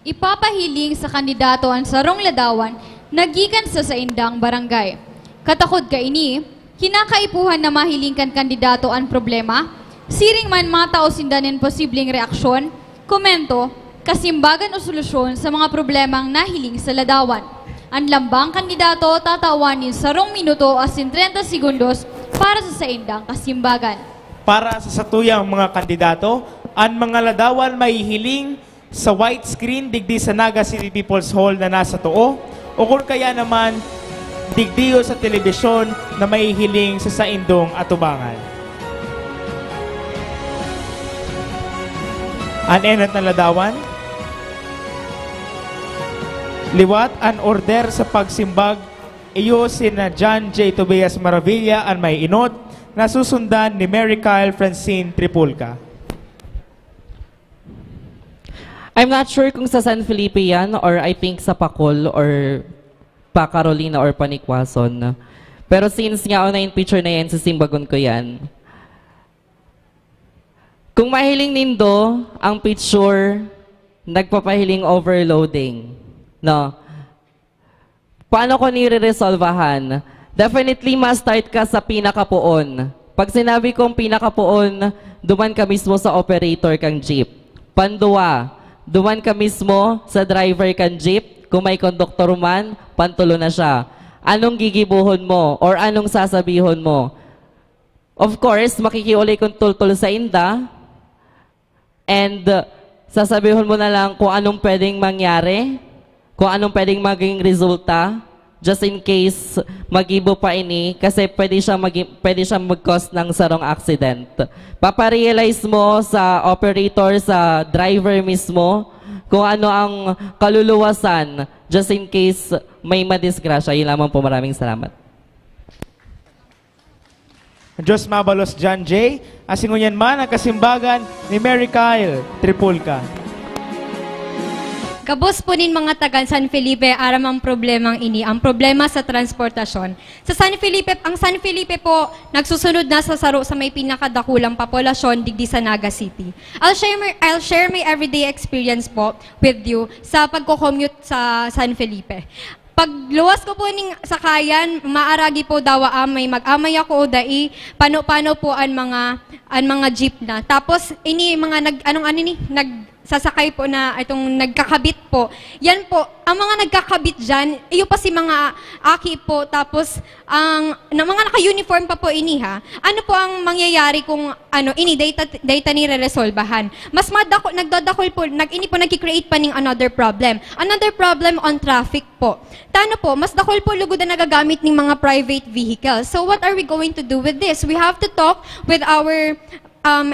Ipapahiling sa kandidato ang sarong ladawan nagikan sa indang barangay. Katakod ka ini, kinakaipuhan na mahiling kan kandidato ang problema, siring man matao sindanin posibleng reaksyon, komento, kasimbagan o solusyon sa mga problemang nahiling sa ladawan. Ang lambang kandidato tatawanin sa 2 minuto asin 30 segundos para sa indang kasimbagan. Para sa satuyang mga kandidato, ang mga ladawan may hiling sa white screen digdi sa Naga City People's Hall na nasa tuo, o kung kaya naman digdiyo sa telebisyon na may hiling sa saindong atubangan. An-enat na ladawan. Liwat an order sa pagsimbag iyo sina John J. Tobias Maravilla ang may inot na susundan ni Mary Kyle Francine Tripulca. I'm not sure kung sa San Felipe yan or I think sa Pacol or pa Carolina or Panikwason. Pero since nga na yung picture na yan, sisimbagon ko yan. Kung mahiling nindo, ang picture, nagpapahiling overloading. No? Paano ko nire-resolvahan? Definitely, ma-start ka sa pinakapuon. Pag sinabi kong pinakapuon, duman ka mismo sa operator kang jeep. Panduwa, duman ka mismo sa driver kang jeep. Kung may konduktor man, pantulo na siya. Anong gigibuhon mo or anong sasabihon mo? Of course, makikiulay kong tultul sa inda and sasabihon mo na lang kung anong pwedeng mangyari, kung anong pwedeng maging resulta, just in case magibo pa ini kasi pwede siya mag-cause ng sarong accident. Paparealize mo sa operator, sa driver mismo, kung ano ang kaluluwasan just in case may madisgrasya. Yun lamang po. Maraming salamat. Diyos mabalos John J. Asingunyan man ang kasimbagan ni Mary Kyle Tripulca. Kabos po nin mga taga San Felipe, aram ang problemang ini, ang problema sa transportasyon. Sa San Felipe, ang San Felipe po, nagsusunod na sa saro sa may pinakadakulang populasyon digdi sa Naga City. I'll share my everyday experience po with you sa pagko-commute sa San Felipe. Pag luwas ko po ning sakayan, maaragi po dawa may mag-amay ako o dai, pano-pano po ang mga jeep na. Tapos ini mga sasakay po na itong nagkakabit po. Yan po, ang mga nagkakabit dyan, iyo pa si mga aki po, tapos mga naka-uniform pa po ini ha. Ano po ang mangyayari kung ini data ni re-resolbahan? Mas nagdadakol po, nagki-create pa ng another problem. Another problem on traffic po. Tano po, mas dakol po lugod na nagagamit ng mga private vehicles. So what are we going to do with this? We have to talk with our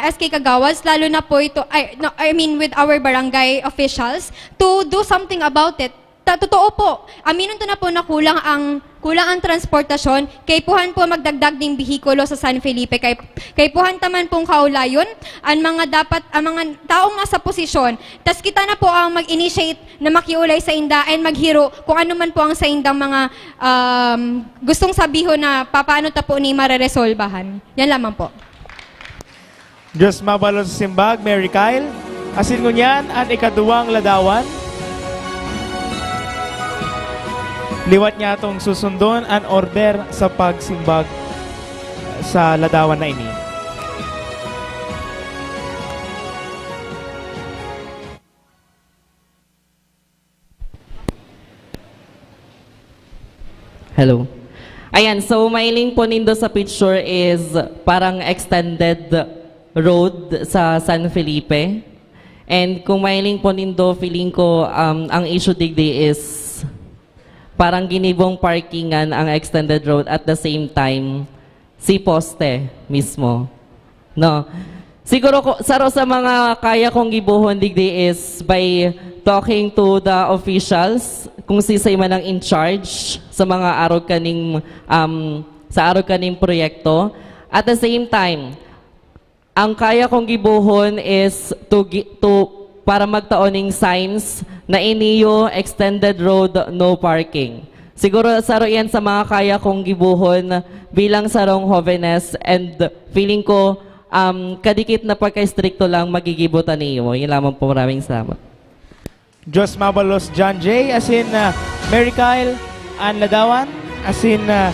SK Kagawas, lalo na po ito, with our barangay officials to do something about it. Totoo po, aminon to na po na kulang ang transportasyon, kay puhan po magdagdag ng bihikulo sa San Felipe, kay puhan taman pong kaulayon, ang mga taong nasa posisyon, tas kita na po ang mag-initiate na makiulay sa inda and maghiro kung ano man po ang sa indang mga gustong sabiho na paano ta po ni mareresolbahan. Yan lamang po. Diyos mabalon sa simbag, Mary Kyle. Asin ngunyan, ang ikaduwang ladawan. Liwat niya itong susundon ang order sa pagsimbag sa ladawan na ini. Hello. Ayan, so mailing po nindo sa picture is parang extended road sa San Felipe. And kung mailing po nindo, feeling ko ang issue digdi is parang ginibong parkingan ang extended road at the same time si poste mismo. No. Siguro saro sa mga kaya kong gibuhon digdi is by talking to the officials kung sisay man ang in charge sa mga arog kaning proyekto. At the same time, ang kaya kong gibuhon is para magtaoning signs na iniyo extended road, no parking. Siguro saro yan sa mga kaya kong gibuhon bilang sarong Jovenes and feeling ko kadikit na pagka-stricto lang magigibutan niyo. Yun lamang po. Maraming salamat. Diyos mabalos John J. Asin Mary Kyle ang ladawan. Asin 1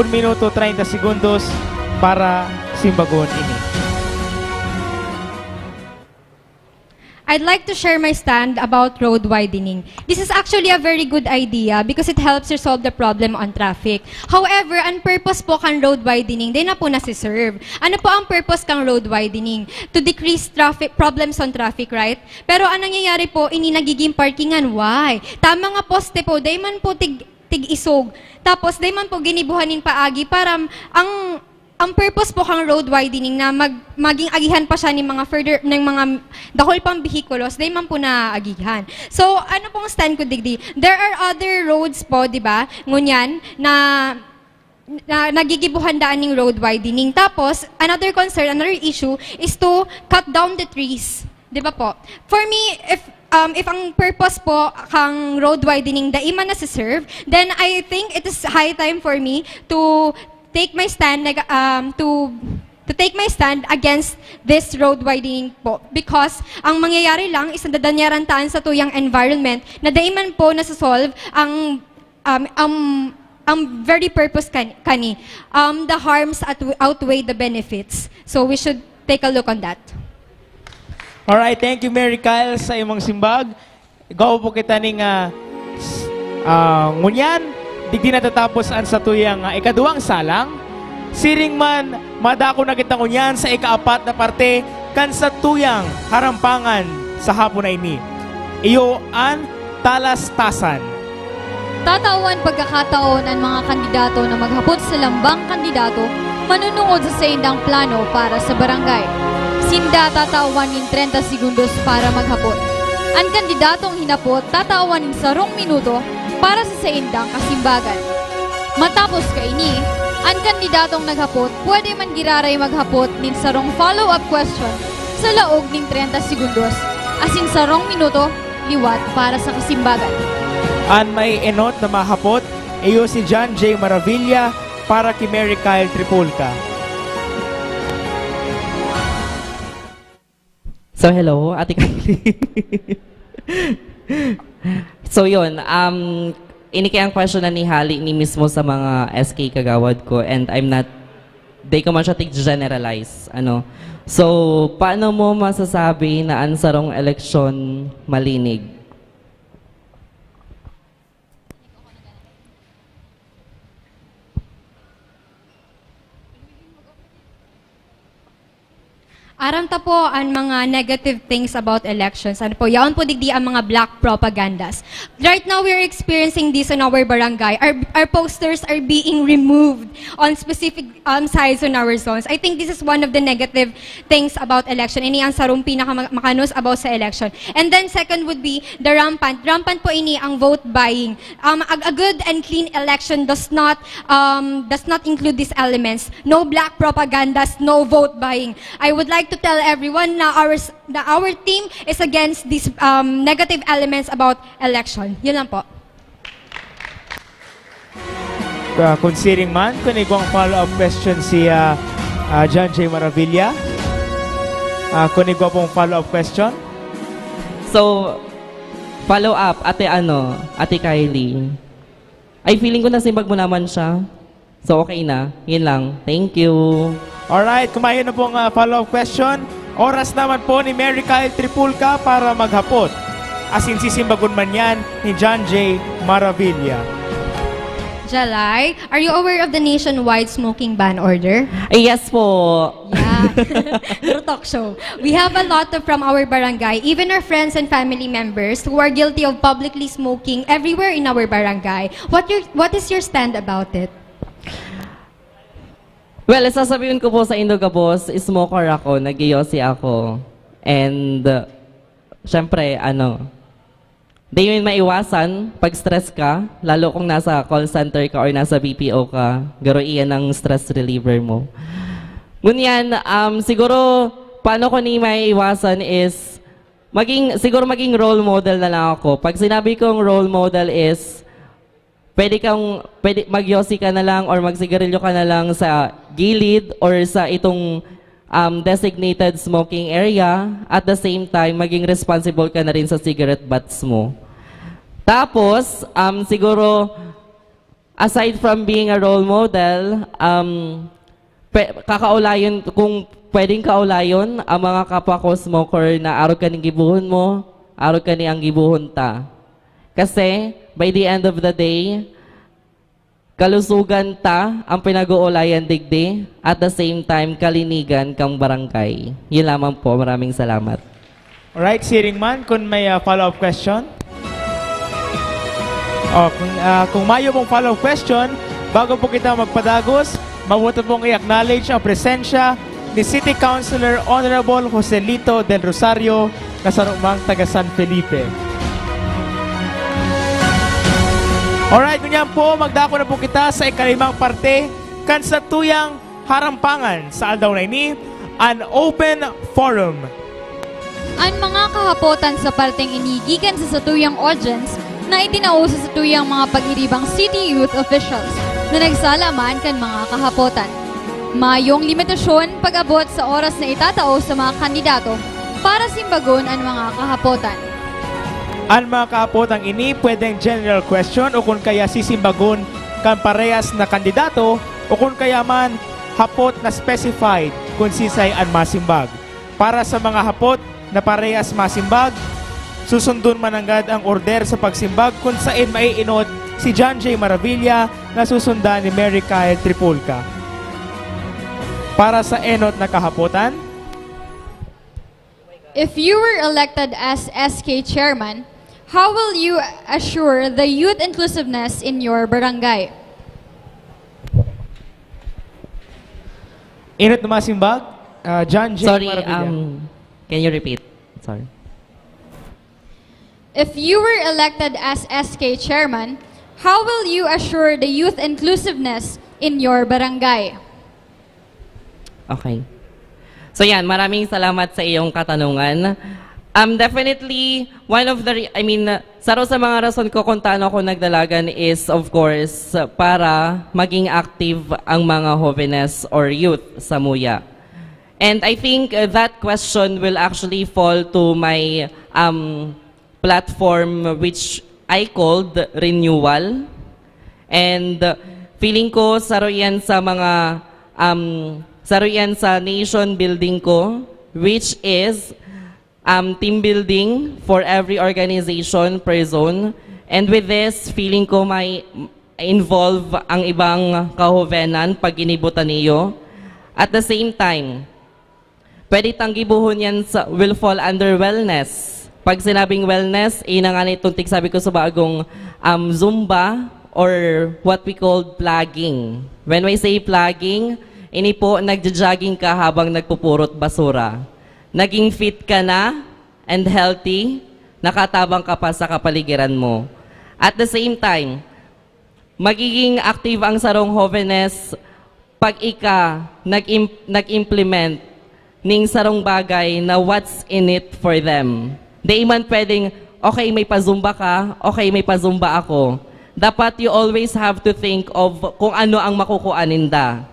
minuto 30 segundos para simbagon ini. I'd like to share my stand about road widening. This is actually a very good idea because it helps resolve the problem on traffic. However, ang purpose po kang road widening, di na po nasiserve. Ano po ang purpose kang road widening? To decrease traffic problems on traffic, right? Pero ang nangyayari po, ini nagiging parkingan. Why? Tama nga poste po, di man po tig-isog. Tapos, day man po ginibuhanin paagi para ang purpose po kang road widening na maging agihan pa siya ng mga further ng mga dahol pang bihikulos, day man po na agihan. So, ano pong stand ko digdi? There are other roads po, di ba? Ngunyan na nagigibuhandaan ng road widening. Tapos, another concern, another issue is to cut down the trees. Di ba po? For me, if ang purpose po kang road widening daiman na serve, then I think it is high time for me to take my stand to take my stand against this road widening po. Because ang mangyayari lang is nadadanyarantaan sa tuyang environment na daiman po nasa-solve ang very purpose kani. The harms outweigh the benefits. So we should take a look on that. Alright, thank you Mary Kyle sa imong simbag. Ikaw po kita ning ngunyan, digdi natatapos ang sa tuyang ikaduhang salang. Siring man, madako na kita ngunyan sa ikaapat na parte kan sa tuyang harampangan sa hapon na ini. Iyo ang talastasan. Tatawan pagkakataon ang mga kandidato na maghapot sa lambang kandidato manunungod sa saindang plano para sa barangay. Sinda tatawanin 30 segundos para maghapot. Ang kandidatong hinapot tatawanin sa 2 minuto para sa saindang kasimbagan. Matapos kaini, ang kandidatong naghapot pwede man giraray maghapot nin sa 2 follow-up question sa laog ning 30 segundos asin sa 2 minuto liwat para sa kasimbagan. Ang may enot na mahapot, iyo si John J. Maravilla para kay Mary Kyle Tripulca. So, hello, Ate Kylie. So, yun. Ini kaya ang question na ni Hali ni mismo sa mga SK kagawad ko and I'm not, they ko man siya generalize. So, paano mo masasabi na ang sarong eleksyon malinig? Aram ta po ang mga negative things about elections. Ano po, yaon po digdi ang mga black propagandas. Right now, we're experiencing this in our barangay. Our posters are being removed on specific sides on our zones. I think this is one of the negative things about election. Ini ang sarong pinakamakanos about sa election. And then second would be the rampant. Rampant po ini ang vote buying. A good and clean election does not include these elements. No black propagandas, no vote buying. I would like to tell everyone na our team is against these negative elements about election. Yun lang po. Considering man, kung ikaw ang follow-up question si John J. Maravilla. Kung ikaw pong follow-up question. So, follow-up, Ate Kylie. Ay, feeling ko nasimbag mo naman siya. So, okay na. Yun lang. Thank you. Alright, kumain na pong follow-up question. Oras naman po ni Mary Kyle Tripulca para maghapot. Asin sisimbagon man yan ni John J. Maravilla. Jalay, are you aware of the nationwide smoking ban order? Yes po. Yeah. True talk show. We have a lot from our barangay, even our friends and family members who are guilty of publicly smoking everywhere in our barangay. What is your stand about it? Well, sasabihin ko po sa Indogabos, smoker ako, nag-yosi ako. And, syempre, di yun maiwasan pag stress ka, lalo kung nasa call center ka or nasa BPO ka, garo iyan ang stress reliever mo. Ngunyan, siguro, paano ko ni maiwasan is, siguro maging role model na lang ako. Pag sinabi kong role model is, pwede magyosi ka na lang or magsigarilyo ka na lang sa gilid or sa itong designated smoking area. At the same time, maging responsible ka na rin sa cigarette butts mo. Tapos, siguro, aside from being a role model, kakaulayon, kung pwedeng kaulayon, ang mga kapwa ko smoker na araw ka ng gibuhon mo, araw ka ni ang gibuhon ta. Kasi, by the end of the day, kalusugan ta ang pinag-uulayan digdi, at the same time, kalinigan kang barangay. Yun lamang po. Maraming salamat. Alright, Siring Man, kung may follow-up question? Kung mayo pong follow-up question, bago po kita magpadagos, mabuti pong i-acknowledge ang presensya ni City Councilor Honorable Joselito Del Rosario na sarumang taga San Felipe. Alright, ganyan po, magdako na po kita sa ikalimang parte kan sa tuyang harampangan sa aldaw na ini, an open forum. Ang mga kahapotan sa parteng inigikan sa satuyang audience na itinausa sa tuyang mga pag-iribang city youth officials na nagsalaman kan mga kahapotan. Mayong limitasyon pag-abot sa oras na itatao sa mga kandidato para simbagon ang mga kahapotan. Ang mga kahapotang ini pwedeng general question o kung kaya sisimbagon kan parehas na kandidato o kung kaya man hapot na specified kung sisay ang masimbag. Para sa mga hapot na parehas masimbag, susundon mananggad ang order sa pagsimbag kung saan maiinod si John J. Maravilla na susundan ni Mary Kyle Tripulca. Para sa enot na kahapotan, if you were elected as SK Chairman, how will you assure the youth inclusiveness in your barangay? enot na masimbag, John J. Maravilla. Can you repeat? Sorry. If you were elected as SK Chairman, how will you assure the youth inclusiveness in your barangay? Okay. So yan, maraming salamat sa iyong katanungan. Definitely, one of the, sa mga rason ko kung taano ako nagdalagan is, of course, para maging active ang mga jóvenes or youth sa Muya. And I think that question will actually fall to my platform which I called Renewal. And feeling ko saroyan sa mga saroyan sa nation building ko, which is team building for every organization per zone. And with this, feeling ko may involve ang ibang kahovenan pag inibutan niyo. At the same time, pwede tanggibuhon yan sa, will fall under wellness. Pag sinabing wellness, na nga nitong sabi ko sa bagong Zumba or what we call plugging. When we say plugging, ini po nagja-jogging ka habang nagpupurot basura. Naging fit ka na and healthy, nakatabang ka pa sa kapaligiran mo. At the same time, magiging active ang sarong jóvenes pag nag-implement ning sarong bagay na what's in it for them. Di man pwedeng, okay, may pa-zumba ka, okay, may pa-zumba ako. Dapat you always have to think of kung ano ang makukuaninda.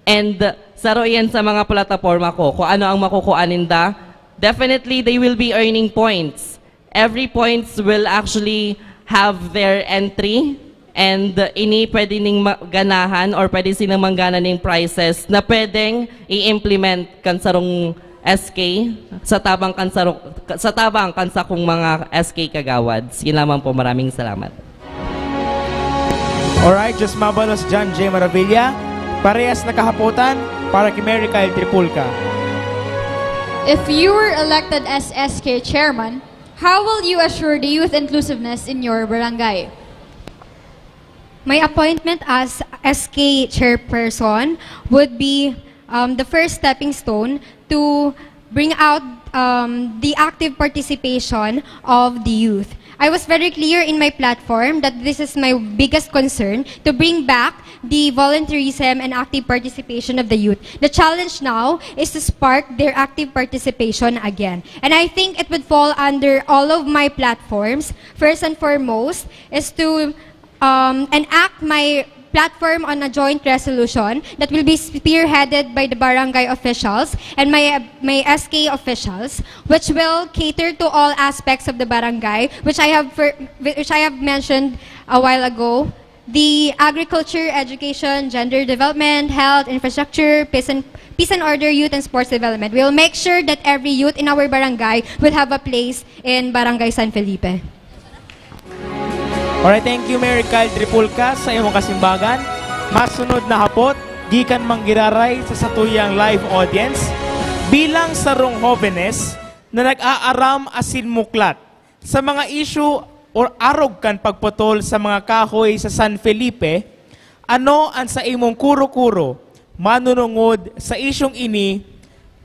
And saro yan sa mga plataforma ko, kung ano ang makukuaninda, definitely they will be earning points. Every points will actually have their entry and ini pwede ning ganahan or pwede silang manggana ning prices na pwedeng i-implement kan sarong SK sa tabang kansa kong mga SK kagawads. Yun lamang po, maraming salamat. Alright, just mabalos John J. Maravilla. Parehas na kahapotan para kay Mary Kyle Tripulca. If you were elected as SK Chairman, how will you assure the youth inclusiveness in your barangay? My appointment as SK Chairperson would be the first stepping stone to bring out the active participation of the youth. I was very clear in my platform that this is my biggest concern, to bring back the volunteerism and active participation of the youth. The challenge now is to spark their active participation again. And I think it would fall under all of my platforms. First and foremost is to enact my platform on a joint resolution that will be spearheaded by the barangay officials and my SK officials, which will cater to all aspects of the barangay, which I have mentioned a while ago: the agriculture, education, gender development, health, infrastructure, peace and order, youth and sports development. We will make sure that every youth in our barangay will have a place in Barangay San Felipe. Alright, thank you Mary Kyle Tripulca sa iyong kasimbagan. Masunod na hapot, gikan manggiraray sa satuyang live audience bilang sarong jóvenes na nag-aaram asin muklat sa mga issue or arog kan pagputol sa mga kahoy sa San Felipe, ano ang sa imong kuro-kuro manunungod sa isyong ini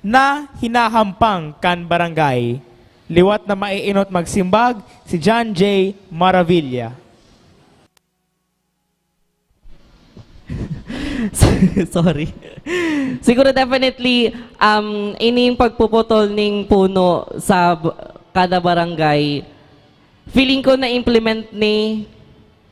na hinahampang kan barangay? Liwat na maiinot magsimbag si John J. Maravilla. Sorry. Siguro definitely ining pagpuputol ning puno sa kada barangay, feeling ko na implement ni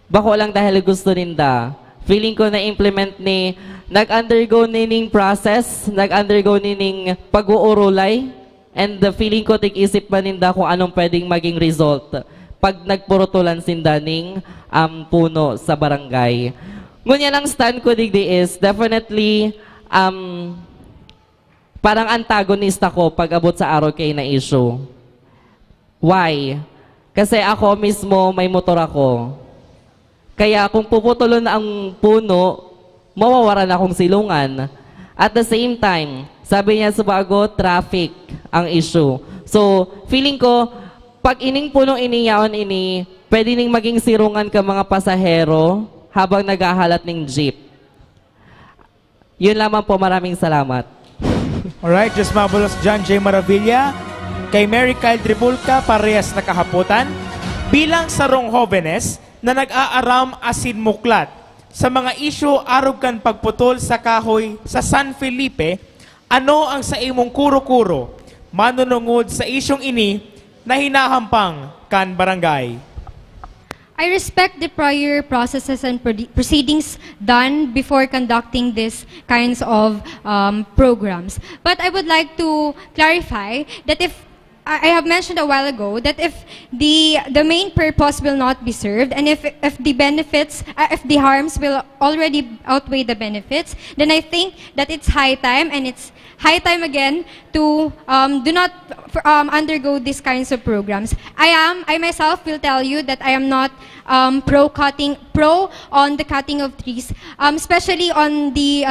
bako lang dahil gusto ninda. Feeling ko na implement ni nag-undergo nining process, nag-undergo nining pag-uurulay, and the feeling ko tig-isip pa ninda kung anong pwedeng maging result pag nagpurutulan sinda ning puno sa barangay. Ngunya lang stand ko digdi is definitely parang antagonist ako pag abot sa ROK na issue. Why? Kasi ako mismo may motor ako. Kaya kung puputulon ang puno, mawawaran akong silungan. At the same time, sabi niya sa bago, traffic ang issue. So, feeling ko, pag ining punong iniyaon ini, pwede ning maging sirungan ka mga pasahero habang naghahalat ng jeep. Yun lamang po, maraming salamat. Alright, just mabulos John J. Maravilla. Kay Mary Kyle Tribulca, parehas na kahaputan. Bilang sarong hovenes na nag-aaram asin muklat sa mga isyu arog kan pagputol sa kahoy sa San Felipe, ano ang sa imong kuro-kuro manunungod sa isyong ini na hinahampang kan barangay? I respect the prior processes and proceedings done before conducting these kinds of programs. But I would like to clarify that if I have mentioned a while ago that if the main purpose will not be served, and if the benefits, if the harms will already outweigh the benefits, then I think that it's high time, and it's high time again to do not undergo these kinds of programs. I myself will tell you that I am not pro on the cutting of trees, especially on the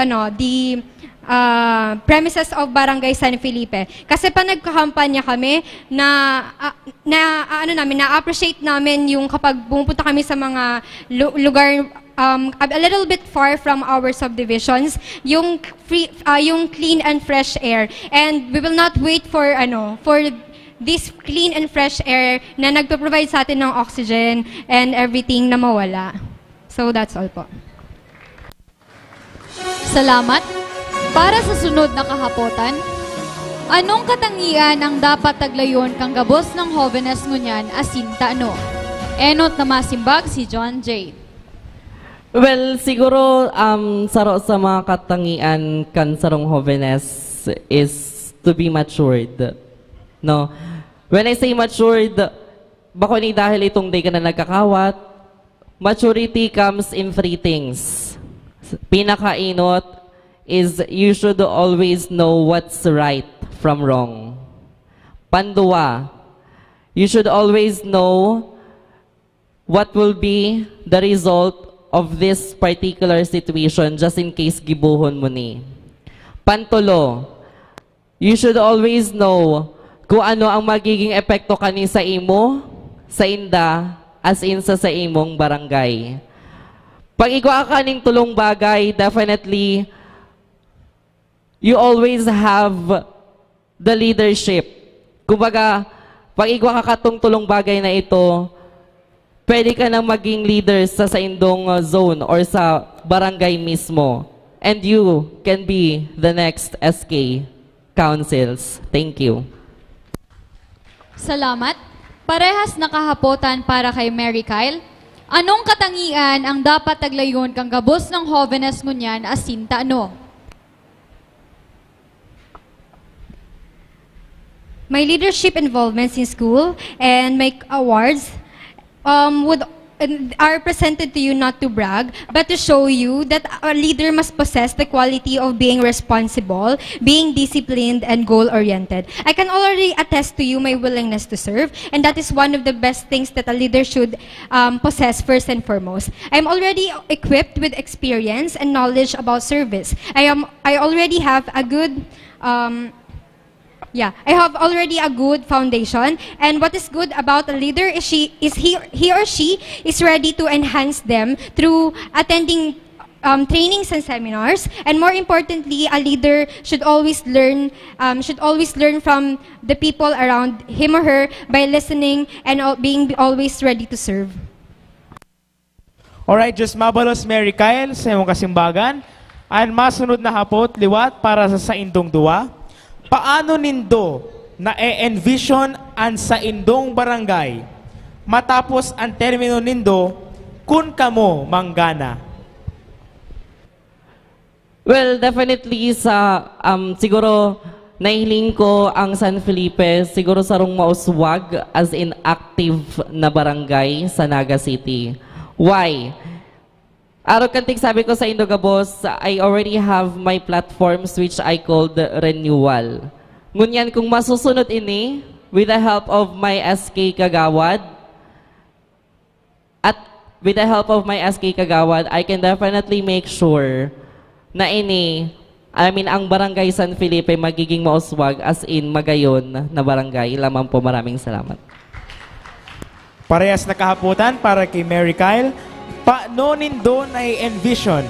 premises of Barangay San Felipe. Kasi pa nagkakampanya kami na-appreciate namin yung kapag pumupunta kami sa mga lugar a little bit far from our subdivisions, yung clean and fresh air. And we will not wait for this clean and fresh air na nagpo-provide sa atin ng oxygen and everything na mawala. So that's all po. Salamat. Para sa sunod na kahapotan, anong katangian ang dapat taglayon kang gabos ng hovenes ngunyan asinta ano? Enot na masimbag si John J. Well, siguro saro sa mga katangian kan sarong hovenes is to be matured. No? When I say matured, bako ni dahil itong day ka na nagkakawat, maturity comes in three things. Pinakainot is you should always know what's right from wrong. Pandua, you should always know what will be the result of this particular situation just in case gibuhon mo ni. Pantulo, you should always know kung ano ang magiging epekto kani sa imo, sa inda, as in sa imong barangay. Pag igwa ka ning tulong bagay, definitely you always have the leadership. Kumbaga, pag igwa ka katong tulong bagay na ito, pwede ka nang maging leader sa indong zone or sa barangay mismo. And you can be the next SK councils. Thank you. Salamat. Parehas na kahapotan para kay Mary Kyle. Anong katangian ang dapat taglayon kang gabos ng hovenes ngunyan asinta ano? My leadership involvements in school and my awards are presented to you not to brag, but to show you that a leader must possess the quality of being responsible, being disciplined, and goal-oriented. I can already attest to you my willingness to serve, and that is one of the best things that a leader should possess first and foremost. I'm already equipped with experience and knowledge about service. I already have a good I have already a good foundation, and what is good about a leader is he or she is ready to enhance them through attending trainings and seminars, and more importantly, a leader should always learn from the people around him or her by listening and being always ready to serve. Alright, just mabalos Mary Kyle sa imong kasimbagan. Ang masunod na hapot, liwat para sa indong duwa. Paano nindo na e-envision ang sa indong barangay matapos ang termino nindo kun kamo manggana? Well, definitely siguro nahiling ko ang San Felipe siguro sarong mauswag as in active na barangay sa Naga City. Why? Araw kanting sabi ko sa Indogabos, I already have my platforms which I called Renewal. Ngunyan kung masusunod ini, with the help of my SK Kagawad, I can definitely make sure na ang Barangay San Felipe magiging mauswag as in magayon na barangay. Lamang po, maraming salamat. Parehas na kahaputan para kay Mary Kyle. Paano nindo na i-envision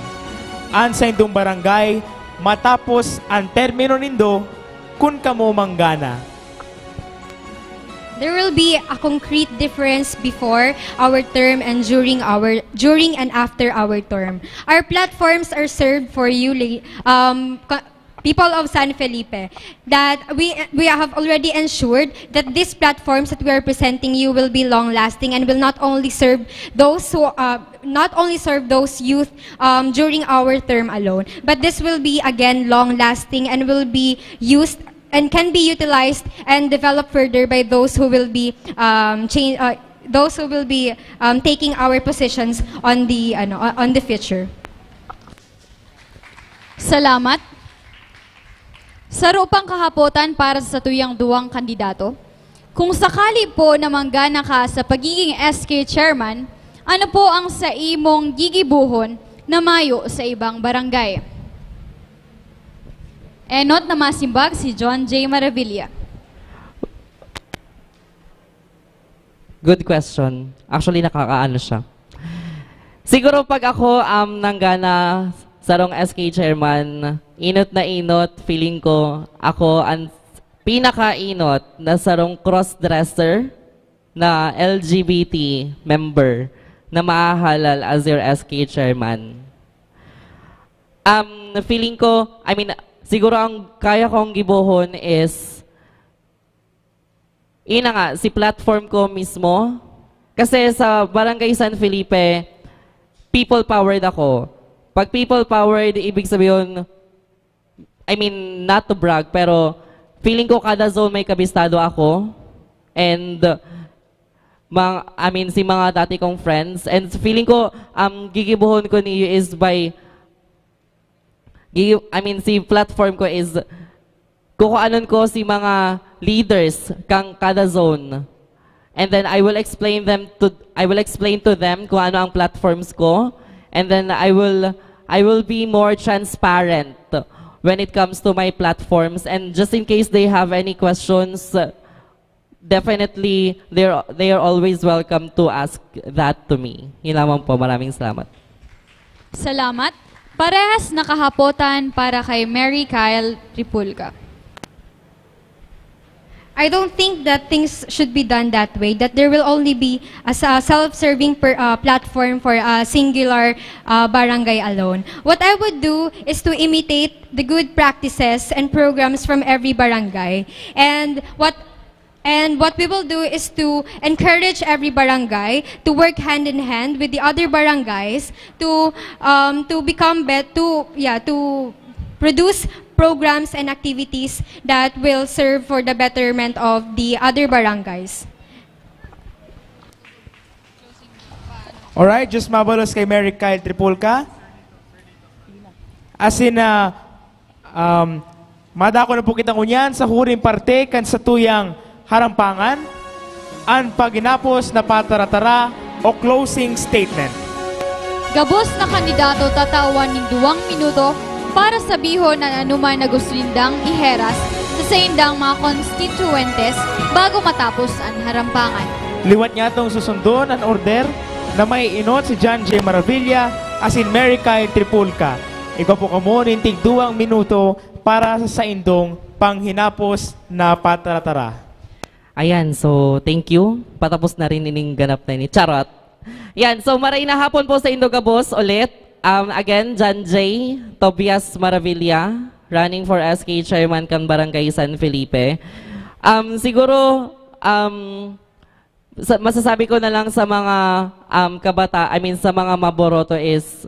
ang sa indong barangay matapos ang termino nindo kun kamo manggana? There will be a concrete difference before our term and during and after our term. Our platforms are served for you, people of San Felipe, that we have already ensured that these platforms that we are presenting you will be long-lasting and will not only serve those youth during our term alone, but this will be again long-lasting and will be used and can be utilized and developed further by those who will be taking our positions on the future. Salamat. Saro pang kahapotan para sa tuyang duwang kandidato. Kung sakali po na manggana ka sa pagiging SK Chairman, ano po ang sa imong gigibuhon na mayo sa ibang barangay? Enot na masimbag si John J. Maravilla. Good question. Actually, nakakaano siya. Siguro pag ako nanggana sarong SK Chairman, inot na inot, feeling ko ako ang pinaka-inot na sarong cross-dresser na LGBT member na maahalal as your SK Chairman. Feeling ko, siguro ang kaya kong gibuhon is si platform ko mismo. Kasi sa Barangay San Felipe, people-powered ako. Pag people-powered, ibig sabihin, not to brag, pero feeling ko kada zone may kabistado ako. And, si mga dati kong friends. And feeling ko, gigibuhon ko niyo is by, si platform ko is, kukuanon ko si mga leaders kang kada zone. And then I will explain to them kung ano ang platforms ko. And then I will be more transparent when it comes to my platforms. And just in case they have any questions, definitely they are always welcome to ask that to me. Yun lamang po. Maraming salamat. Salamat. Parehas nakahapotan para kay Mary Kyle Tripulca. I don't think that things should be done that way, that there will only be a self-serving platform for a singular barangay alone. What I would do is to imitate the good practices and programs from every barangay. And what we will do is to encourage every barangay to work hand in hand with the other barangays to produce programs and activities that will serve for the betterment of the other barangays. Alright, just mabalos kay Mary Kyle Tripulca. As in, madako na po kitang unyan sa huring parte kan sa tuyang harampangan, ang paginapos na pataratara o closing statement. Gabos na kandidato tatawan ng 2 minuto para sabihon na anuman na gusto nindang iheras sa indang mga constituentes bago matapos ang harampangan. Liwat niya itong susundon ang order na may inot si John J. Maravilla asin Mary Kyle Tripulca. Ikaw po kamo nintig 2 minuto para sa indong panghinapos na pataratara. Ayan, so thank you. Patapos na rin ining ganap na ini. Charot. Yan, so maray na hapon po sa Indogabos ulit. Again, John J. Tobias Maravilla, running for SK Chairman kan Barangay San Felipe. Siguro, masasabi ko na lang sa mga sa mga maboroto is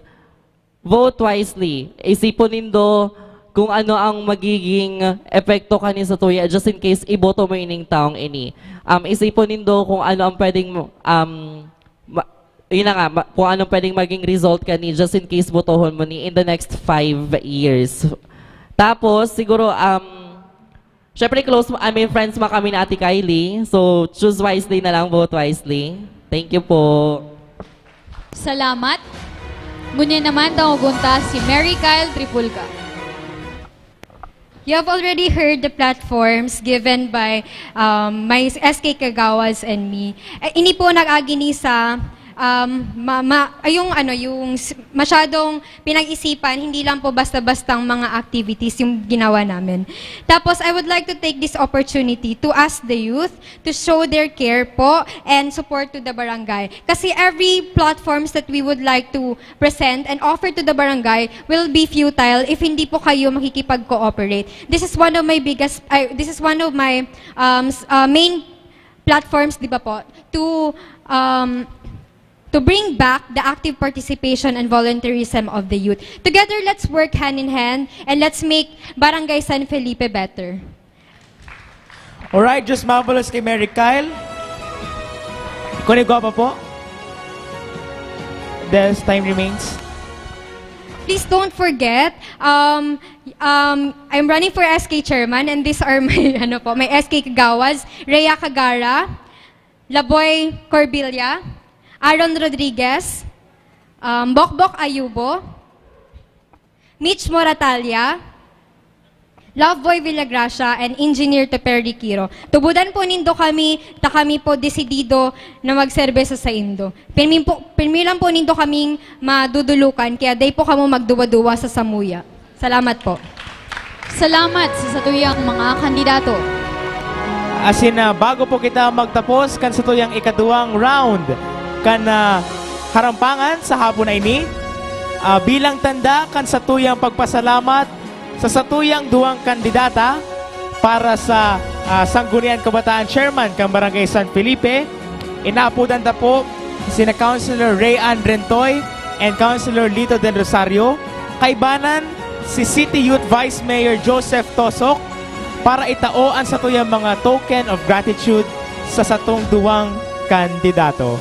vote wisely. Isipon nindo kung ano ang magiging epekto kani sa tuya just in case iboto mo ining taong ini. Isipon nindo kung ano ang pwedeng yun na nga, kung anong pwedeng maging result kani just in case botohon mo ni in the next 5 years. Tapos, siguro, syempre friends mo kami na Ate Kylie. So, choose wisely na lang, vote wisely. Thank you po. Salamat. Ngunyan naman daw gunta si Mary Kyle Tripulca. You have already heard the platforms given by my SK Kagawas and me. Ini po nag-agini sa yung masyadong pinag-isipan, hindi lang po basta-bastang mga activities yung ginawa namin. Tapos, I would like to take this opportunity to ask the youth to show their care po and support to the barangay. Kasi every platforms that we would like to present and offer to the barangay will be futile if hindi po kayo makikipag-cooperate. This is one of my main platforms, di ba po, to bring back the active participation and volunteerism of the youth. Together, let's work hand in hand and let's make Barangay San Felipe better. Alright, just marvelous kay Mary Kyle. Kunigawa pa po. There's time remains. Please don't forget, I'm running for SK Chairman and these are my, my SK Kagawas, Rhea Cagara, Laboy Corbilla, Aaron Rodriguez, Bokbok Ayubo, Mitch Moratalia, Loveboy Villagracia, and Engineer Teperdi Quiro. Tubudan po nindo kami, kami po desidido na magserbesa sa Indo. Pirmilan po nindo kaming madudulukan, kaya day po kamo magduwa-duwa sa Samuya. Salamat po. Salamat sa satuyang mga kandidato. Bago po kita magtapos kan satuyang ikaduwang round, kan harampangan sa hapon na ini, bilang tanda kan satuyang pagpasalamat sa satuyang duwang kandidata para sa Sangguniang Kabataan Chairman kan Barangay San Felipe, inaapudan ta po sina Councilor Ray Ann Rentoy and Councilor Lito Del Rosario, kaibanan si City Youth Vice Mayor Joseph Tosok para itao ang satuyang mga token of gratitude sa satong duwang kandidato.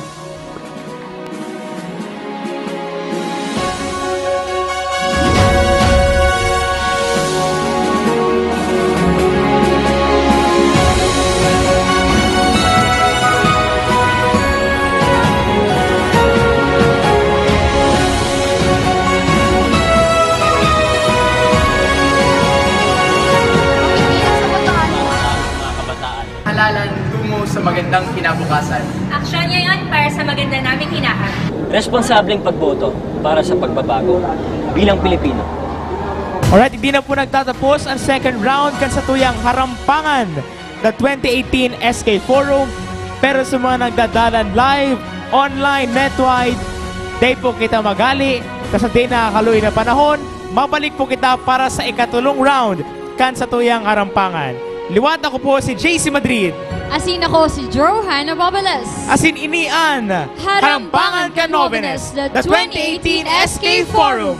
Sa magandang kinabukasan. Aksyon niya yun para sa maganda naming hinaharap. Responsableng pagboto para sa pagbabago bilang Pilipino. Alright, hindi na po nagtatapos ang second round kan sa tuyang harampangan na 2018 SK Forum. Pero sa mga nagdadalan live, online, netwide, day po kita magali. Kasi day nakakaluin na panahon, mabalik po kita para sa ikatulong round kan sa tuyang harampangan. Liwat ako po si JC Madrid. Asin ako si Johan Ababales. Asin inian, Harampangan ka Novenes, the 2018 SK Forum.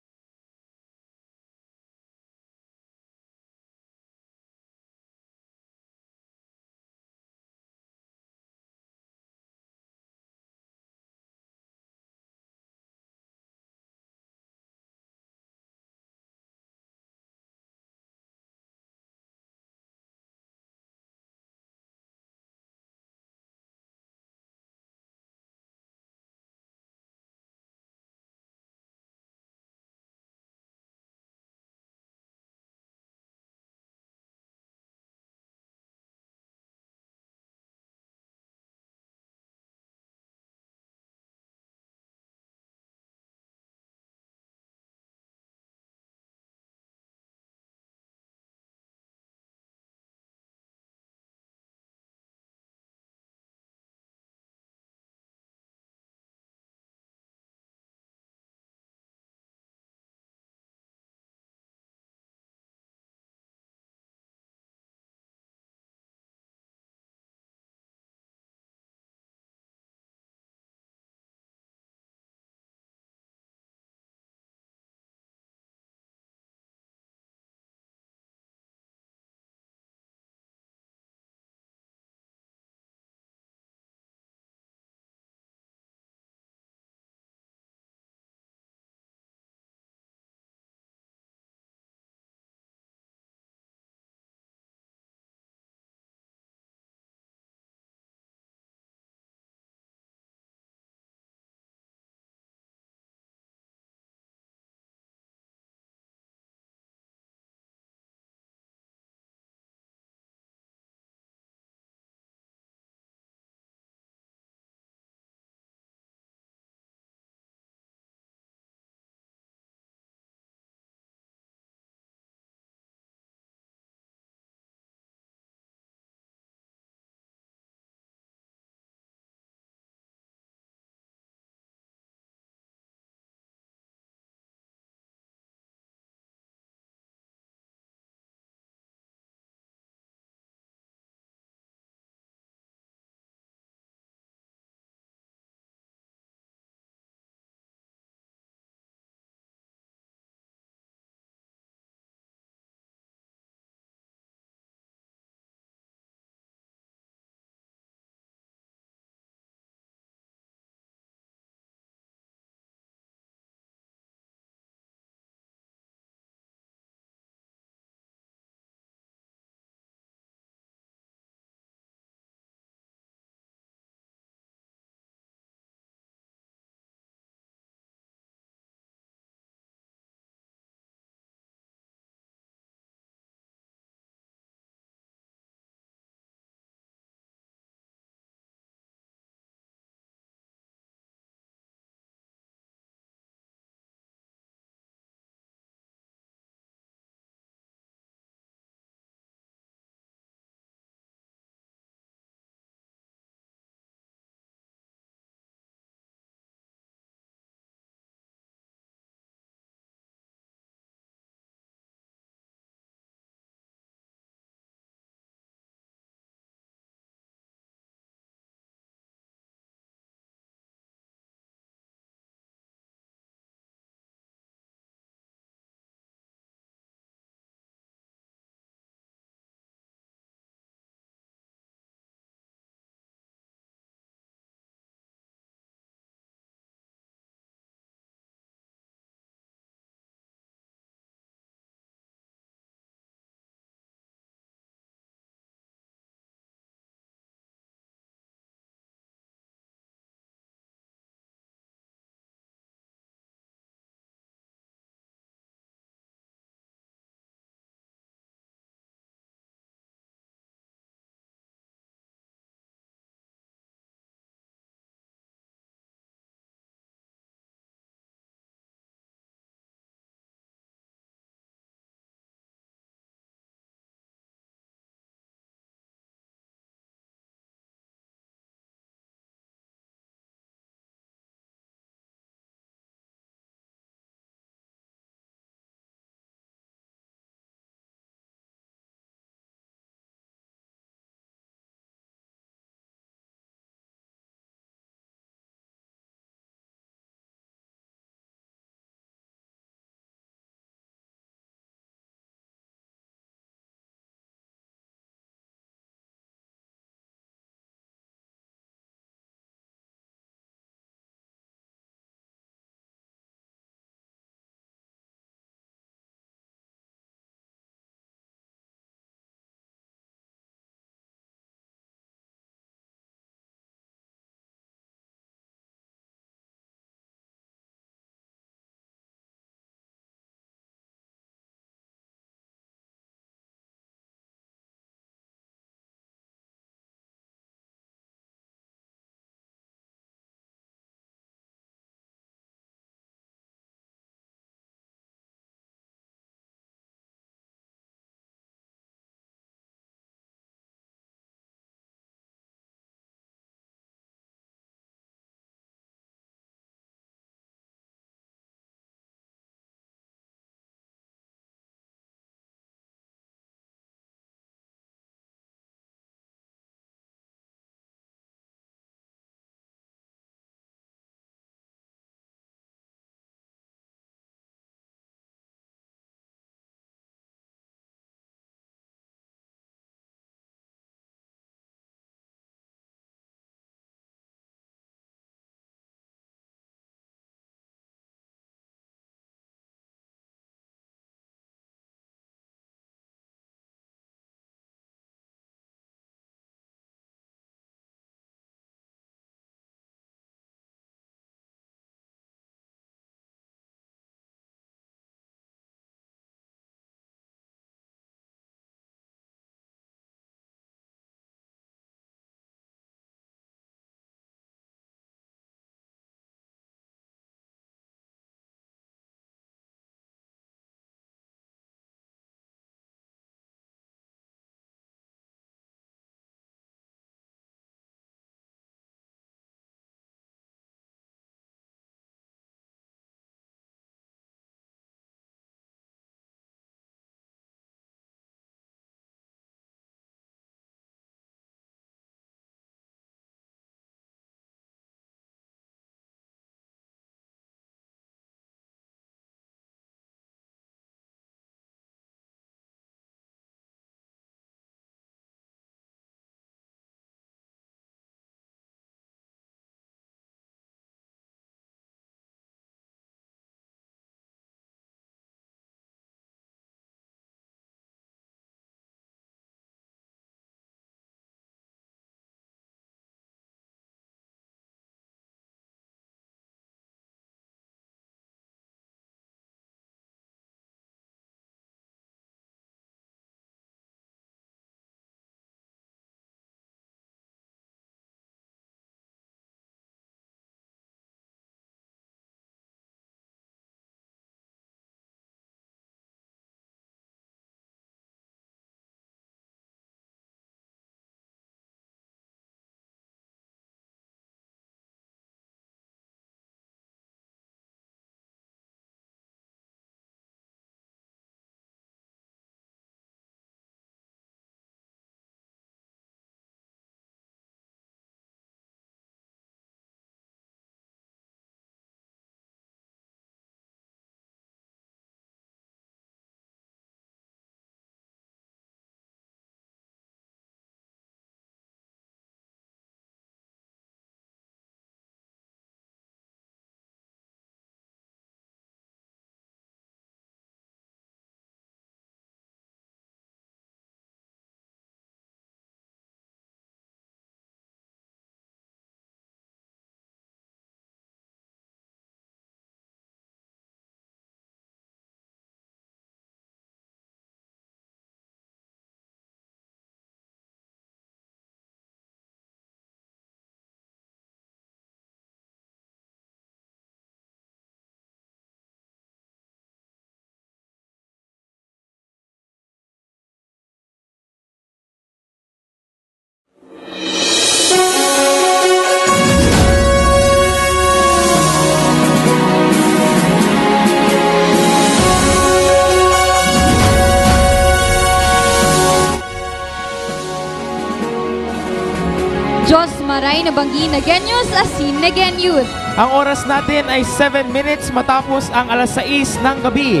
Diyos Maray na Banggi na Genyos Asin na Genyut. Ang oras natin ay 7 minutes matapos ang alas 6 ng gabi.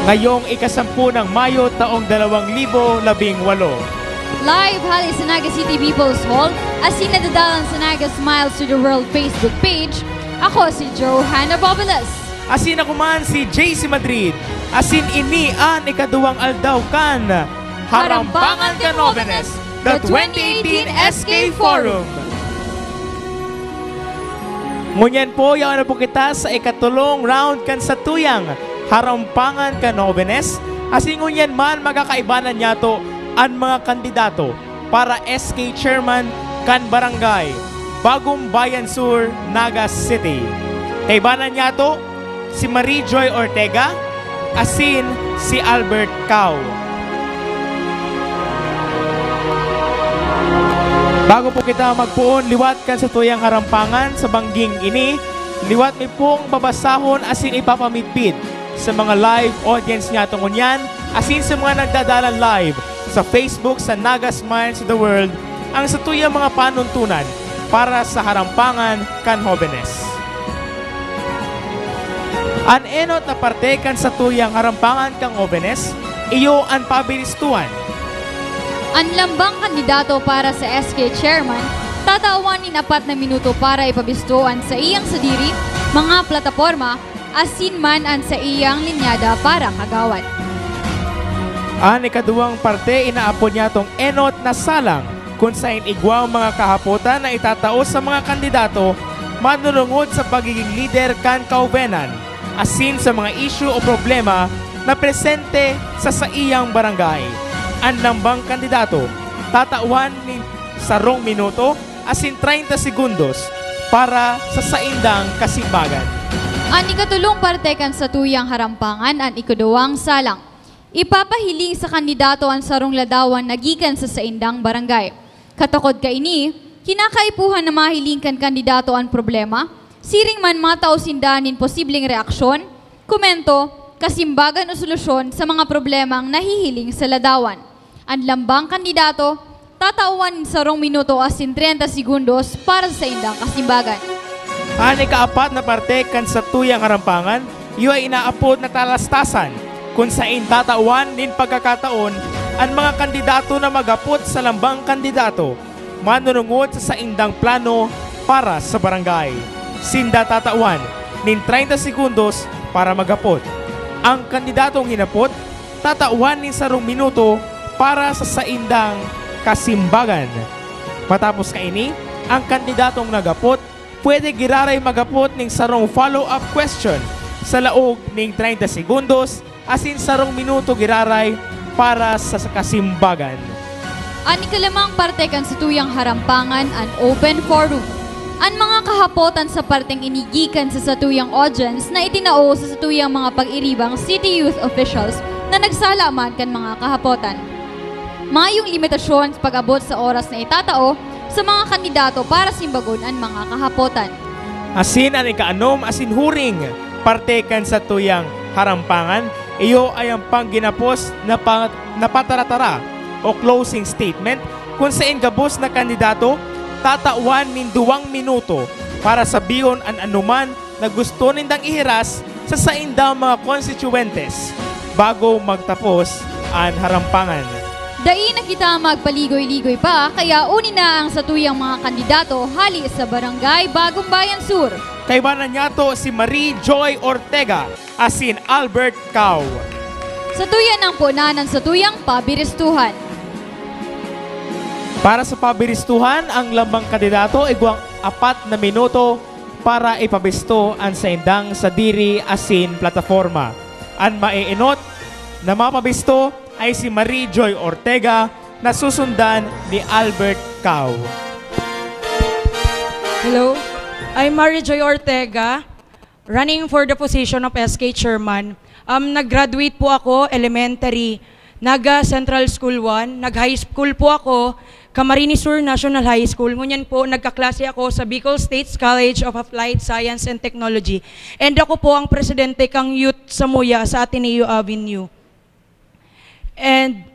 Ngayong ika-10 ng Mayo taong 2018. Live hali sa Naga City People's Hall, asin nadadalan sa Naga Smiles to the World Facebook page. Ako si Johanna Bobilas. Asin ako man si JC Madrid. Asin ini ang ikaduwang aldaw kan Harampangan Canovenes, the 2018 SK Forum. Ngunyan po, yaw na po kita sa ikatulong round kan sa tuyang Harampangan Canovenes. Asin ngunyan man magkakaibanan niya to ang mga kandidato para SK Chairman kan Barangay Bagong Bayan Sur, Naga City. Kaibanan niya to si Marie Joy Ortega, asin si Albert Cao. Bago po kita magpuon, liwat kan sa tuyang harampangan sa bangging ini, liwat mi pong babasahon asin ipapamitpid sa mga live audience niya tungon yan, asin sa mga nagdadalan live sa Facebook sa Naga Smiles to the World, ang sa tuyang mga panuntunan para sa harampangan kan Jóvenes. An enot na parte kan sa tuyang harampangan kang Jóvenes, iyo ang pabilistuan. Ang lambang kandidato para sa SK Chairman, tatawanin 4 na minuto para ipabistuan sa iyang sadiri, mga plataforma, asin man ang sa iyang linyada para kagawad. Ang ikaduwang parte, inaapon niya tong enot na salang kung saan igwang mga kahapotan na itatao sa mga kandidato manunungod sa pagiging leader kan kaubenan, asin sa mga issue o problema na presente sa iyang barangay. Ang lambang kandidato, tatawan ni 10 minuto asin 30 segundos para sa saindang kasimbagan. Ang ikatulong parte kan sa tuyang harampangan, ang ikaduwang salang. Ipapahiling sa kandidato ang sarong ladawan nagikan sa saindang barangay. Katakod ka ini, kinakaipuhan na mahiling kan kandidato ang problema, siring man matao sindanin posibleng reaksyon, komento, kasimbagan o solusyon sa mga problemang nahihiling sa ladawan. Ang lambang kandidato, tatawan sa 2 minuto asin 30 segundos para sa indang kasimbagan. Ang ika-4 na parte kan sa tuyang harampangan, iyo ay inaapod na talastasan kung saan tatawan din pagkakataon ang mga kandidato na magapot sa lambang kandidato manunungod sa saindang plano para sa barangay. Sinda tatawan nin 30 segundos para magapot. Ang kandidatong hinapot, tatawan nin 2 minuto para sa saindang kasimbagan. Matapos kaini, ang kandidatong nagapot pwede giraray magapot ning 2 follow-up question sa laog ning 30 segundos asin 2 minuto giraray para sa kasimbagan. Ang ikalamang parte kan sa tuyang harampangan, an open forum. Ang mga kahapotan sa parteng inigikan sa satuyang audience na itinao sa satuyang mga pag-iribang city youth officials na nagsalaman kan mga kahapotan. Mayong limitasyon sa pag-abot sa oras na itatao sa mga kandidato para simbagon ang mga kahapotan. Asin ang ikaanom asin huring parte kan sa tuyang harampangan, iyo ay ang pangginapos na pataratara o closing statement kung saan gabos na kandidato tatawan nin 2 minuto para sabiyon ang anuman na gusto nindang ihiras sa saindang mga constituentes bago magtapos ang harampangan. Dai na kita magpaligoy-ligoy pa, kaya uni na ang satuyang mga kandidato hali sa Barangay Bagong Bayan Sur. Kaibanan niya to si Marie Joy Ortega asin Albert Cao. Satuyan ang punanan sa tuyang pabiristuhan. Para sa pabiristuhan, ang lambang kandidato igwang 4 na minuto para ipabisto ang saindang sadiri asin plataforma. Ang maiinot na mapabisto ay si Marie Joy Ortega na susundan ni Albert Cao. Hello, I'm Marie Joy Ortega, running for the position of SK Chairman. Nag-graduate po ako, elementary, Naga Central School 1. Nag-high school po ako, Camarines Sur National High School. Ngunyan po, nagkaklase ako sa Bicol States College of Applied Science and Technology. And ako po ang presidente kang Youth Samuya sa Ateneo Avenue. And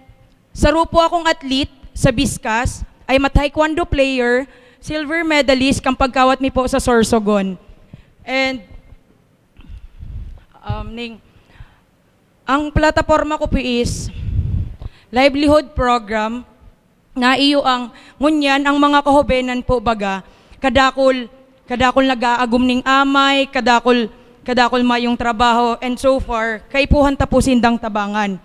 saro po akong athlete sa Biscas. I'm a taekwondo player, silver medalist kang pagkawat mi po sa Sorsogon. And ang plataforma ko po is livelihood program na iyo ang ngunyan ang mga kahobenan po baga kadakol nag-aagum ning amay, kadakol mayong trabaho, and so far, kay puhan tapos indang tabangan.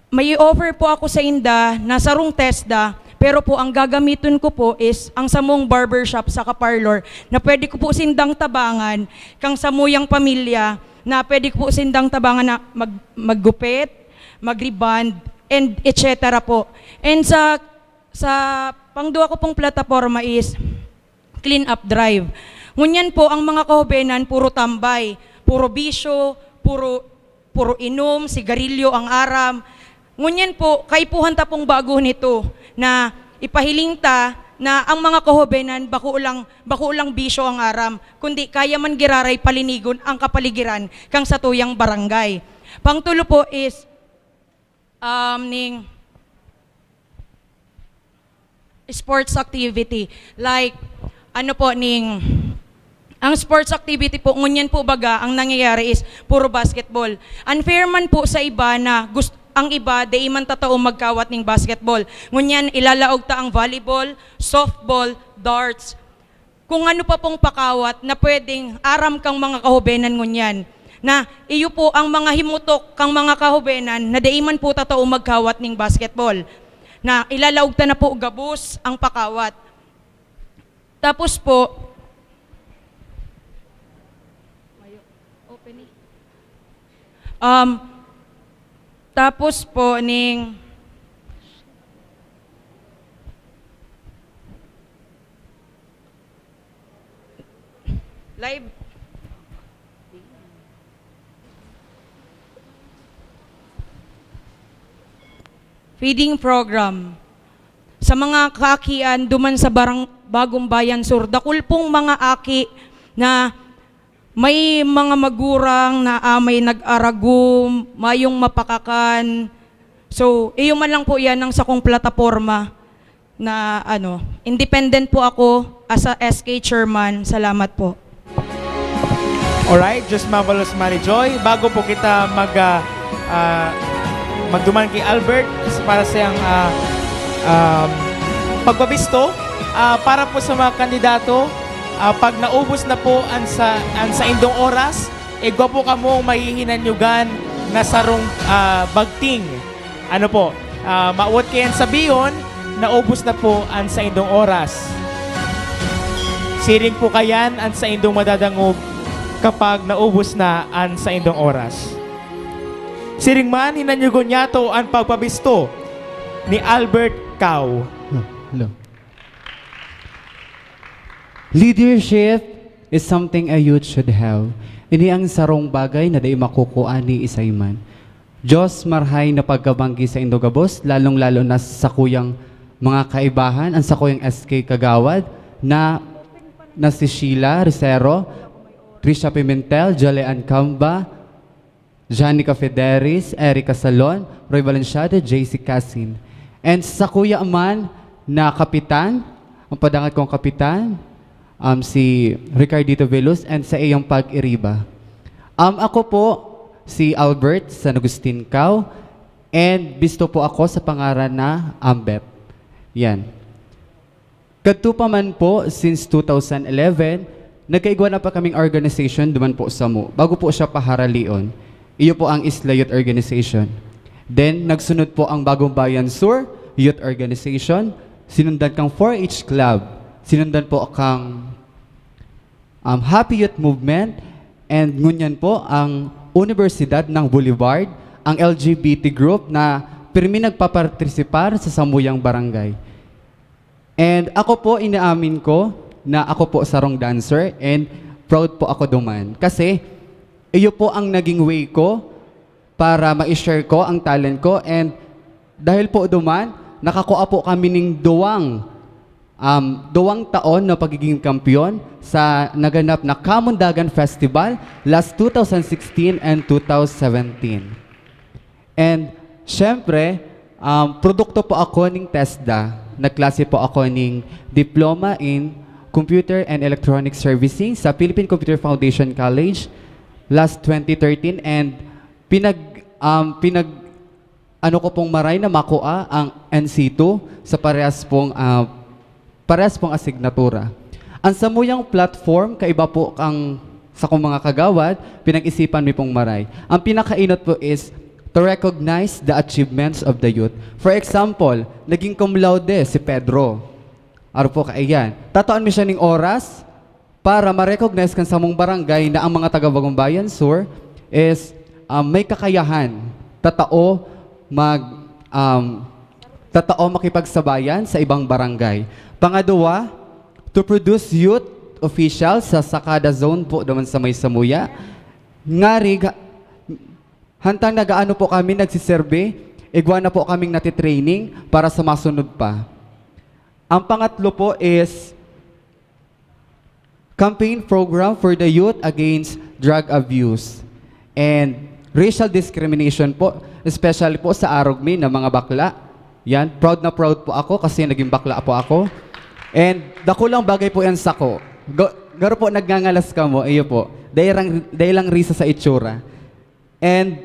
May offer po ako sa inda na sarong TESDA, pero po ang gagamitin ko po is ang samong barbershop sa parlor na pwede ko po sindang tabangan kang samuyang pamilya na pwede ko po sindang tabangan na maggupit, magriband, and etc. po. And sa pangduwa ko pong plataforma is clean up drive. Ngunyan po ang mga kahobenan puro tambay, puro bisyo, puro inom, sigarilyo ang aram. Ngunyan po kaipuhan ta pong bago nito na ipahiling ta na ang mga kahobenan bako ulang bisyo ang aram, kundi kaya man giraray palinigon ang kapaligiran kang sa tuyang barangay. Pangtulo po is ning sports activity like ano po ning ang sports activity po, ngunyan po baga, ang nangyayari is puro basketball. Unfair man po sa iba na ang iba, di man tatao magkawat ng basketball. Ngunyan, ilalaog ta ang volleyball, softball, darts. Kung ano pa pong pakawat na pwedeng aram kang mga kahobenan ngunyan. Na iyo po ang mga himutok kang mga kahobenan na di man po tatao magkawat ng basketball. Na ilalaog ta na po gabus ang pakawat. Tapos po, tapos po ning live feeding program sa mga kaakian duman sa Bagong Bayan Sur. Dakul pong mga aki na may mga magurang na may nag-aragum, mayong mapakakan. So, iyo man lang po yan ang sakong plataforma na independent po ako as a SK chairman. Salamat po. Alright, just marvelous Mary Joy. Bago po kita magduman kay Albert para sa iyang pagbabisto, para po sa mga kandidato, pag naubos na po ang sa indong oras, gwapo ka mong mahihinanyugan na sarong bagting. Ano po, mauot kayan sabiyon, naubos na po ang sa indong oras. Siring po kayan ang sa indong madadangog kapag naubos na ang sa indong oras. Siring man, hinanyugon niya to ang pagpabisto ni Albert Cao. Hello. Leadership is something a youth should have. Ini ang sarong bagay na di makukuha ni isayman. Diyos marhay na pagkabanggi sa Indogabos, lalong-lalo na sa kuyang mga kaibahan, ang sa kuyang SK Kagawad, na si Sheila Ricero, Trisha Pimentel, Jolean Camba, Janica Federis, Erica Salon, Roy Valenciade, JC Casin. And sa kuya man na kapitan, ang padangat kong kapitan, si Ricardito Velos, and sa iyong pag-iriba. Ako po, si Albert San Agustin Cao, and bisto po ako sa pangaran na Ambet. Yan. Kadto pa man po, since 2011, nagkaigwa na pa kaming organization duman po sa mo. Bago po siya paharalion, iyo po ang Isla Youth Organization. Then, nagsunod po ang Bagong Bayan Sur Youth Organization, sinundan kang 4-H Club, sinundan po kang Happy Youth Movement, and ngunyan po ang Universidad ng Boulevard, ang LGBT group na pirmi nagpapartisipar sa Samuyang Barangay. And ako po, inaamin ko na ako po sarong dancer, and proud po ako duman. Kasi iyo po ang naging way ko para ma-share ko ang talent ko, and dahil po duman, nakakuha po kami ng duwang taon na pagiging kampiyon sa naganap na Kamundagan Festival last 2016 and 2017. And syempre, produkto po ako ng TESDA. nagklase po ako ng Diploma in Computer and Electronic Servicing sa Philippine Computer Foundation College last 2013 and ano ko pong maray na makuha ang NC2 sa parehas pong asignatura. Ang samuyang platform, kaiba po ang sa kong mga kagawad, pinag-isipan mi pong maray. Ang pinakainot po is to recognize the achievements of the youth. For example, naging cum laude si Pedro. Aro po kaiyan. Tatoan mi siya ng oras para ma-recognize kan sa mong barangay na ang mga taga-Bagong Bayan Sur is may kakayahan. Tatao makipagsabayan sa ibang barangay. Pangadua, to produce youth officials sa Sakada Zone po naman sa may Samuya. Ngari, hantang nagaano po kami, nagsiserve, igwa na po kaming natitraining para sa masunod pa. Ang pangatlo po is campaign program for the youth against drug abuse and racial discrimination po, especially po sa Arugmi na mga bakla. Yan, proud na proud po ako kasi naging bakla po ako. And dakulang bagay po yan sa ko. Garo po nagngangalas ka mo, iyo po. Dahil lang risa sa itsura. And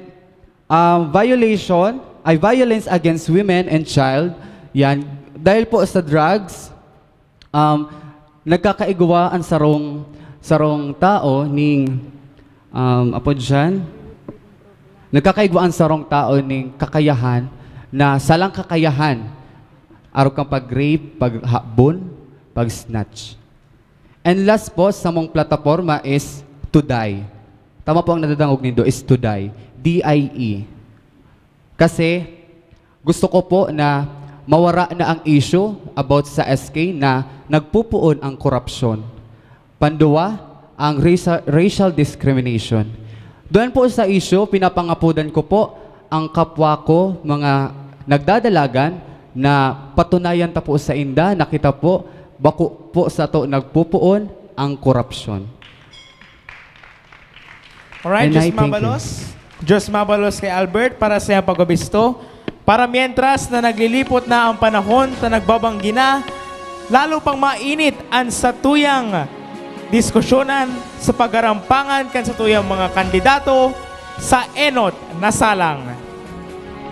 violence against women and child, yan, dahil po sa drugs, nagkakaigwa ang sarong tao ning apo dyan, nagkakaigwa ang sarong tao ning kakayahan na salang kakayahan araw kang pag-rape, pag-habon, pag-snatch. And last po sa mong plataforma is to die. Tama po ang nadadangog nindo is to die. D-I-E. Kasi gusto ko po na mawara na ang issue about sa SK na nagpupuon ang korupsyon. Pandua, ang racial discrimination. Doon po sa issue, pinapangapudan ko po ang kapwa ko, mga nagdadalagan na patunayan ta po sa inda, nakita po, bako po sa to nagpupuon ang korupsyon. Alright, Diyos mabalos kay Albert para sa iyang pagbabisto. Para mientras na naglilipot na ang panahon na nagbabanggi na, lalo pang mainit ang satuyang diskusyonan sa pagarampangan kan satuyang mga kandidato sa enot na salang.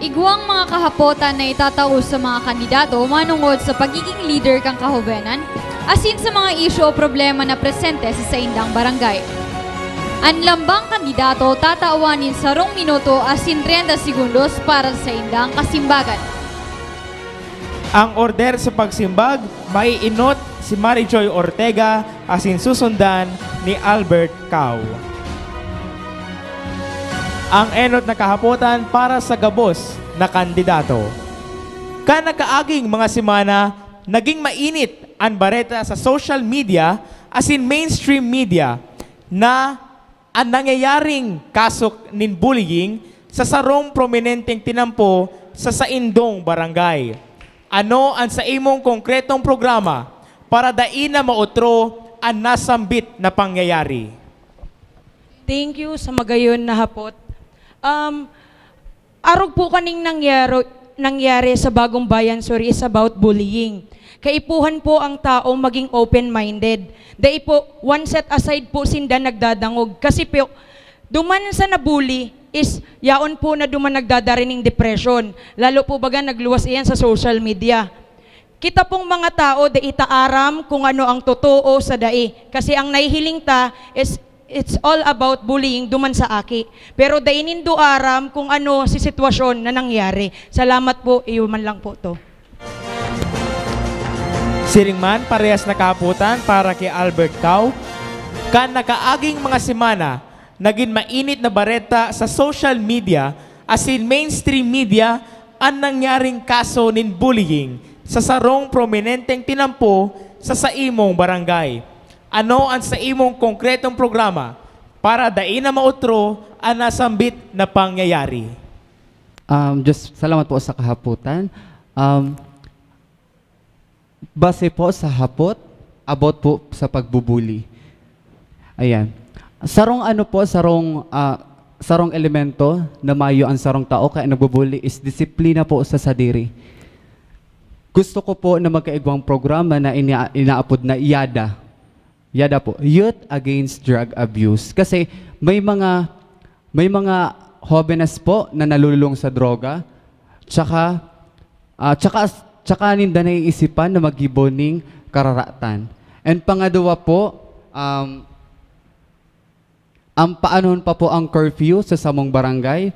Iguang mga kahapotan na itatao sa mga kandidato manungod sa pagiging leader kang kahubenan, asin sa mga isyu o problema na presente sa saindang barangay. Ang lambang kandidato tataawanin sa 2 minuto asin 30 segundos para sa indang kasimbagan. Ang order sa pagsimbag, maiinot si Mary Joy Ortega asin susundan ni Albert Cao. Ang enot na kahapotan para sa gabos na kandidato. Kanakaaging mga semana, naging mainit ang bareta sa social media as in mainstream media na ang nangyayaring kasok nin bullying sa sarong prominenteng tinampo sa saindong barangay. Ano ang sa imong konkretong programa para dain na mautro ang nasambit na pangyayari? Thank you sa magayon na hapot. Arog po kaning nangyari sa Bagong Bayan Sur is about bullying. Kaipuhan po ang tao maging open-minded. Dahil po, one set aside po sinda nagdadangog. Kasi po, duman sa nabully is yaon po na duman nagdadarining depression. Lalo po baga nagluwas iyan sa social media. Kita pong mga tao, da itaaram kung ano ang totoo sa dai. Kasi ang nahihiling ta is it's all about bullying duman sa aki. Pero dainin do aram kung ano si sitwasyon na nangyari. Salamat po, iuman lang po to. Siringman, parehas na kaputan para kay Albert Cao. Kan nakaaging mga semana, naging mainit na bareta sa social media as in mainstream media ang nangyaring kaso nin bullying sa sarong prominenteng tinampo sa saimong barangay. Ano ang sa imong konkretong programa para dain na mautro ang nasambit na pangyayari? Just salamat po sa kahaputan. Base po sa hapot, about po sa pagbubuli. Ayan. Sarong ano po, sarong elemento na mayo ang sarong tao kaya nagbubuli is disiplina po sa sadiri. gusto ko po na magkaigwang programa na inaapod na YADA. YADA po, Youth Against Drug Abuse. Kasi may mga jóvenes po na nalululong sa droga, tsaka ninda naiisipan na magiboning kararatan. And pangalawa po, ang paanoon pa po ang curfew sa samong barangay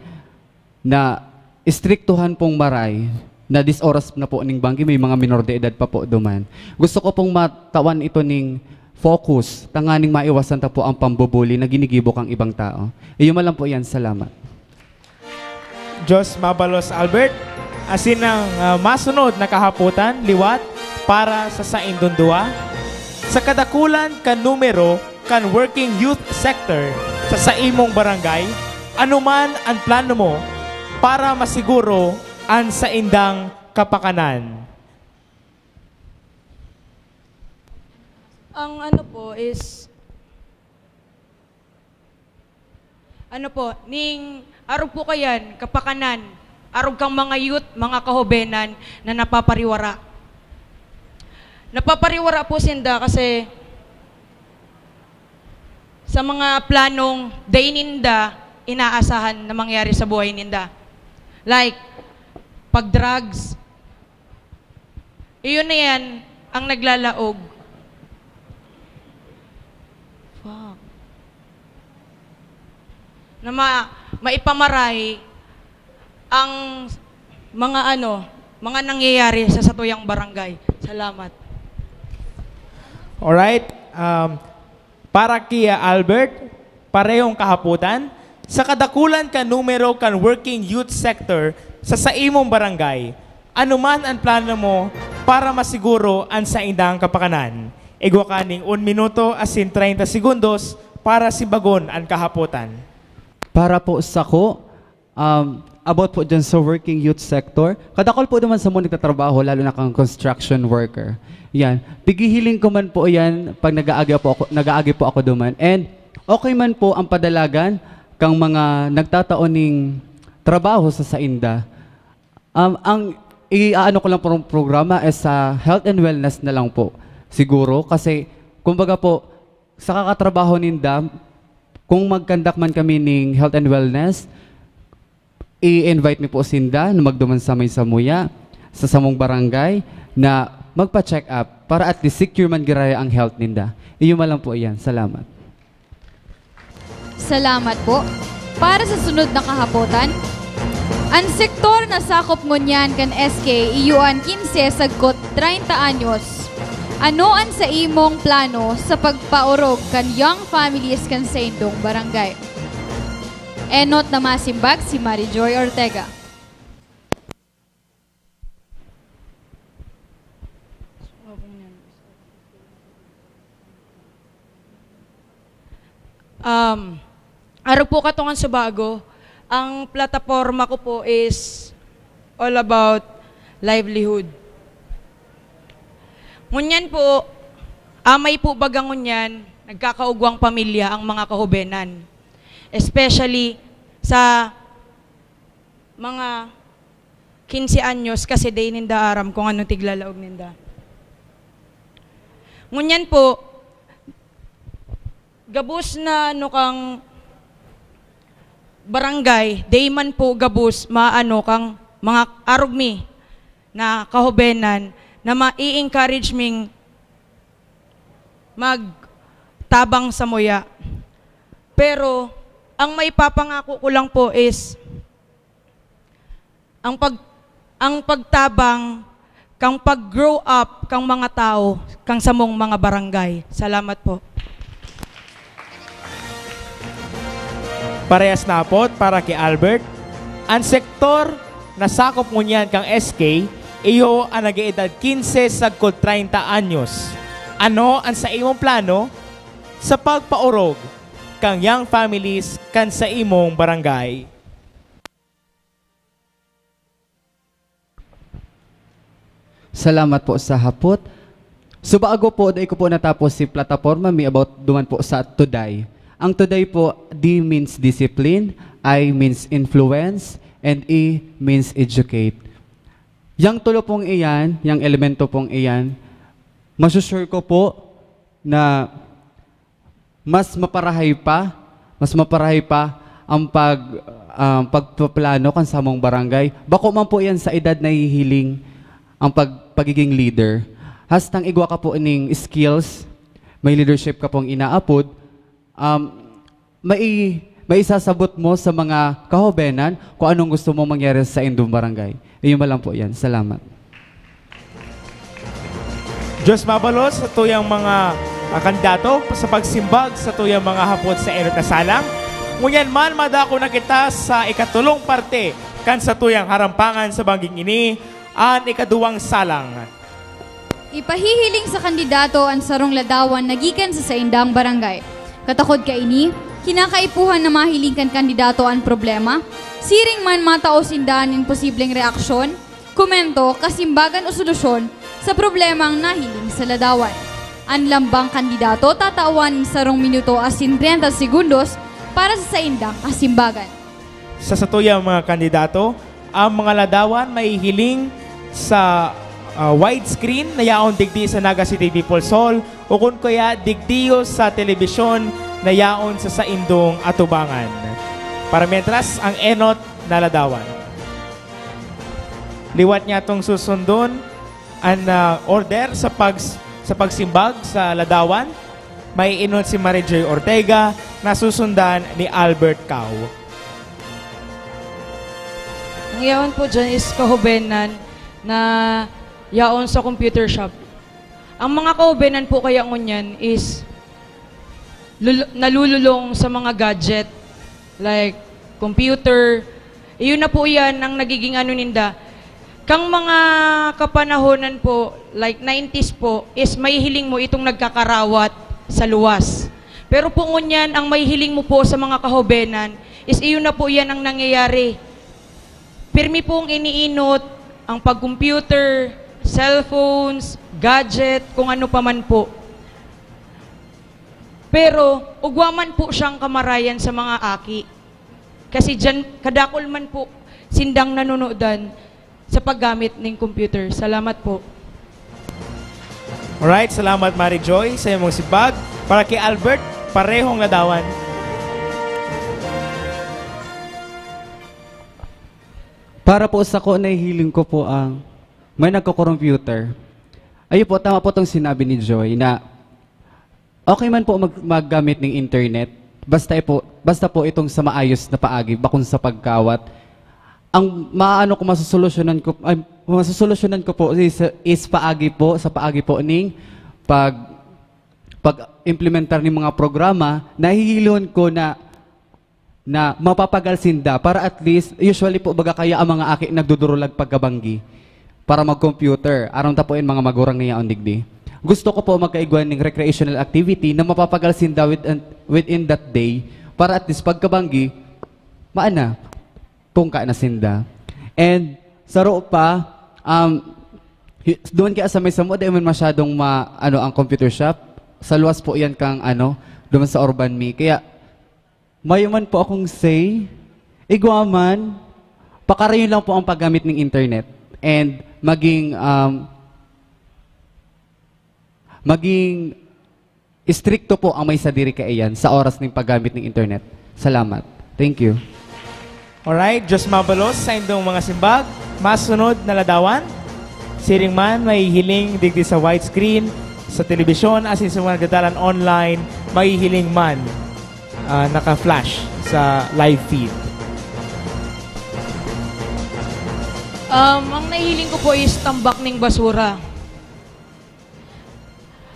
na istriktuhan pong maray na oras na po ning banggi, may mga minor de edad pa po duman. Gusto ko pong matawan ito ning focus, tanganing maiwasan ta po ang pambubuli na ginigibok ang ibang tao. Iyon lang po yan. Salamat. Jos Mabalos Albert, asin ang masunod na kahaputan, liwat, para sa Saindundua. Sa kadakulan kan numero kan working youth sector sa imong barangay, anuman ang plano mo para masiguro ang saindang kapakanan. Ang ano po is, ning arog po kayan, kapakanan, arog kang mga youth, mga kahobenan na napapariwara. Napapariwara po sinda kasi sa mga planong day ninda, inaasahan na mangyari sa buhay ninda. Like, pag-drugs, iyon na yan ang naglalaog. Fuck. Na maipamaray ang mga nangyayari sa satuyang barangay. Salamat. Alright. Para Kia Albert, parehong kahaputan, sa kadakulan ka numero kan working youth sector sa imong barangay, anuman ang plano mo para masiguro ang saindang kapakanan. Igwa kaning 1 minuto asin 30 segundos para si Bagon ang kahaputan. Para po sa ko, about po dyan sa working youth sector, kadakol po naman sa mga nagtatrabaho, lalo na kang construction worker. Yan. Pigihiling ko man po yan pag nag-aagi po ako duman. And okay man po ang padalagan kang mga nagtataoning trabaho sa sainda. Ang iaano ko lang po ng programa is sa health and wellness na lang po. Siguro kasi kumbaga po sa kakatrabaho ninda, kung mag-conduct man kami ng health and wellness, i-invite mi po sinda na magduman sa may samuya sa samong barangay na magpa-check up para at least secure man giraya ang health ninda. Iyo man lang po yan. Salamat. Salamat po. Para sa sunod na kahapotan, ang sektor na sakop ngunyan kan SK iyuan 15 sagkot 30 anyos. Ano ang sa imong plano sa pagpaurog kan young families kan sa indong barangay? Enot na masimbag si Marijoy Ortega. Araw po katungan sa bago, ang plataforma ko po is all about livelihood. Ngunyan po, amay po bagang ngunyan, nagkakaugwang pamilya ang mga kahubenan. Especially sa mga 15 anyos kasi day ninda aram kung anong tiglalaog ninda. Ngunyan po, gabus na kang barangay, day man po gabus maano kang mga arugmi na kahubenan na ma-i-encourage ming magtabang sa muya. Pero ang may papangako ko lang po is ang pagtabang kang pag-grow up kang mga tao kang samong mga barangay. Salamat po. Parehas na po para kay Albert. Ang sektor na sakop ngunyan kang SK, iyo ang nag-edad 15 sagkod 30 anyos. Ano ang sa imong plano sa pagpaurog kang young families kan sa imong barangay? Salamat po sa hapot. So bago po, dahil ko po natapos si plataforma, may about duman po sa Today. Ang Today po, D means discipline, I means influence, and E means educate. Yang tulo pong iyan, yang elemento pong iyan, masusure ko po na mas maparahay pa ang pagpaplano kan sa mong barangay. Bako man po yan sa edad na hihiling ang pagiging leader. Hastang igwa ka po ning skills, may leadership ka pong inaapod, may isasabot mo sa mga kahobenan kung anong gusto mong mangyari sa indong barangay. Iyon lang po yan. Salamat. Diyos mabalos sa tuyang mga kandidato sa pagsimbag sa tuyang mga hapon sa erot na salang. Ngunyan man madako na kita sa ikatulong parte kan sa tuyang harampangan sa bangging ini ang ikaduwang salang. Ipahihiling sa kandidato ang sarong ladawan nagikan sa saindang barangay. Katakod ka ini, kinakaipuhan na mahiling kan kandidato ang problema, siring man matao sindahan ng posibleng reaksyon, komento, kasimbagan o solusyon sa problemang nahiling sa ladawan. Ang lambang kandidato tatawan sa 2 minuto asin 30 segundos para sa saindang kasimbagan. Sa satuyang mga kandidato, ang mga ladawan may hiling sa widescreen na yaon digdi sa Naga City People's Hall o kung kaya digdiyo sa telebisyon na yaon sa saindong atubangan. Para mientras ang enot na ladawan. Liwat niya itong susundon ang order sa pagsimbag sa ladawan. May inot si Marie Joy Ortega na susundan ni Albert Cao. Ang yaon po dyan is kahubenan na yaon sa computer shop. Ang mga kahubenan po kaya ngunyan is nalululong sa mga gadget like computer. Iyon na po yan ang nagiging ninda. Kang mga kapanahonan po, like 90s po, is may hiling mo itong nagkakarawat sa luwas. Pero po ngunyan, ang may hiling mo po sa mga kahubenan, is iyon na po yan ang nangyayari. Pirmi pong iniinot ang pag-computer, cellphones, gadget, kung ano pa man po. Pero, ugwaman po siyang kamarayan sa mga aki. Kasi dyan, kadakol man po, sindang nanunodan sa paggamit ng computer. Salamat po. Alright, salamat Marie Joy sa iyong sibag. Para kay Albert, parehong ladawan. Para po sa ko, nahihiling ko po ang may nagko-computer. Ayun po, tama po itong sinabi ni Joy na okay man po maggamit ng internet, basta po itong sa maayos na paagi, bakun sa pagkawat. Ang maano ko masusolusyonan ko po is paagi po ning pag-implementar ng mga programa, nahihilon ko na mapapagal sinda para at least, usually po baga kaya ang mga aki nagdudurulag pagkabanggi para mag-computer. Aron tapuin mga magurang niya on digdi. Gusto ko po magkaiguan ng recreational activity na mapapagal sinda within that day para at least pagkabanggi, maana, tungka na sinda. And sa roo pa, doon kaya sa may samod, ay man masyadong ang computer shop. Sa luwas po yan kang doon sa Urban Me. Kaya, mayuman po akong say, igwaman, pakarayon lang po ang paggamit ng internet. And maging stricto po ang may sadiri kaiyan sa oras ng paggamit ng internet. Salamat. Thank you. Alright, Diyos mabalos sa indong mga simbag. Masunod na ladawan. Siring man, may hiling digdi sa widescreen, sa telebisyon, asin sa mga gadalan online, may hiling man naka-flash sa live feed. Ang nahihiling ko po is tambak ng basura.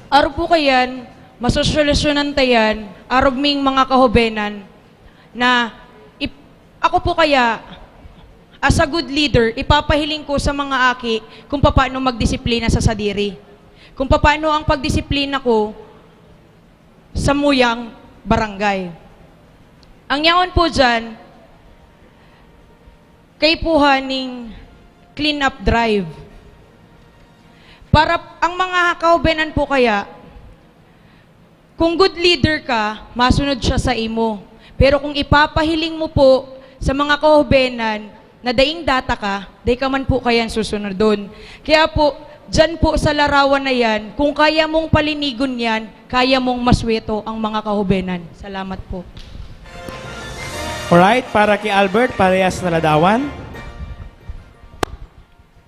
Araw po kayan, masosolusyonan tayan, araw ming mga kahubenan, na ako po kaya, as a good leader, ipapahiling ko sa mga aki kung paano magdisiplina sa sadiri. Kung paano ang pagdisiplina ko sa muyang barangay. Ang yaon po dyan, kay puhaning clean up drive. Para ang mga kahubenan po kaya, kung good leader ka, masunod siya sa imo. Pero kung ipapahiling mo po sa mga kahubenan na daing data ka, day ka man po kayan susunod doon. Kaya po, dyan po sa larawan na yan, kung kaya mong palinigon yan, kaya mong masweto ang mga kahubenan. Salamat po. Alright, para kay Albert, parehas na ladawan.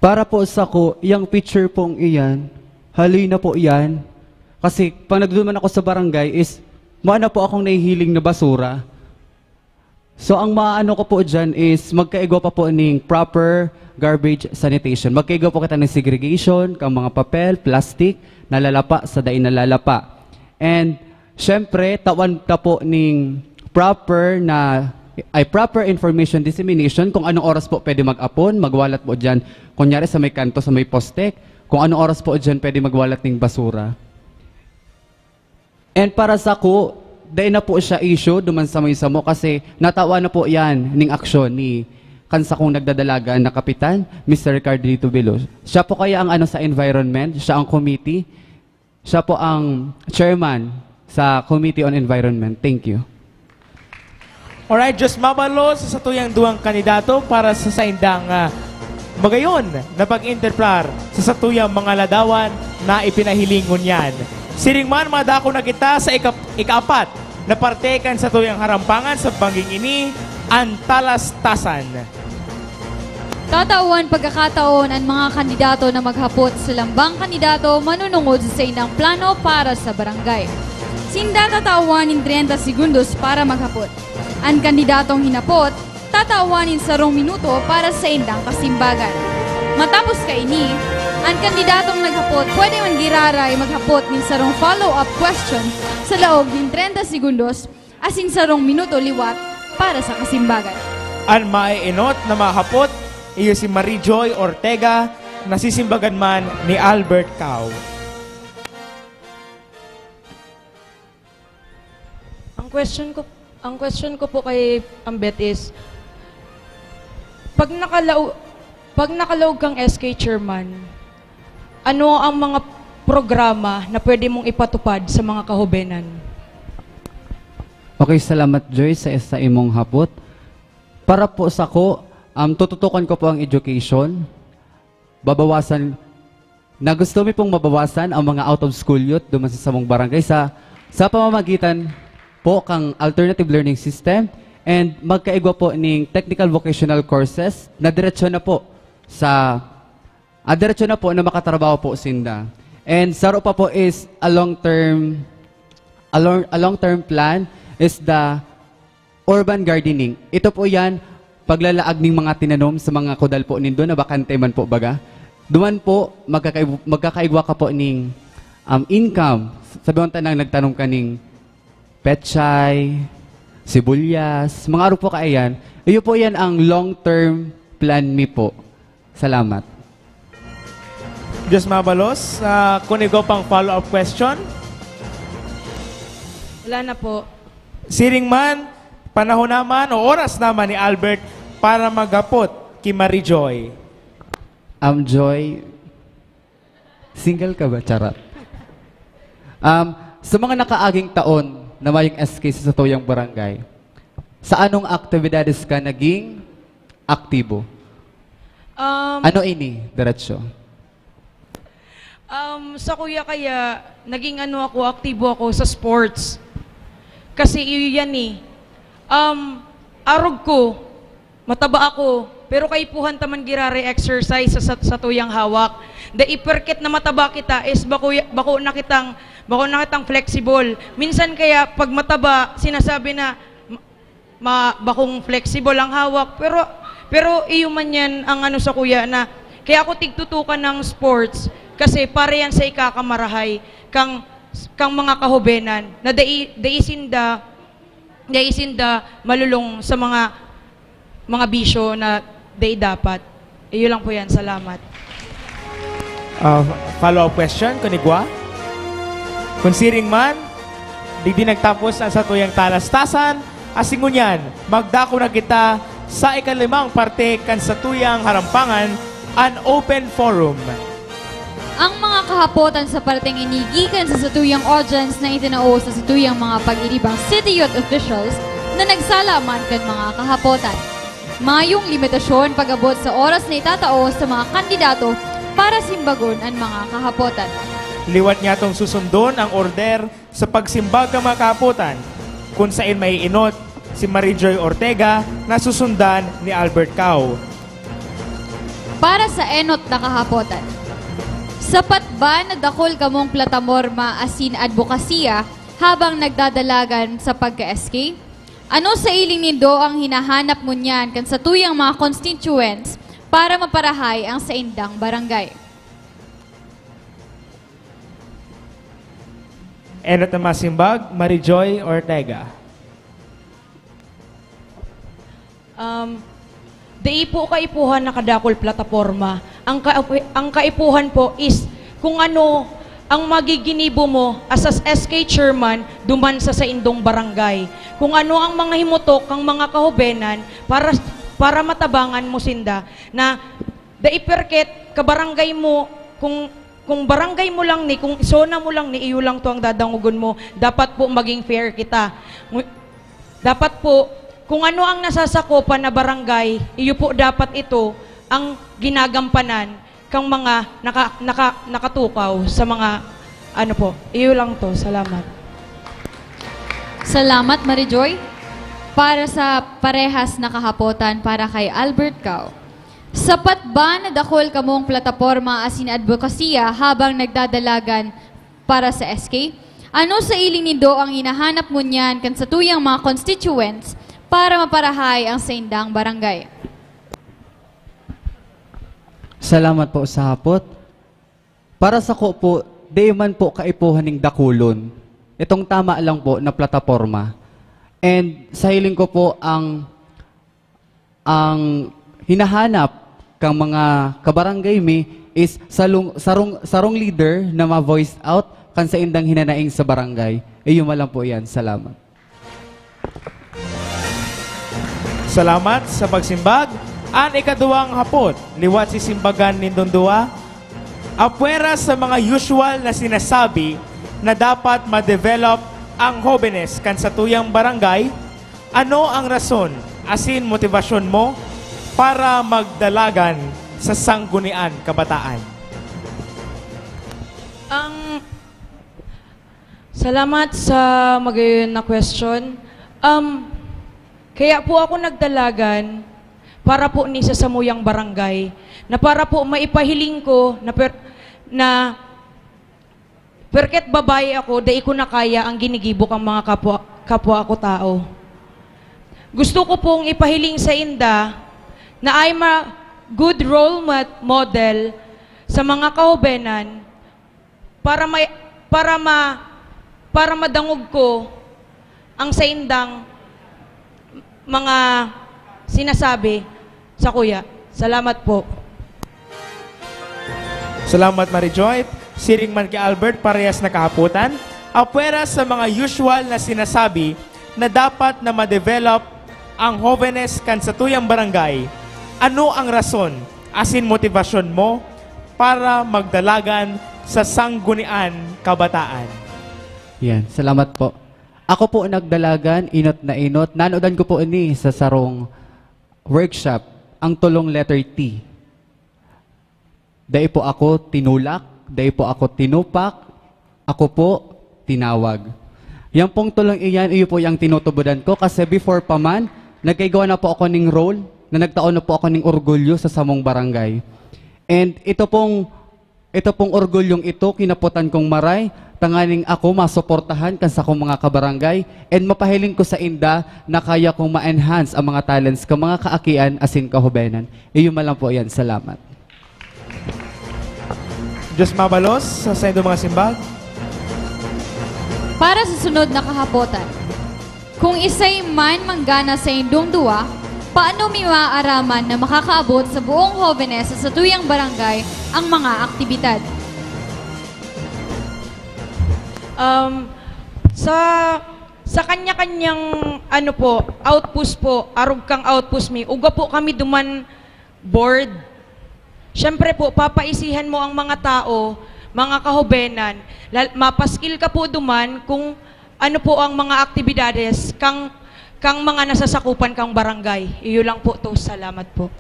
Para po sa ko, yung picture pong iyan, halina po iyan. Kasi pag nagduman ako sa barangay is, maana po akong nahihiling na basura. So ang maano ko po dyan is, magkaigwa pa po ng proper garbage sanitation. Magkaigwa po kita ng segregation, kang mga papel, plastic, nalalapa sa daing nalalapa. And syempre, tawan ka po ng proper information dissemination kung anong oras po pwede mag-apon, magwalat po dyan. Kunyari sa may kanto, sa may postek, kung anong oras po dyan pwede magwalat ng basura. And para sa ko, dahil na po siya issue duman sa may samo kasi natawa na po yan ng aksyon ni kansa kong nagdadalaga na kapitan, Mr. Ricardo Bilo. Siya po kaya ang ano sa environment, siya ang committee, siya po ang chairman sa Committee on Environment. Thank you. Alright, Diyos mabalo sa satuyang duwang kandidato para sa saindang magayon na pag-interplar sa satuyang mga ladawan na ipinahilingon yan. Siringman, madako na kita sa ikaapat na partekan sa tuyang harampangan sa bangging ini, ang talastasan. Tatawan pagkakataon ang mga kandidato na maghapot sa lambang kandidato manunungod sa saindang plano para sa barangay. Sinda tatawanin 30 segundos para maghapot. Ang kandidatong hinapot, tatawanin sa 2 minuto para sa indang kasimbagan. Matapos kaini, ang kandidatong naghapot pwede man giraray maghapot nin sarong follow-up question sa laog din 30 segundos asin sarong minuto liwat para sa kasimbagan. Ang maiinot na mahapot, iyo si Marie Joy Ortega, nasisimbagan man ni Albert Cao. Ang question ko po kay Ambet is, pag nakalaog kang SK chairman, ano ang mga programa na pwede mong ipatupad sa mga kahubenan? Okay, salamat Joy sa imong hapot. Para po sa ko, tututukan ko po ang education. Babawasan, na gusto mi pong mabawasan ang mga out of school youth duman sa samong barangay sa pamamagitan po kang alternative learning system and magkaigwa po ng technical vocational courses na diretsyo na po na makatrabaho po sinda. And saro pa po is a long-term plan is the urban gardening. Ito po yan, paglalaag ng mga tinanom sa mga kudal po nindo na bakante man po baga. Duman po, magkakaigwa ka po ng income. Sabi mo tanang nagtanong ka ng petchay, sibuyas, mga araw po kaayan. Iyo po yan ang long-term plan mi po. Salamat. Diyos mabalos, kung ikaw pang follow-up question? Wala na po. Siring man, panahon naman o oras naman ni Albert para maghapot kay Marie Joy. Joy, single ka ba? Charot. Sa mga nakaaging taon, na may SK sa tuyang barangay, sa anong aktibidades ka naging aktibo? Ano ini, diretsyo? Sa kuya kaya, naging aktibo ako sa sports. Kasi iyan arog ko, mataba ako, pero kay puhan taman girare exercise sa tuyang hawak. Da iperket na mataba kita is bako na kitang flexible. Minsan kaya pag mataba, sinasabi na bakong flexible ang hawak. Pero iyo man yan ang sa kuya na kaya ako tigtutukan ng sports kasi para yan sa ikakamarahay kang mga kahubenan na daisinda malulong sa mga bisyo na dapat. Iyo lang po yan. Salamat. Follow-up question, kunigwa? Kung siring man, di nagtapos ang satuyang talastasan, asingunyan, magdako na kita sa ikalimang parte kan satuyang harampangan, an open forum. Ang mga kahapotan sa parteng inigikan sa satuyang audience na itinao sa satuyang mga pag-iribang city youth officials na nagsalaman kan mga kahapotan. mayong limitasyon pag-abot sa oras na itatao sa mga kandidato para simbagon ang mga kahapotan. Liwat niya itong susundon ang order sa pagsimbag ng mga kahapotan kung saan may inot si Marijoy Ortega na susundan ni Albert Cao. Para sa enot na kahapotan, sapat ba na dakol kamong platamorma asin advokasya habang nagdadalagan sa pagka-SK? Ano sa iling nindo ang hinahanap mo niyan kan sa tuyang mga constituents para maparahay ang saindang barangay? Enot na masimbag, Marijoy Ortega. Dai po kaipuhan na kadakol plataforma. Ang kaipuhan po is kung ano ang magiginibo mo as SK chairman duman sa saindong barangay. Kung ano ang mga himutok ang mga kahubenan para matabangan mo sinda na daiperket kabarangay mo kung barangay mo lang ni, kung isona mo lang ni, iyo lang to ang dadangugon mo, dapat po maging fair kita. Dapat po, kung ano ang nasasakopan na barangay, iyo po dapat ito ang ginagampanan kang mga nakatukaw sa mga ano po. Iyo lang to. Salamat. Salamat, Marijoy. Para sa parehas na kahapotan para kay Albert Cao. Sapat ba na dakol kamong plataforma asin advokasya habang nagdadalagan para sa SK? Ano sa iling nindo ang hinahanap mo niyan kan sa tuyang mga constituents para maparahay ang saindang barangay? Salamat po sa hapot. Para sa ko po, di man po kaipuhan ng dakulon. Itong tama lang po na plataforma. And sa hiling ko po ang hinahanap kang mga kabarangay mi is sarong leader na ma-voice out kan sa indang hinanaing sa barangay. Iyo malang po yan. Salamat. Salamat sa pagsimbag. Ang ikaduwang hapot, liwat si simbagan nindong duwa, apwera sa mga usual na sinasabi na dapat ma-develop ang hobenes kan sa tuyang barangay, ano ang rason, asin motivasyon mo para magdalagan sa sanggunian kabataan? Salamat sa magayon na question. Kaya po ako nagdalagan para po ni sa samuyang barangay, na para po maipahiling ko na perket babae ako, dai ko na kaya ang ginigibok ang mga kapwa ako tao. Gusto ko pong ipahiling sa inda na I'm a good role model sa mga kahubenan para madangog ko ang sa indang mga sinasabi sa kuya. Salamat po. Salamat, Marijoy. Siring man kay Albert, parehas na kahaputan. Apwera sa mga usual na sinasabi na dapat na ma-develop ang hovenes kan sa tuyang barangay. Ano ang rason, asin motivasyon mo para magdalagan sa sanggunian kabataan? Yan, salamat po. Ako po nagdalagan, inot na inot. Nanodan ko po ini sa sarong workshop, ang tulong letter T. Dahil po ako tinulak, dahil po ako tinupak, ako po tinawag. Yan pong tulong iyan, iyo po yung tinutubudan ko kasi before pa man, nagkaigawa na po ako ng role, na nagtaon na po ako ng orgulyo sa samong barangay. And ito pong orgulyong ito, kinaputan kong maray, tanganing ako masuportahan kan sa akong mga kabarangay and mapahiling ko sa inda na kaya kong ma-enhance ang mga talents ka mga kaakian asin kahubenan. Iyo malang po yan. Salamat. Diyos mabalos sa inyong mga simbag. Para sa sunod na kahapotan, kung isay man manggana sa indong duwa, paano may maaaraman na makakaabot sa buong hovenes sa tuyang barangay ang mga aktibidad? Sa kanya-kanyang ano po, outpost po, arog kang outpost mi, uga po kami duman board. Siyempre po, papaisihan mo ang mga tao, mga kahubenan, mapaskil ka po duman kung ano po ang mga aktibidades kang kang mga nasasakupan kang barangay. Iyo lang po to. Salamat po.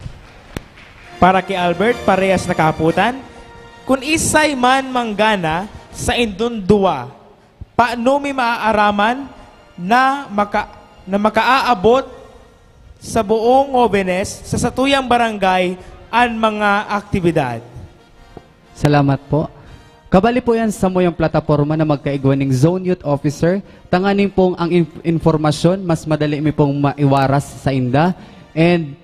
Para kay Albert, parehas na kahaputan. Kung isay man manggana sa indun duwa, paano may maaaraman na makaaabot sa buong Jóvenes sa satuyang barangay ang mga aktibidad? Salamat po. Kabali po yan sa mo yung plataforma na magkaigwaning Zone Youth Officer. Tanganin pong ang informasyon, mas madali mi pong maiwaras sa inda. And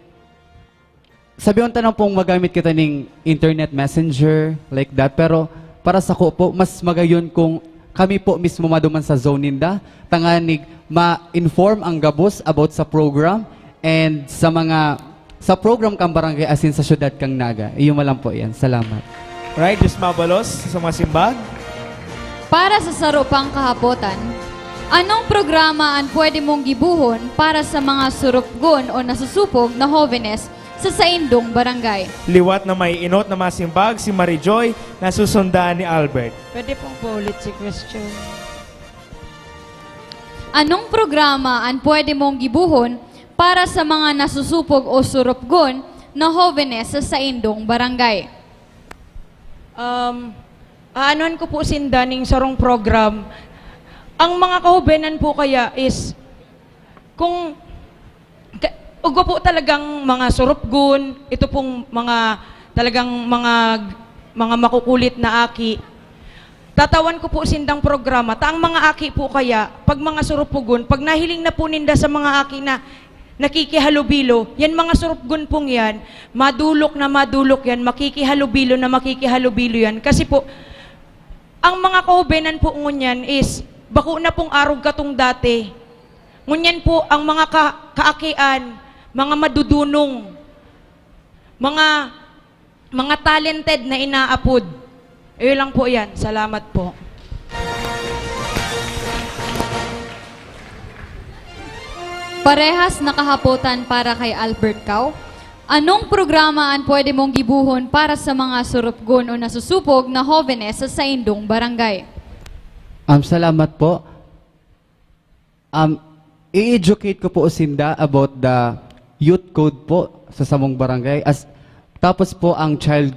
sabi yung tanong pong magamit kita ng internet messenger, like that. Pero para sa ko po, mas magayon kung kami po mismo maduman sa zone ninda. Tanganig ma-inform ang gabos about sa program and sa program kang barangay asin sa syudad kang Naga. Iyon lang po yan. Salamat. Right, Diyos mabalos sa mga simbag. Para sa sarupang kahapotan, anong programa ang pwede mong gibuhon para sa mga surupgon o nasusupog na Jóvenes sa saindong barangay? Liwat na may inot na masimbag si Marijoy na susundaan ni Albert. Pwede pong paulit si question. Anong programa ang pwede mong gibuhon para sa mga nasusupog o surupgon na Jóvenes sa saindong barangay? Aanuan ko po sindaning sarong program. Ang mga kahubenan po kaya is kung ugo po talagang mga surupgun, ito pong mga talagang mga makukulit na aki. Tatawan ko po sindang programa, taang mga aki po kaya, pag mga surupgun, pag nahiling na po ninda sa mga aki na nakikihalubilo, yan mga surupgun pong yan, madulok yan, makikihalubilo yan. Kasi po, ang mga kahubenan po ngunyan is, bako na pong arog katong dati. Ngunyan po, ang mga kaakian, mga madudunong, mga talented na inaapod. Ayun lang po yan. Salamat po. Parehas na kahapotan para kay Albert Cao. Anong programa ang pwede mong gibuhon para sa mga surupgon o nasusupog na Jóvenes sa saindong barangay? Salamat po. I-educate ko po sinda about the youth code po sa samong barangay. Tapos po ang child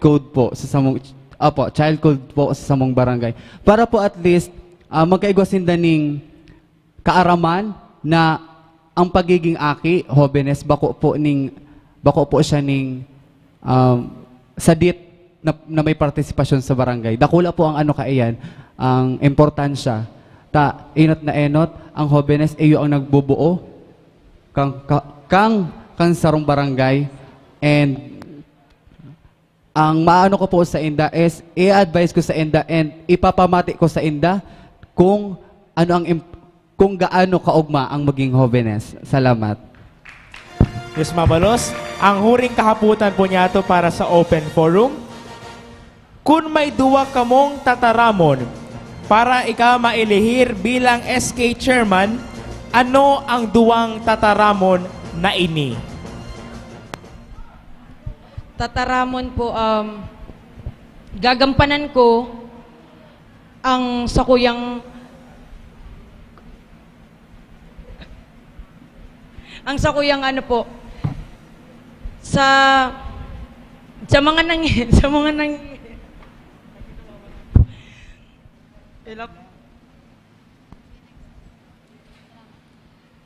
code po sa samong child code po sa samong barangay. Para po at least magkaigwasin daning kaaraman na ang pagiging aki, Jóvenes, bako po siya ning sadit na may partisipasyon sa barangay. Dakula po ang kaiyan, ang importansya. Inot na enot, ang Jóvenes iyo ang nagbubuo kang sarong barangay. And ang maano ko po sa inda is i-advise ko sa inda and ipapamati ko sa inda kung gaano kaugma ang maging Jóvenes. Salamat. Yes, mabalos. Ang huring kahaputan po niya to para sa open forum. Kung may duwa kamong tataramon para ika mailihir bilang SK chairman, ano ang duwang tataramon na ini? Tataramon po, gagampanan ko ang sakuyang ano po sa mga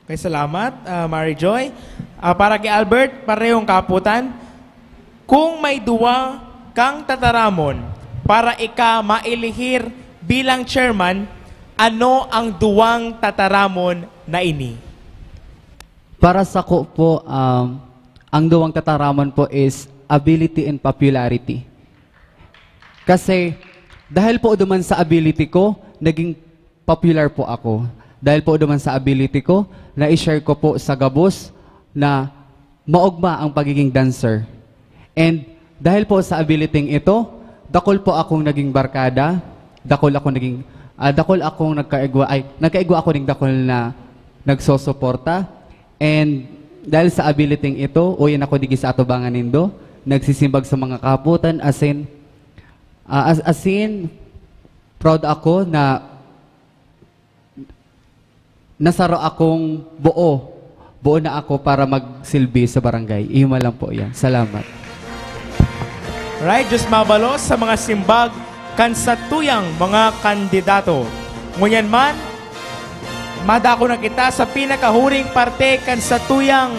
Okay, salamat, Mary Joy. Para kay Albert, parehong kaputan. Kung may duwa kang tataramon para ika mailihir bilang chairman, ano ang duwang tataramon na ini? Para sa ko po, ang duwang tataramon po is ability and popularity. Kasi dahil po duman sa ability ko, naging popular po ako. Dahil po duman sa ability ko, na-share ko po sa gabos na maugma ang pagiging dancer. And dahil po sa ability ito, dakol po akong naging barkada, dakol akong nagkaigwa ako ng dakol na nagsosuporta. And dahil sa ability ito, uyan ako digi sa atubangan nindo, nagsisimbag sa mga kaputan, asin proud ako na nasaro akong buo na ako para magsilbi sa barangay. Ihima lang po yan. Salamat. Right, just mabalos sa mga simbag kan sa tuyang mga kandidato. Ngunyan man, madako na kita sa pinakahuring parte kan sa tuyang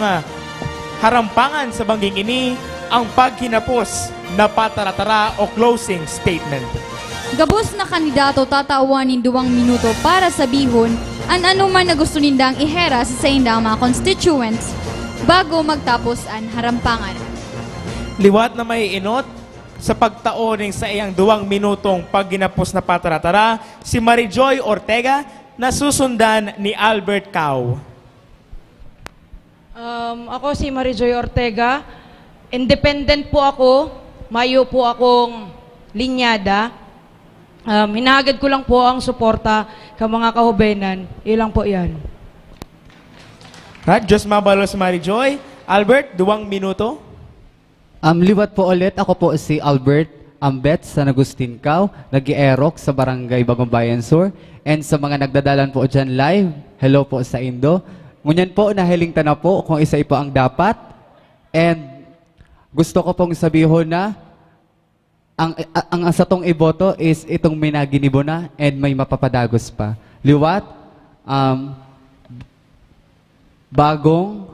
harampangan sa bangging ini ang paghinapos na pataratara o closing statement. Gabos na kandidato tatauanin 2 minuto para sabihon ang anuman na gusto nindang ihera sa indang mga constituents bago magtapos ang harampangan. Liwat na may inot sa pagtaoning sa iyang 2 minutong pagginapos na pataratara si Marijoy Ortega na susundan ni Albert Cao. Ako si Marijoy Ortega. Independent po ako. Mayo po akong linyada. Hinahagad ko lang po ang suporta ka mga kahubenan. Ilang po yan. Right, just mabalos Marijoy. Albert, 2 minuto. Liwat po ulit. Ako po si Albert Ambet sa Agustin Cao, nag-i-aerox sa Barangay Bagong Bayan Sur. And sa mga nagdadalan po dyan live, hello po sa Indo. Ngunyan po, nahiling na po kung isa po ang dapat. And gusto ko pong sabihin na ang asatong iboto is itong minaginibo na and may mapapadagos pa. Liwat, bagong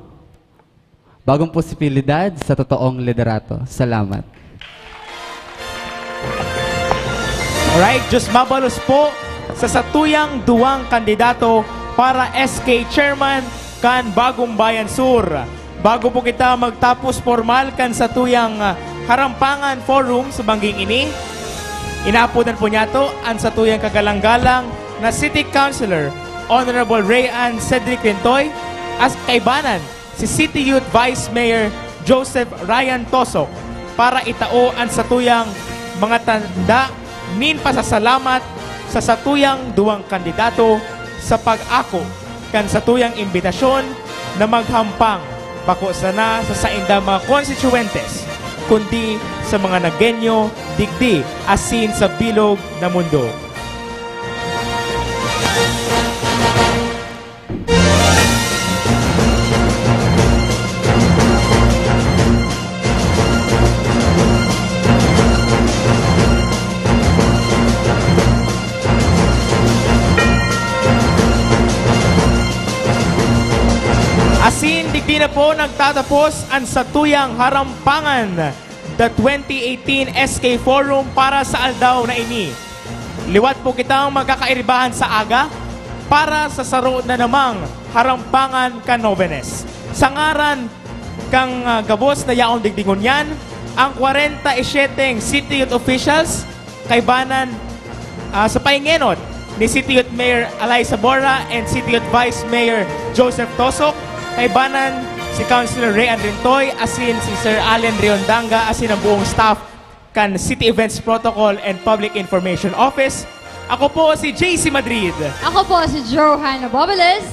posibilidad sa totoong liderato. Salamat. Alright, just mabalos po sa satuyang 2 kandidato para SK Chairman kan Bagong Bayan Sur. Bago po kita magtapos formal kan satuyang harampangan forum sa bangging ini, inaapunan po niya to ang satuyang kagalang-galang na City Councilor Honorable Rayan Cedric Rintoy as kaibanan si City Youth Vice Mayor Joseph Ryan Tosok para itao ang satuyang mga tanda nin pasasalamat sa satuyang 2 kandidato sa pag-ako kan satuyang imbitasyon na maghampang bako sana sa saindang mga constituentes kundi sa mga nagenyo, digdi, asin sa bilog na mundo. Asin, digdi na po nagtatapos ang satuyang harampangan the 2018 SK Forum para sa aldaw na ini. Liwat po kitang magkakairibahan sa aga para sa saro na namang harampangan kanovenes. Sa ngaran kang gabos na yaong digdingon yan, ang 47 City Youth Officials kaibanan sa paingenot ni City Youth Mayor Alay Sabora and City Youth Vice Mayor Joseph Tosok, kaibanan si Councilor Rayan Rintoy, asin si Sir Allen Riondanga, asin ang buong staff kan City Events Protocol and Public Information Office. Ako po si JC Madrid. Ako po si Johanna Bobeles.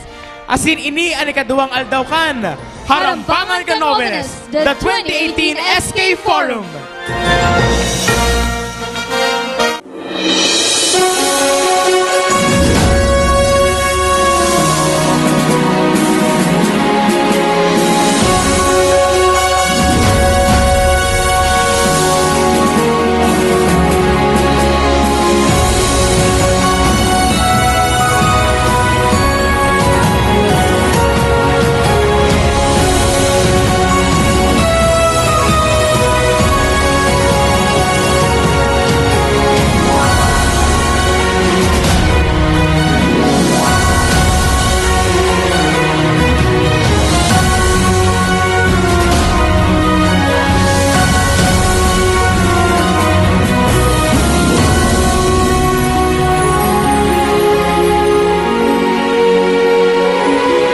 Asin ini ang ikaduwang aldaw kan Harampangan Kanovenes, the 2018 SK Forum.